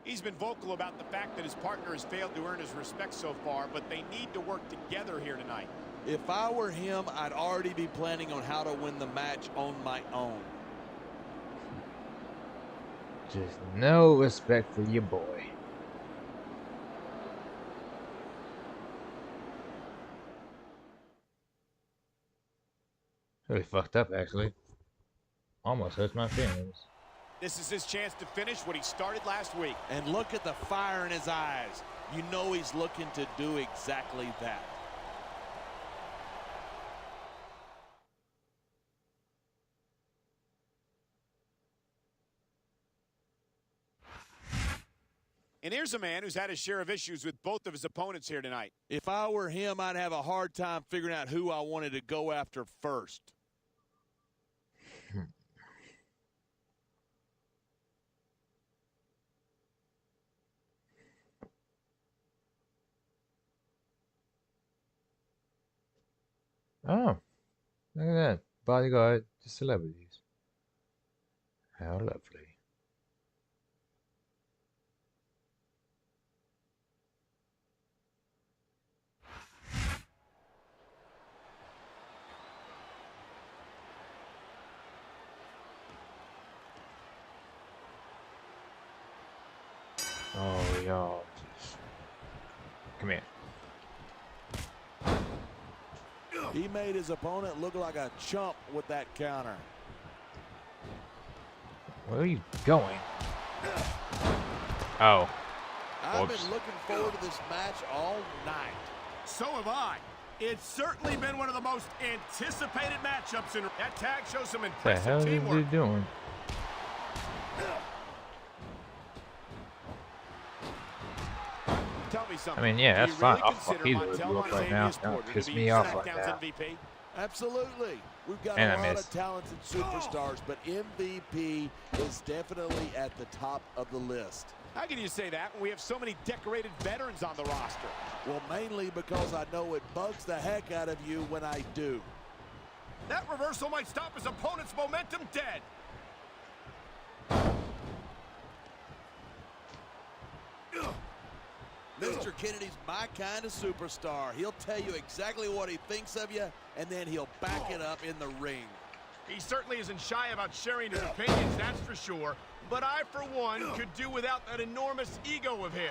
He's been vocal about the fact that his partner has failed to earn his respect so far, but they need to work together here tonight. If I were him, I'd already be planning on how to win the match on my own. Just no respect for your boy. Really fucked up, actually. Almost hurts my feelings. This is his chance to finish what he started last week. And look at the fire in his eyes. You know he's looking to do exactly that. And here's a man who's had his share of issues with both of his opponents here tonight. If I were him, I'd have a hard time figuring out who I wanted to go after first. Oh, look at that. Bodyguard to celebrities. How lovely. Oh, y'all. Come here. He made his opponent look like a chump with that counter. Where are you going? Oh. I've been looking forward to this match all night. So have I. It's certainly been one of the most anticipated matchups in that tag. Shows some What the impressive hell is teamwork. he doing? Tell me something. I mean, yeah, that's fine. I'll consider fuck either of Montel you up right now. Montavious Don't Porter piss to me be off like SmackDown's that. MVP? Absolutely. We've got And a I lot missed. of talented superstars, but MVP is definitely at the top of the list. How can you say that when we have so many decorated veterans on the roster? Well, mainly because I know it bugs the heck out of you when I do. That reversal might stop his opponent's momentum dead. Mr. Kennedy's my kind of superstar. He'll tell you exactly what he thinks of you, and then he'll back it up in the ring. He certainly isn't shy about sharing his opinions, that's for sure. But I, for one, could do without that enormous ego of his.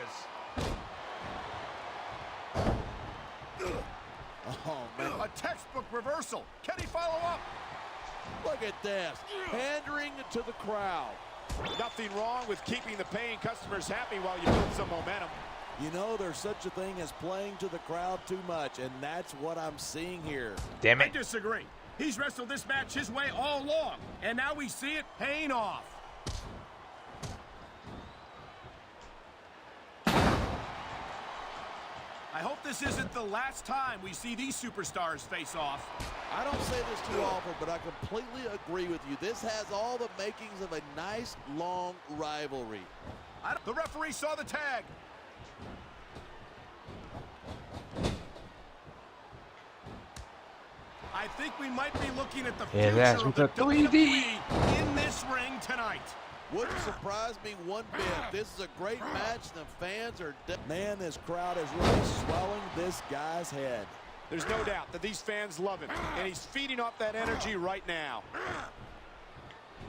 Oh, man. A textbook reversal. Can he follow up? Look at this. Pandering to the crowd. Nothing wrong with keeping the paying customers happy while you build some momentum. You know, there's such a thing as playing to the crowd too much, and that's what I'm seeing here. Damn I it. disagree. He's wrestled this match his way all along, and now we see it paying off. I hope this isn't the last time we see these superstars face off. I don't say this too often, but I completely agree with you. This has all the makings of a nice, long rivalry. The referee saw the tag. I think we might be looking at the Yeah, future that's of with the the 3D. WWE in this ring tonight. Wouldn't surprise me one bit. This is a great match. The fans are... Man, this crowd is really swelling this guy's head. There's no doubt that these fans love him, and he's feeding off that energy right now.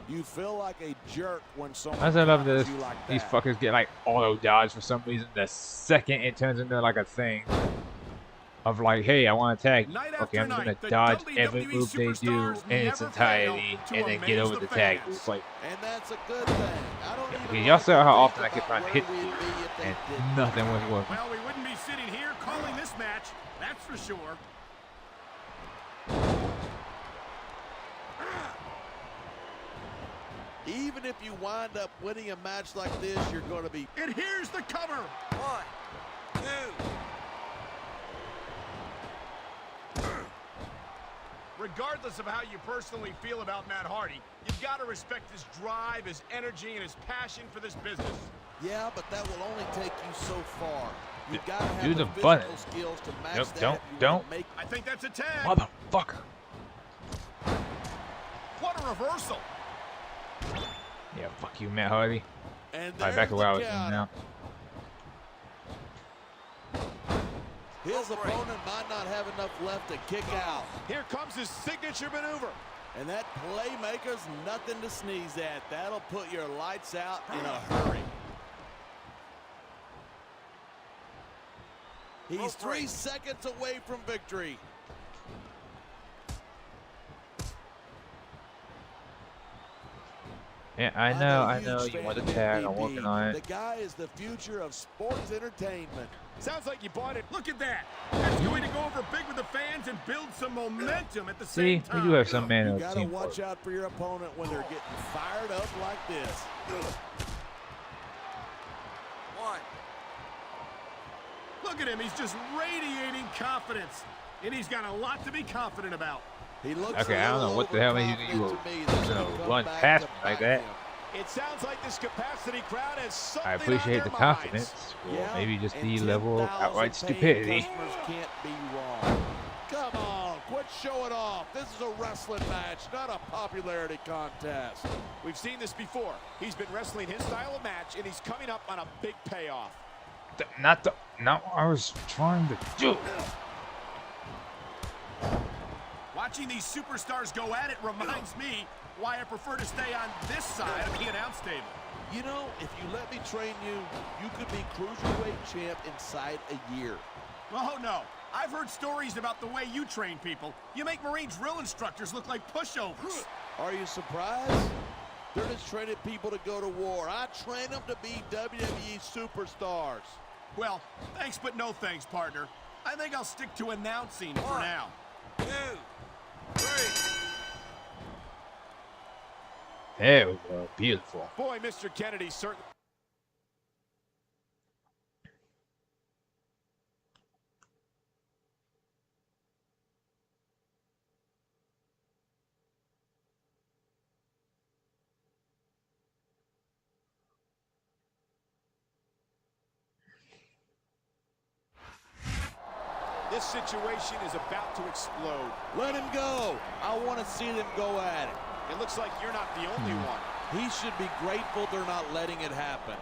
You feel like a jerk when someone I love tackles this. you like These that. fuckers get like auto dodge for some reason. The second it turns into like a thing of like, hey, I want to tag. Night Okay, I'm after just night, gonna the dodge WWE every move they do superstars in its never entirety, fail to and then get amaze over the the tag. fans. It's like, And that's a good thing. I don't even okay, like y'all saw how to often I think kept trying to about hit where you, we'd be if they and didn't. nothing was working. Well, we wouldn't be sitting here calling this match, that's for sure. Even if you wind up winning a match like this, you're going to be... And here's the cover. 1, 2. Regardless of how you personally feel about Matt Hardy, you've got to respect his drive, his energy, and his passion for this business. Yeah, but that will only take you so far. You've got to have Do the the physical button. skills to match Nope, that. don't, if you don't. want to make... I think that's a tag. Motherfucker. What a reversal. Yeah, fuck you, Matt Hardy. And All right, back to where I was in count. now. His opponent might not have enough left to kick out. Here comes his signature maneuver. And that playmaker's nothing to sneeze at. That'll put your lights out in a hurry. He's 3 seconds away from victory. Yeah, I know. You want the tag. I'm working on The it. guy is the future of sports entertainment. Sounds like you bought it. Look at that. That's going to go over big with the fans and build some momentum at the See, same time. we do have some man You on got the to team. watch out for your opponent when they're getting fired up like this. Look at him. He's just radiating confidence. And he's got a lot to be confident about. He looks Okay, I don't know what the hell made you run past me like that. It sounds like this capacity crowd has something I appreciate on the their confidence, minds. or maybe just the and level of 10,000 outright paying stupidity. customers can't be wrong. Come on, quit showing off. This is a wrestling match, not a popularity contest. We've seen this before. He's been wrestling his style of match, and he's coming up on a big payoff. Not what I was trying to do. Watching these superstars go at it reminds me why I prefer to stay on this side of the announce table. You know, if you let me train you, you could be cruiserweight champ inside a year. Oh, no. I've heard stories about the way you train people. You make Marine drill instructors look like pushovers. Are you surprised? They're just training people to go to war. I train them to be WWE superstars. Well, thanks but no thanks, partner. I think I'll stick to announcing for now. 2, 3. There we go. Beautiful. Boy, Mr. Kennedy certainly... This situation is about to explode. Let him go. I want to see them go at it. It looks like you're not the only one. He should be grateful they're not letting it happen.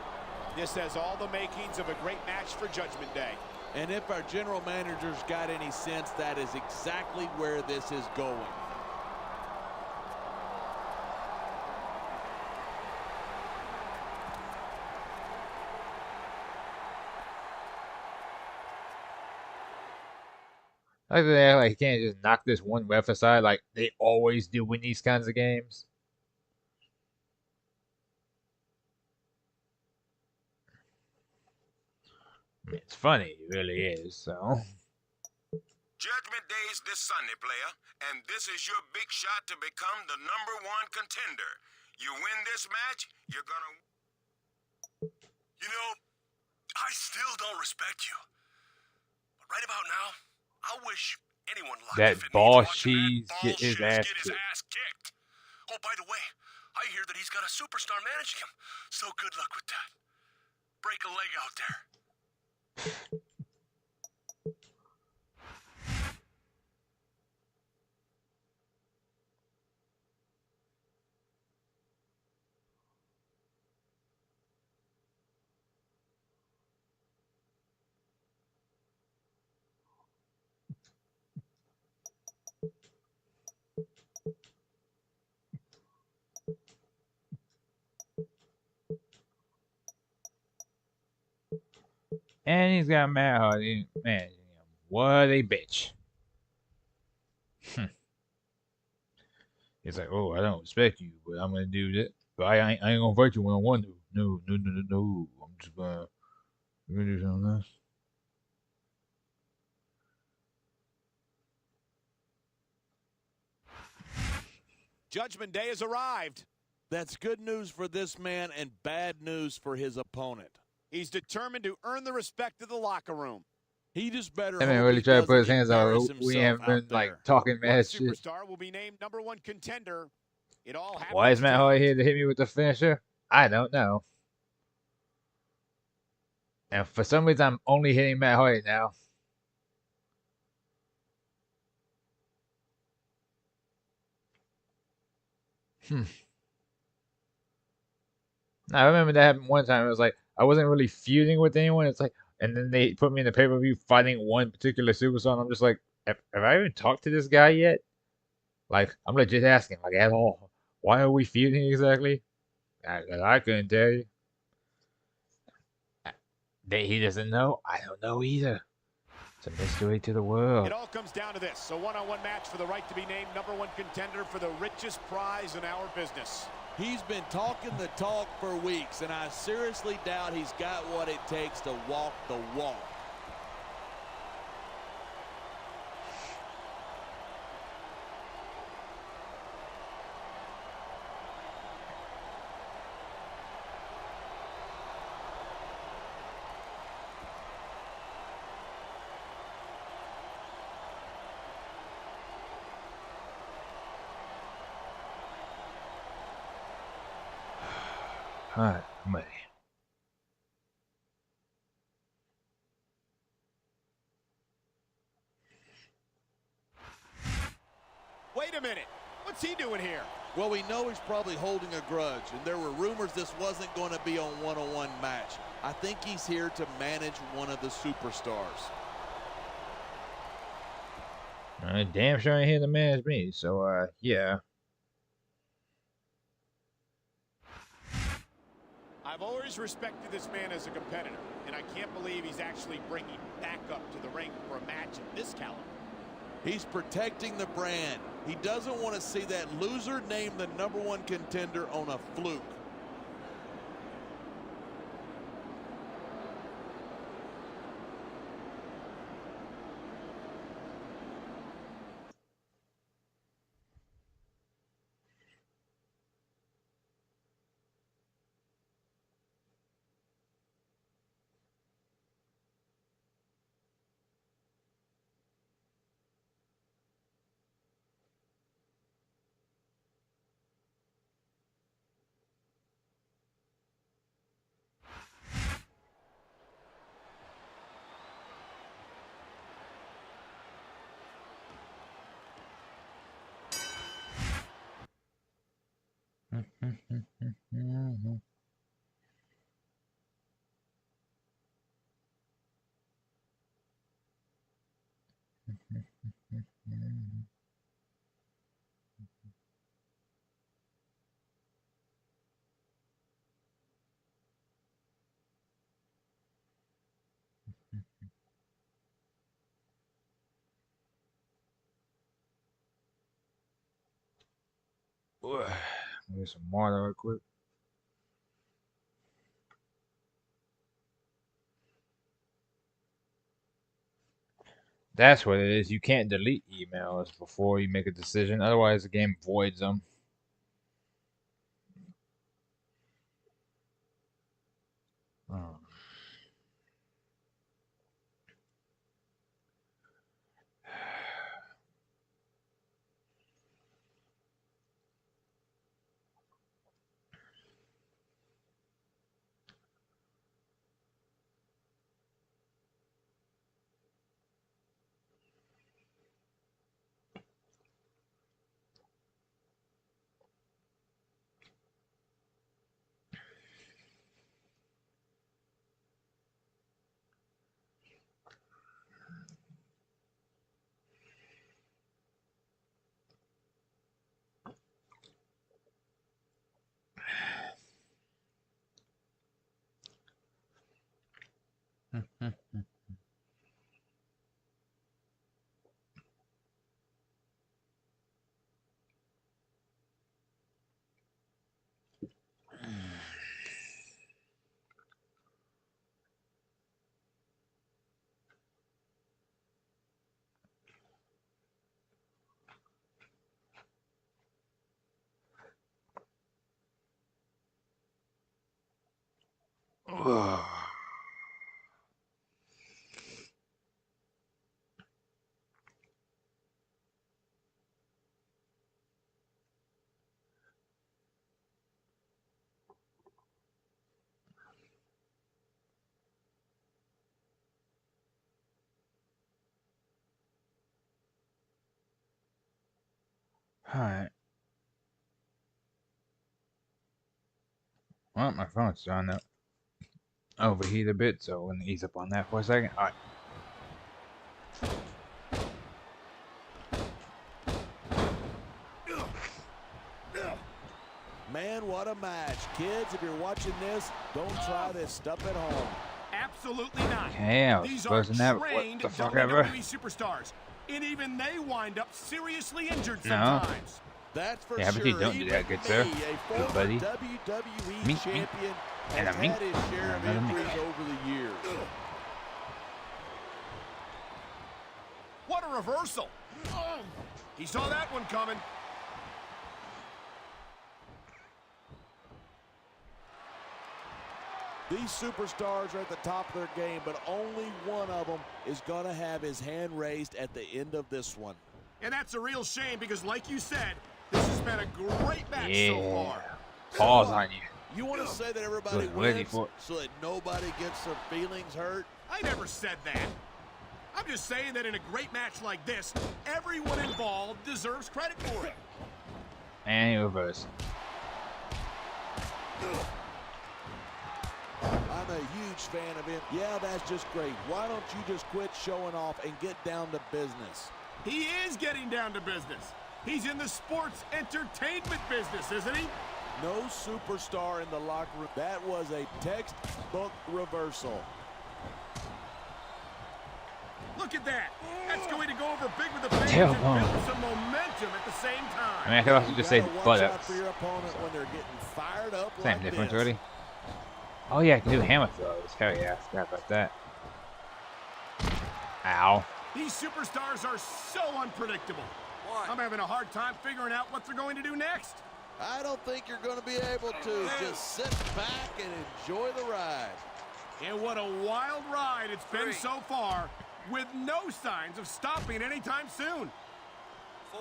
This has all the makings of a great match for Judgment Day. And if our general manager's got any sense, that is exactly where this is going. Like that, like you can't just knock this one ref aside like they always do in these kinds of games. I mean, it's funny, it really is. So. Judgment Day is this Sunday, player, and this is your big shot to become the #1 contender. You win this match, you're gonna... You know, I still don't respect you. But right about now, I wish anyone locked That if it ball needs watching cheese that get his ass get his kicked. ass kicked. Oh, by the way, I hear that he's got a superstar managing him. So good luck with that. Break a leg out there. And he's got Matt Hardy. Man, what a bitch. He's like, oh, I don't respect you, but I'm gonna do that. But I ain't gonna fight you when I want to. No. I'm just gonna do something else. Judgment Day has arrived. That's good news for this man and bad news for his opponent. He's determined to earn the respect of the locker room. He just better That man hope really he tried to put his doesn't hands on embarrass her. We himself haven't been out like there. talking One mad shit. superstar will be named #1 contender. It all Why is happens Matt Hardy tonight. here to hit me with the finisher? I don't know. And for some reason, I'm only hitting Matt Hardy now. I remember that happened one time. It was like I wasn't really feuding with anyone. It's like, and then they put me in the pay-per-view fighting one particular superstar. And I'm just like, have I even talked to this guy yet? Like, I'm legit asking, like, at all. Why are we feuding exactly? I couldn't tell you. That he doesn't know. I don't know either. It's a mystery to the world. It all comes down to this: a one-on-one match for the right to be named #1 contender for the richest prize in our business. He's been talking the talk for weeks, and I seriously doubt he's got what it takes to walk the walk. Alright, I'm ready. Wait a minute. What's he doing here? Well, we know he's probably holding a grudge, and there were rumors this wasn't going to be a one-on-one match. I think he's here to manage one of the superstars. Damn sure ain't here to manage me, so, yeah. I've always respected this man as a competitor, and I can't believe he's actually bringing back up to the ring for a match of this caliber. He's protecting the brand. He doesn't want to see that loser named the #1 contender on a fluke. Get some water real quick. That's what it is. You can't delete emails before you make a decision. Otherwise, the game voids them. Oh. Alright. Well, my phone's starting to overheat a bit, so we're gonna ease up on that for a second. Alright. Man, what a match. Kids, if you're watching this, don't try this stuff at home. Absolutely not. Okay, I was These are supposed to never. trained What the fuck ever? WWE superstars, and even they wind up seriously injured No. sometimes. That's for Yeah, but sure. you don't do that, good sir. Good buddy. WWE Me, champion and has a me, had his share of and another me. injuries over the years. What a reversal. He saw that one coming. These superstars are at the top of their game, but only one of them is going to have his hand raised at the end of this one. And that's a real shame because, like you said, this has been a great match so far. Pause on you. You want to say that everybody Look, ready wins for it. so that nobody gets their feelings hurt? I never said that. I'm just saying that in a great match like this, everyone involved deserves credit for it. And he reversed. I'm a huge fan of him. Yeah, that's just great. Why don't you just quit showing off and get down to business? He is getting down to business. He's in the sports entertainment business, isn't he? No superstar in the locker room. That was a textbook reversal. Look at that. That's going to go over big with the fans Damn. and build some momentum at the same I time. mean, I could also just say You gotta watch out buttocks. for your opponent when they're getting fired up Same like difference, this. already. Oh yeah, I can do hammer throws. Hell yeah, I forgot about that. Ow. These superstars are so unpredictable. I'm having a hard time figuring out what they're going to do next. I don't think you're going to be able to. Just sit back and enjoy the ride. And what a wild ride it's been so far, with no signs of stopping anytime soon. 4.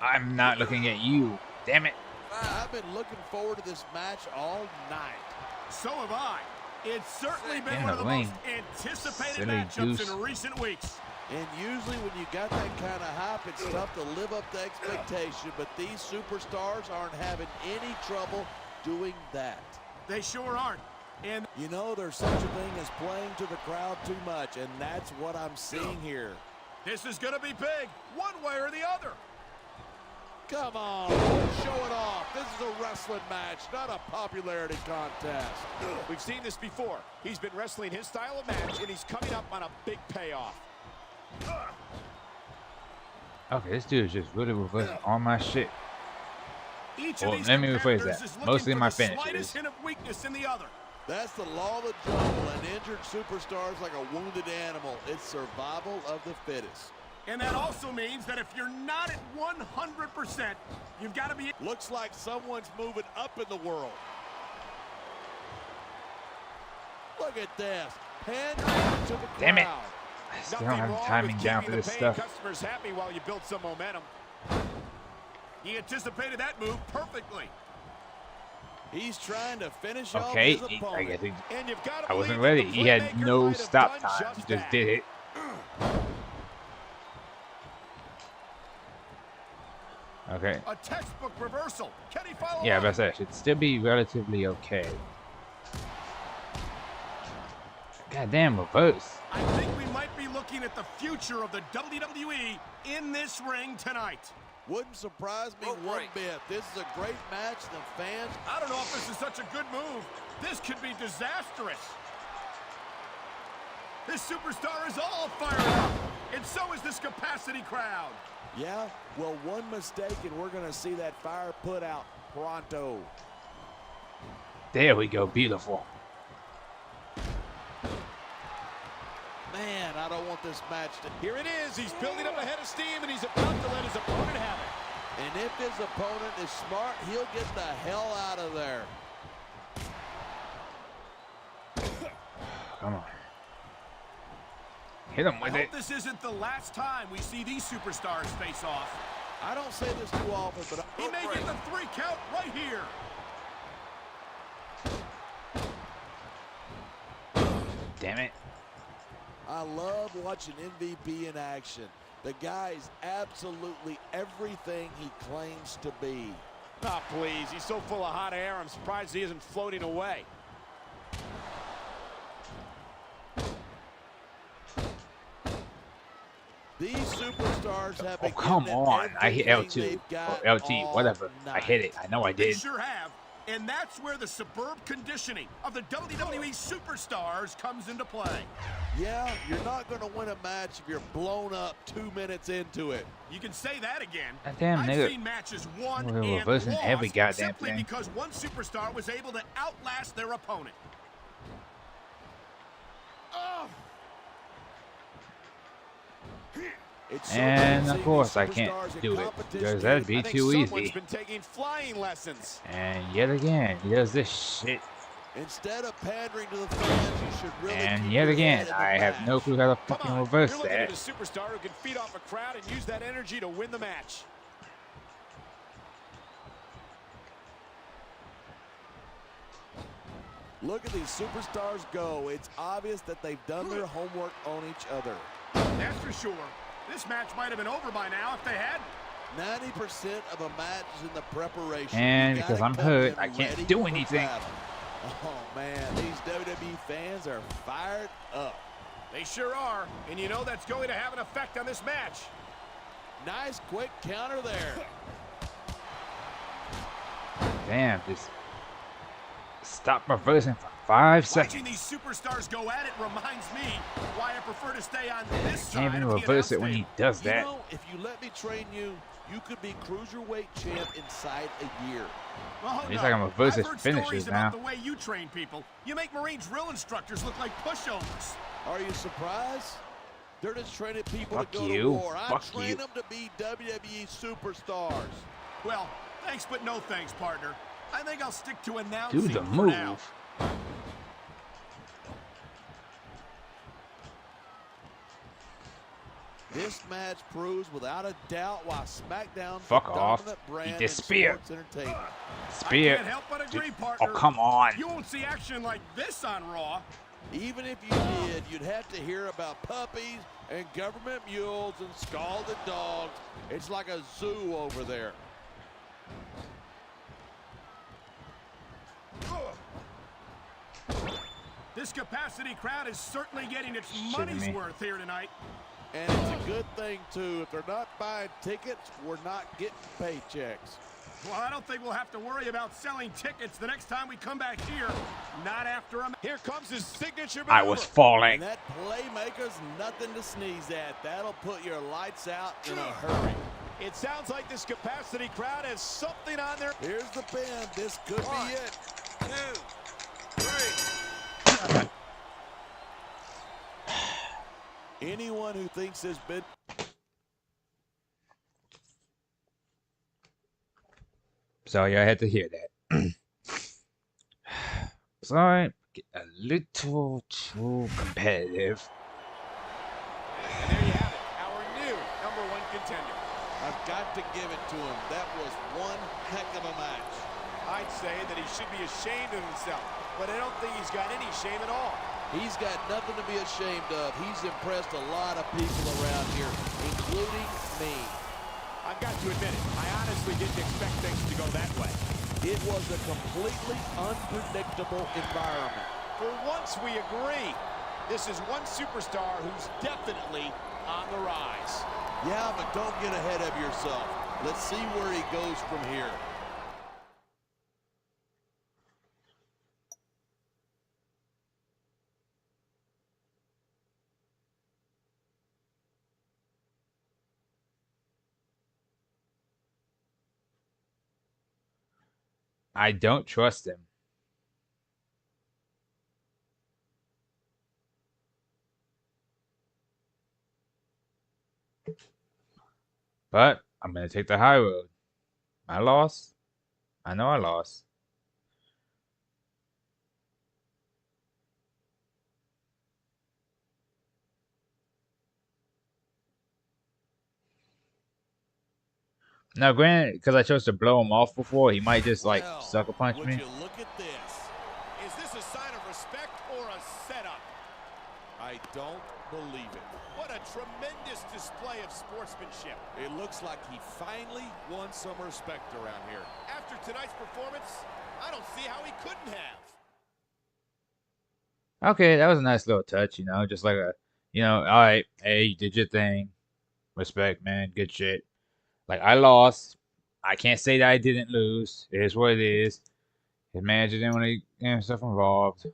I'm not looking at you. Damn it. I've been looking forward to this match all night. So have I. It's certainly been Damn, one of the Lane. most anticipated Silly matchups goose. in recent weeks. And usually when you got that kind of hype, it's tough to live up to expectation, but these superstars aren't having any trouble doing that. They sure aren't. And You know, there's such a thing as playing to the crowd too much, and that's what I'm seeing here. this is going to be big, one way or the other. Come on, show it off. This is a wrestling match, not a popularity contest. We've seen this before. He's been wrestling his style of match, and he's coming up on a big payoff. Okay, this dude is just really reversing all my shit. Each Well, of these let me rephrase competitors that. is looking Mostly for my the finishes. slightest hint of weakness in the other. That's the law of the jungle. An injured superstar is like a wounded animal. It's survival of the fittest. And that also means that if you're not at 100%, you've got to be... Looks like someone's moving up in the world. Look at this. Hand to the Damn it. crowd. I still Nothing don't have wrong the timing with down keeping for the this paying stuff. customers happy while you build some momentum. He anticipated that move perfectly. He's trying to finish off Okay, his I opponent. guess he, And you've got to I wasn't believe ready. that the He had playmaker no might have stop done time. He just that. did it. Okay. A textbook reversal. Can he follow Yeah, up? but that should still be relatively okay. Goddamn reverse. I think we might be looking at the future of the WWE in this ring tonight. Wouldn't surprise me one bit. This is a great match. The fans. I don't know if this is such a good move. This could be disastrous. This superstar is all fired up, and so is this capacity crowd. Yeah, well, one mistake and we're going to see that fire put out pronto. There we go. Beautiful. Man, I don't want this match to... Here it is. He's building up a head of steam, and he's about to let his opponent have it. And if his opponent is smart, he'll get the hell out of there. Come on. Hit him I with hope it. this isn't the last time we see these superstars face off. I don't say this too often, but... He may get the 3 count right here. Damn it. I love watching MVP in action. The guy's absolutely everything he claims to be. Oh, please. He's so full of hot air, I'm surprised he isn't floating away. These superstars have Oh, come on. I hit L2 or LT, whatever. I hit it. I know I They did. sure have. And that's where the superb conditioning of the WWE superstars comes into play. Yeah, you're not going to win a match if you're blown up 2 minutes into it. You can say that again. Goddamn, I've nigga. seen matches won We're and reversing lost every goddamn simply thing. because one superstar was able to outlast their opponent. And of course I can't do it because that'd be too easy. Been taking flying lessons. And yet again, he does this shit. Instead of pandering to the fans, you should really And keep yet your again, head in the I have match. no clue how to Come fucking on, reverse you're looking at that. a superstar who can feed off a crowd and use that energy to win the match. Look at these superstars go. It's obvious that they've done their homework on each other. That's for sure. This match might have been over by now if they hadn't. 90% of a match is in the preparation. And You because gotta I'm come hurt, in I can't ready do for anything. battle. Oh man, these WWE fans are fired up. They sure are. And you know that's going to have an effect on this match. Nice quick counter there. Damn, just stop reversing for 5 Watching seconds. these superstars go at it reminds me why I prefer to stay on this side Can't even of the reverse it when announce he does You that. know, if you let me train you, you could be cruiserweight champ inside a year. Well, At least I can reverse I've his heard finishes stories now. about the way you train people. You make Marine drill instructors look like pushovers. Are you surprised? They're just training people Fuck to go you. to war. I Fuck train you. them to be WWE superstars. Well, thanks but no thanks, partner. I think I'll stick to announcing Do the for now. move. This match proves without a doubt why SmackDown's Fuck the off. dominant Eat brand this in spear. sports entertainment. Spear. I can't help but agree, Dude, partner. oh, come on. You won't see action like this on Raw. Even if you did, you'd have to hear about puppies and government mules and scalded dogs. It's like a zoo over there. This capacity crowd is certainly getting its Shitting money's me. worth here tonight. And it's a good thing, too. If they're not buying tickets, we're not getting paychecks. Well, I don't think we'll have to worry about selling tickets the next time we come back here. Not after a... Here comes his signature maneuver. I was falling. And that playmaker's nothing to sneeze at. That'll put your lights out in a hurry. It sounds like this capacity crowd has something on their... Here's the pin. This could be it. 2, 3. Anyone who thinks this bid... Sorry, I had to hear that. Sorry, get a little too competitive. And there you have it, our new #1 contender. I've got to give it to him. That was one heck of a match. I'd say that he should be ashamed of himself, but I don't think he's got any shame at all. He's got nothing to be ashamed of. He's impressed a lot of people around here, including me. I've got to admit it, I honestly didn't expect things to go that way. It was a completely unpredictable environment. For once, we agree. This is one superstar who's definitely on the rise. Yeah, but don't get ahead of yourself. Let's see where he goes from here. I don't trust him. But I'm going to take the high road. I lost. I know I lost. Now, granted, because I chose to blow him off before, he might just like sucker punch would me. you look at this? Is this a sign of respect or a setup? I don't believe it. What a tremendous display of sportsmanship. It looks like he finally won some respect around here. After tonight's performance, I don't see how he couldn't have. Okay, that was a nice little touch, you know, just like a, all right, hey, you did your thing. Respect, man. Good shit. Like, I lost. I can't say that I didn't lose. It is what it is. His manager didn't want to get himself involved.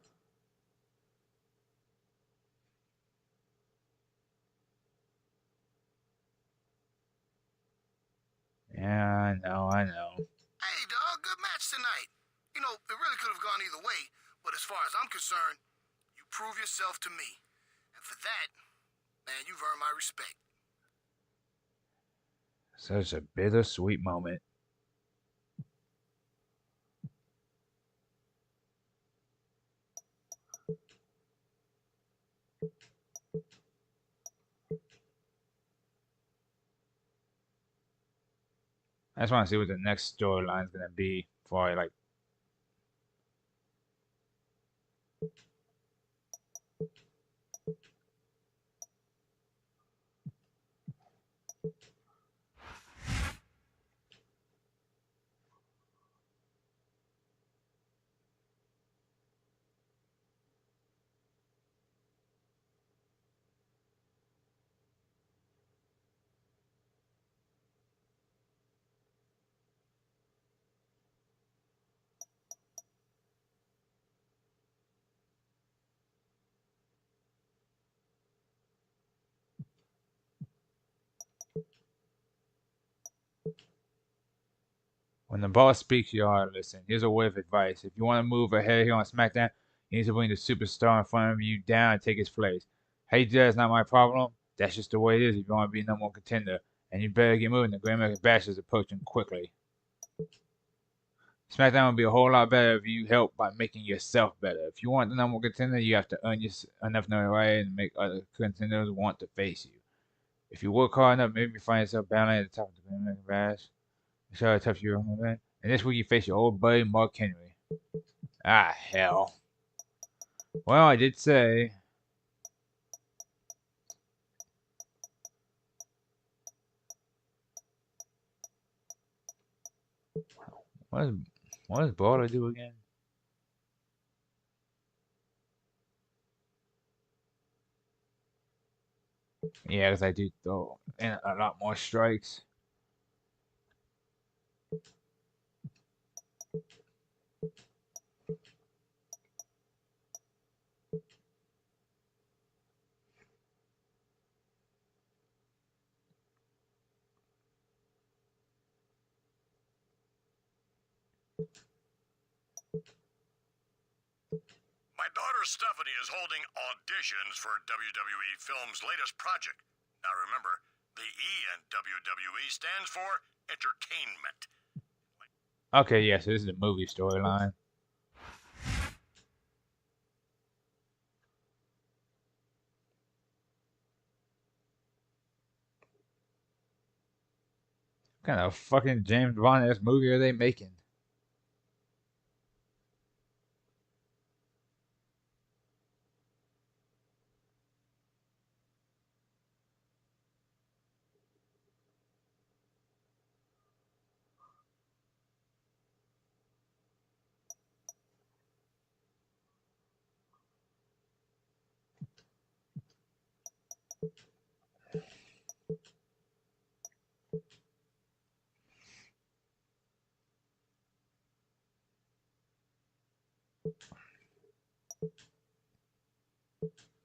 Yeah, I know. Hey, dog, good match tonight. You know, it really could have gone either way, but as far as I'm concerned, you prove yourself to me. And for that, man, you've earned my respect. Such a bittersweet moment. I just want to see what the next storyline is gonna be before I like. When the boss speaks, you ought to listen. Here's a word of advice. If you want to move ahead here on SmackDown, you need to bring the superstar in front of you down and take his place. How you do that is not my problem. That's just the way it is if you want to be number one contender. And you better get moving. The Great American Bash is approaching quickly. SmackDown would be a whole lot better if you help by making yourself better. If you want the number one contender, you have to earn enough notoriety and make other contenders want to face you. If you work hard enough, maybe you find yourself battling at the top of the Great American Bash. Show how tough you are, man. And this week you face your old buddy Mark Henry. Ah, hell. Well, I did say. What does Baller do again? Yeah, because I do throw in a lot more strikes. My daughter Stephanie is holding auditions for WWE Films' latest project. Now remember, the E in WWE stands for entertainment. Okay, yeah, so this is a movie storyline. What kind of fucking James Bond-esque movie are they making?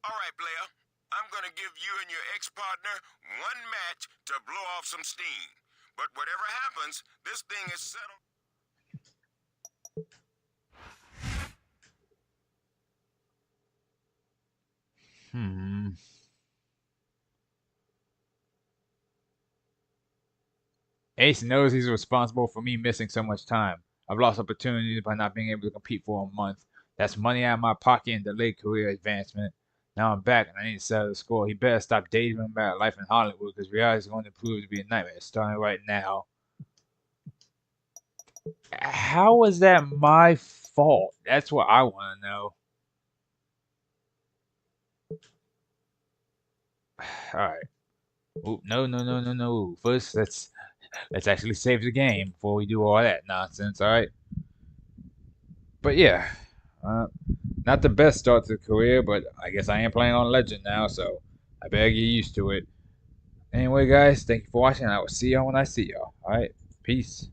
All right, player. I'm gonna give you and your ex-partner one match to blow off some steam. But whatever happens, this thing is settled. Ace knows he's responsible for me missing so much time. I've lost opportunities by not being able to compete for a month. That's money out of my pocket and delayed career advancement. Now I'm back and I need to settle the score. He better stop daydreaming about life in Hollywood because reality is going to prove to be a nightmare starting right now. How was that my fault? That's what I want to know. All right. Ooh, no. First, let's actually save the game before we do all that nonsense. All right. But yeah, not the best start to the career, but I guess I am playing on Legend now, so I better get used to it. Anyway, guys, thank you for watching. I will see y'all when I see y'all. All right. Peace.